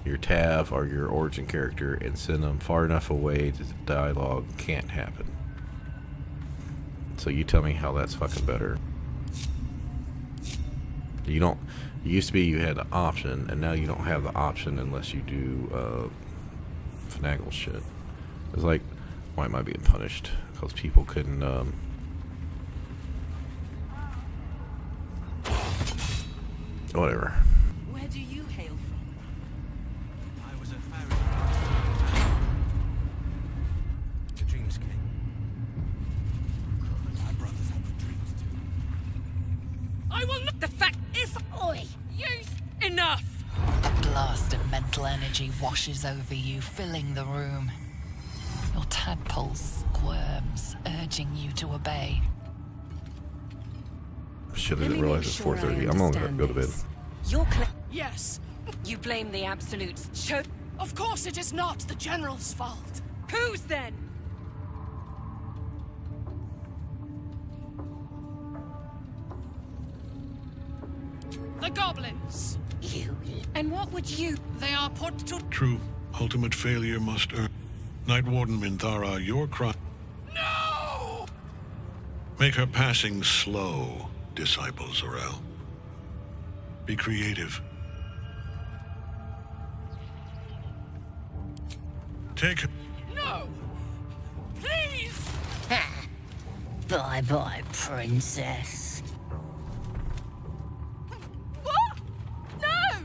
your Tav or your origin character, and send them far enough away that the dialogue can't happen. So you tell me how that's fucking better. You don't. It used to be you had the option, and now you don't have the option unless you do finagle shit. It's like, why am I being punished? Because people couldn't. Whatever. Where do you hail from? I was a farrier. The dreams king. My brothers have the dreams too. I will not. The fact is, oi, you enough. A blast of mental energy washes over you, filling the room. Your tadpole squirms, urging you to obey. Shit, I didn't realize it's 4:30. I'm gonna go to bed. You're yes. You blame the Absolutes. Of course it is not the General's fault. Whose then? The goblins. You. And what would you? They are put to... True. Ultimate failure must earn. Night Warden Minthara, your crime. No! Make her passing slow, disciple Zorel. Be creative. Take... No! Please! Bye-bye, princess. What? No!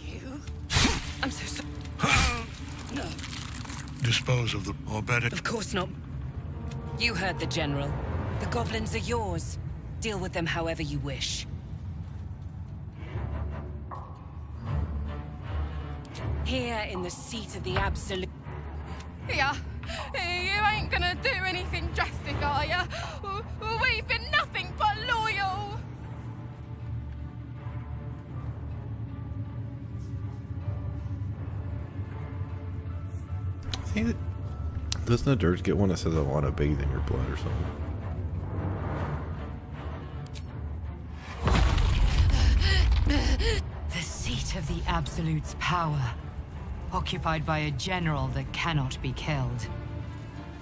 You? I'm so sorry. No. Dispose of the... or better... Of course not. You heard the General. The goblins are yours. Deal with them however you wish. Here in the seat of the Absolute... Yeah, you ain't gonna do anything drastic, are ya? We've been nothing but loyal. Doesn't the Dirge get one that says I want to bathe in your blood or something? The seat of the Absolute's power, occupied by a general that cannot be killed.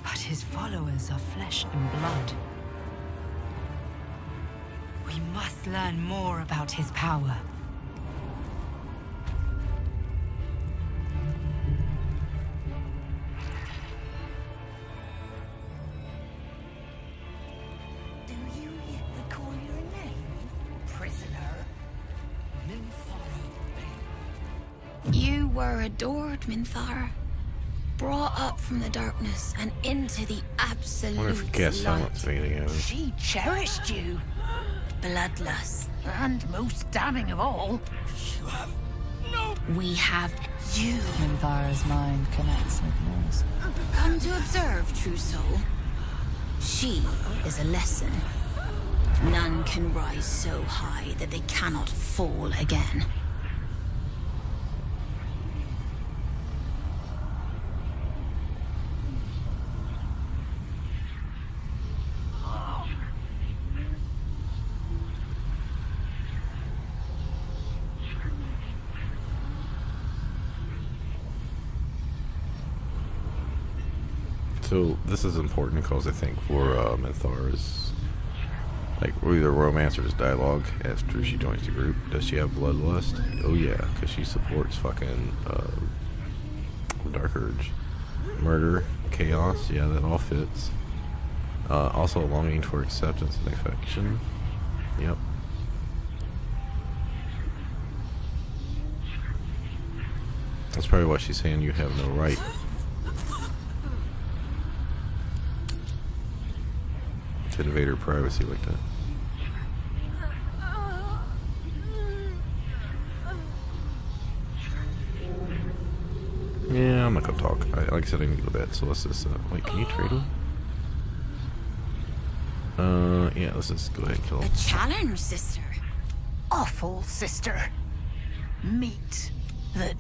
But his followers are flesh and blood. We must learn more about his power. Do you yet recall your name, prisoner? You were adored, Minthara. Brought up from the darkness and into the absolute I wonder if you cast silence or anything out of it. She cherished you. Bloodlust. And most damning of all, You have... No! We have you. Minthara's mind connects with yours. Come to observe, true soul. She is a lesson. None can rise so high that they cannot fall again. So this is important because I think for Minthara's, like, either romance or just dialogue after she joins the group. Does she have bloodlust? Oh yeah, because she supports fucking Dark Urge. Murder, chaos, yeah, that all fits. Also a longing for acceptance and affection. Yep. That's probably why she's saying you have no right. To invade her privacy like that. Yeah, I'm not gonna talk. Like I said, I need to go to bed, so let's just, wait, can you trade him? Yeah, let's just go ahead and kill him. A challenge, sister. Awful, sister. Meet the...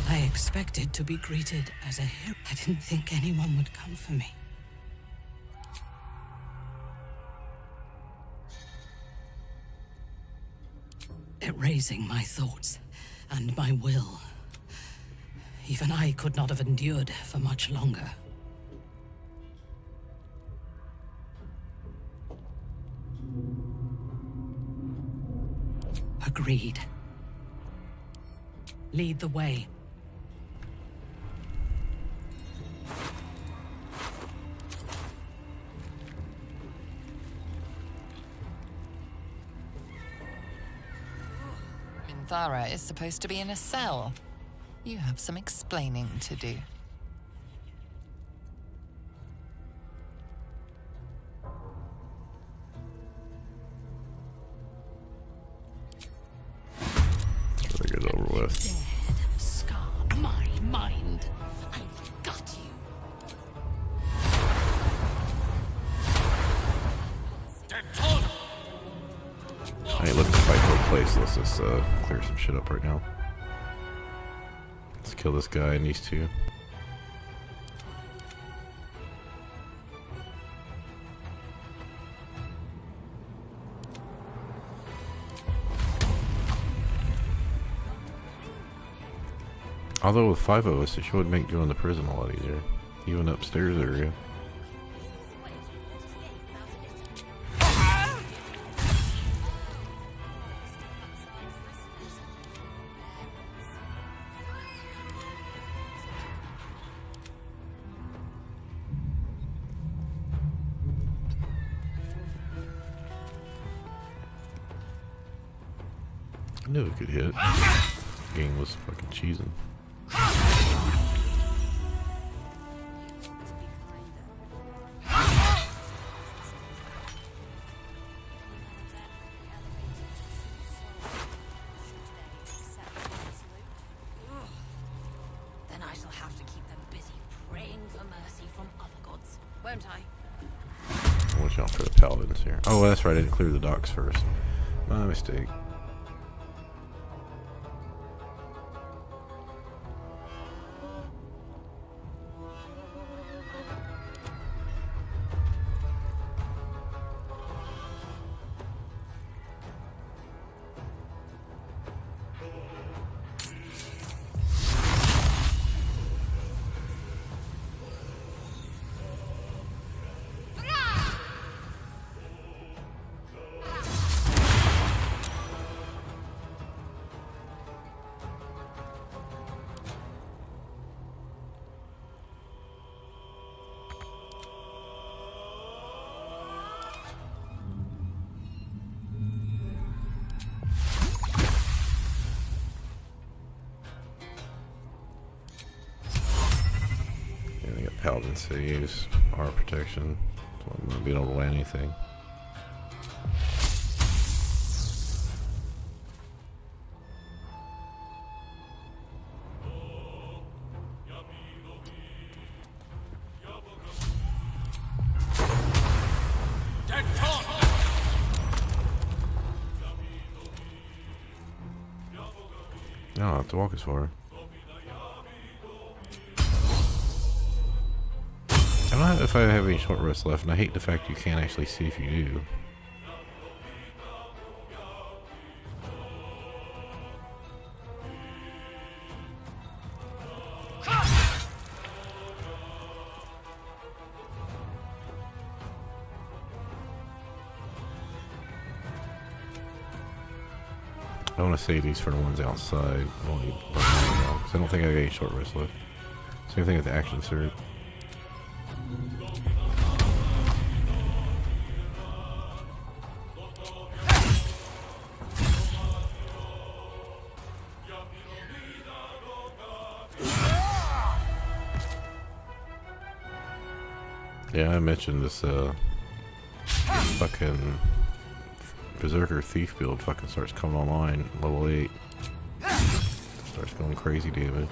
I expected to be greeted as a hero. I didn't think anyone would come for me. Erasing my thoughts and my will. Even I could not have endured for much longer. Agreed. Lead the way. Minthara is supposed to be in a cell. You have some explaining to do. I think it's over with. Dead. Scar my mind. I've got you. I ain't looking to fight for a place. Let's just clear some shit up right now. Let's kill this guy and these two. Although with 5 of us, it sure would make going to prison a lot easier. Even upstairs area. I knew it could hit. The game was fucking cheesing. Then I shall have to keep them busy praying for mercy from other gods, won't I? Watch out for the paladins here. Oh, that's right. I didn't clear the docks first. My mistake. Paladin saves our protection, so I'm not being able to land anything. No, I don't have to walk as far. I don't know if I have any short rest left, and I hate the fact you can't actually see if you do. I want to save these for the ones outside. Because I don't think I got any short rest left. Same thing with the action surge. Yeah, I mentioned this fucking Berserker Thief build fucking starts coming online, level 8. Starts going crazy damage.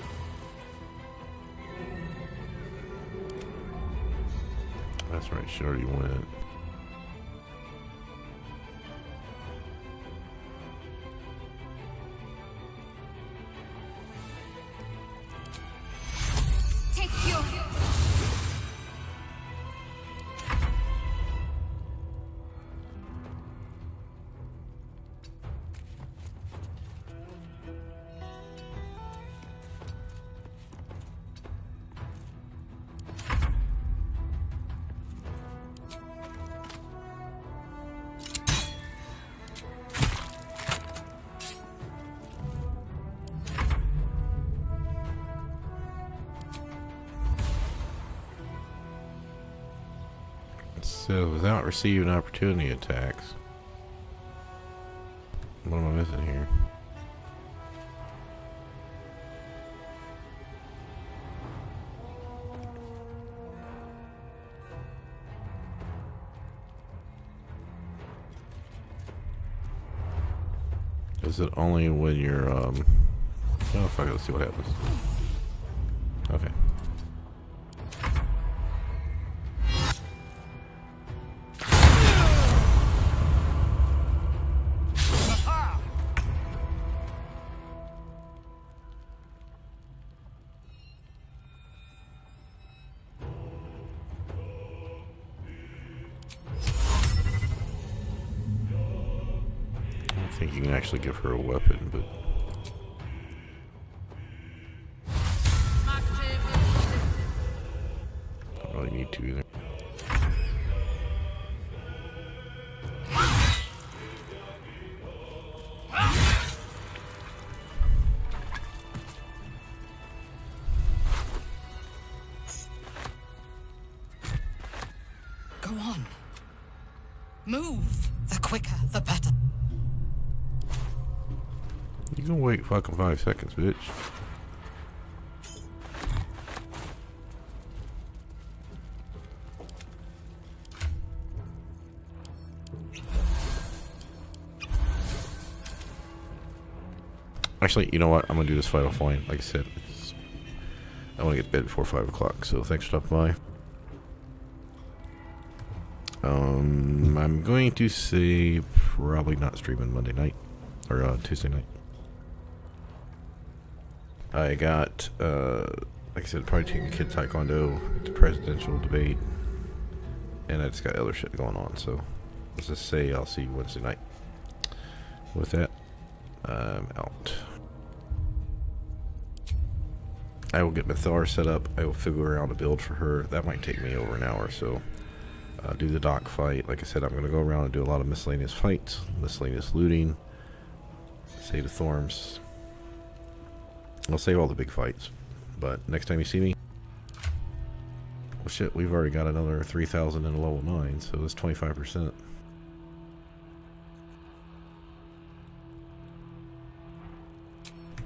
That's right, she already went. So, without receiving opportunity attacks, what am I missing here? Is it only when you're, oh fuck it, let's see what happens. Okay. I think you can actually give her a weapon, but don't really need to either. Go on. Move. The quicker, the better. You can wait fucking 5 seconds, bitch. Actually, you know what? I'm gonna do this fight offline. Like I said, I want to get to bed before 5 o'clock, so thanks for stopping by. I'm going to say probably not streaming Monday night, or Tuesday night. I got, like I said, probably taking kid taekwondo, the presidential debate, and I just got other shit going on, so let's just say I'll see you Wednesday night. With that, I'm out. I will get Minthara set up. I will figure out a build for her. That might take me over an hour, so do the dock fight. Like I said, I'm going to go around and do a lot of miscellaneous fights, miscellaneous looting, save the Thorms. I'll save all the big fights, but next time you see me, well shit, we've already got another 3,000 in a level 9, so that's 25%.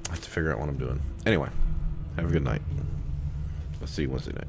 I have to figure out what I'm doing. Anyway, have a good night. I'll see you Wednesday night.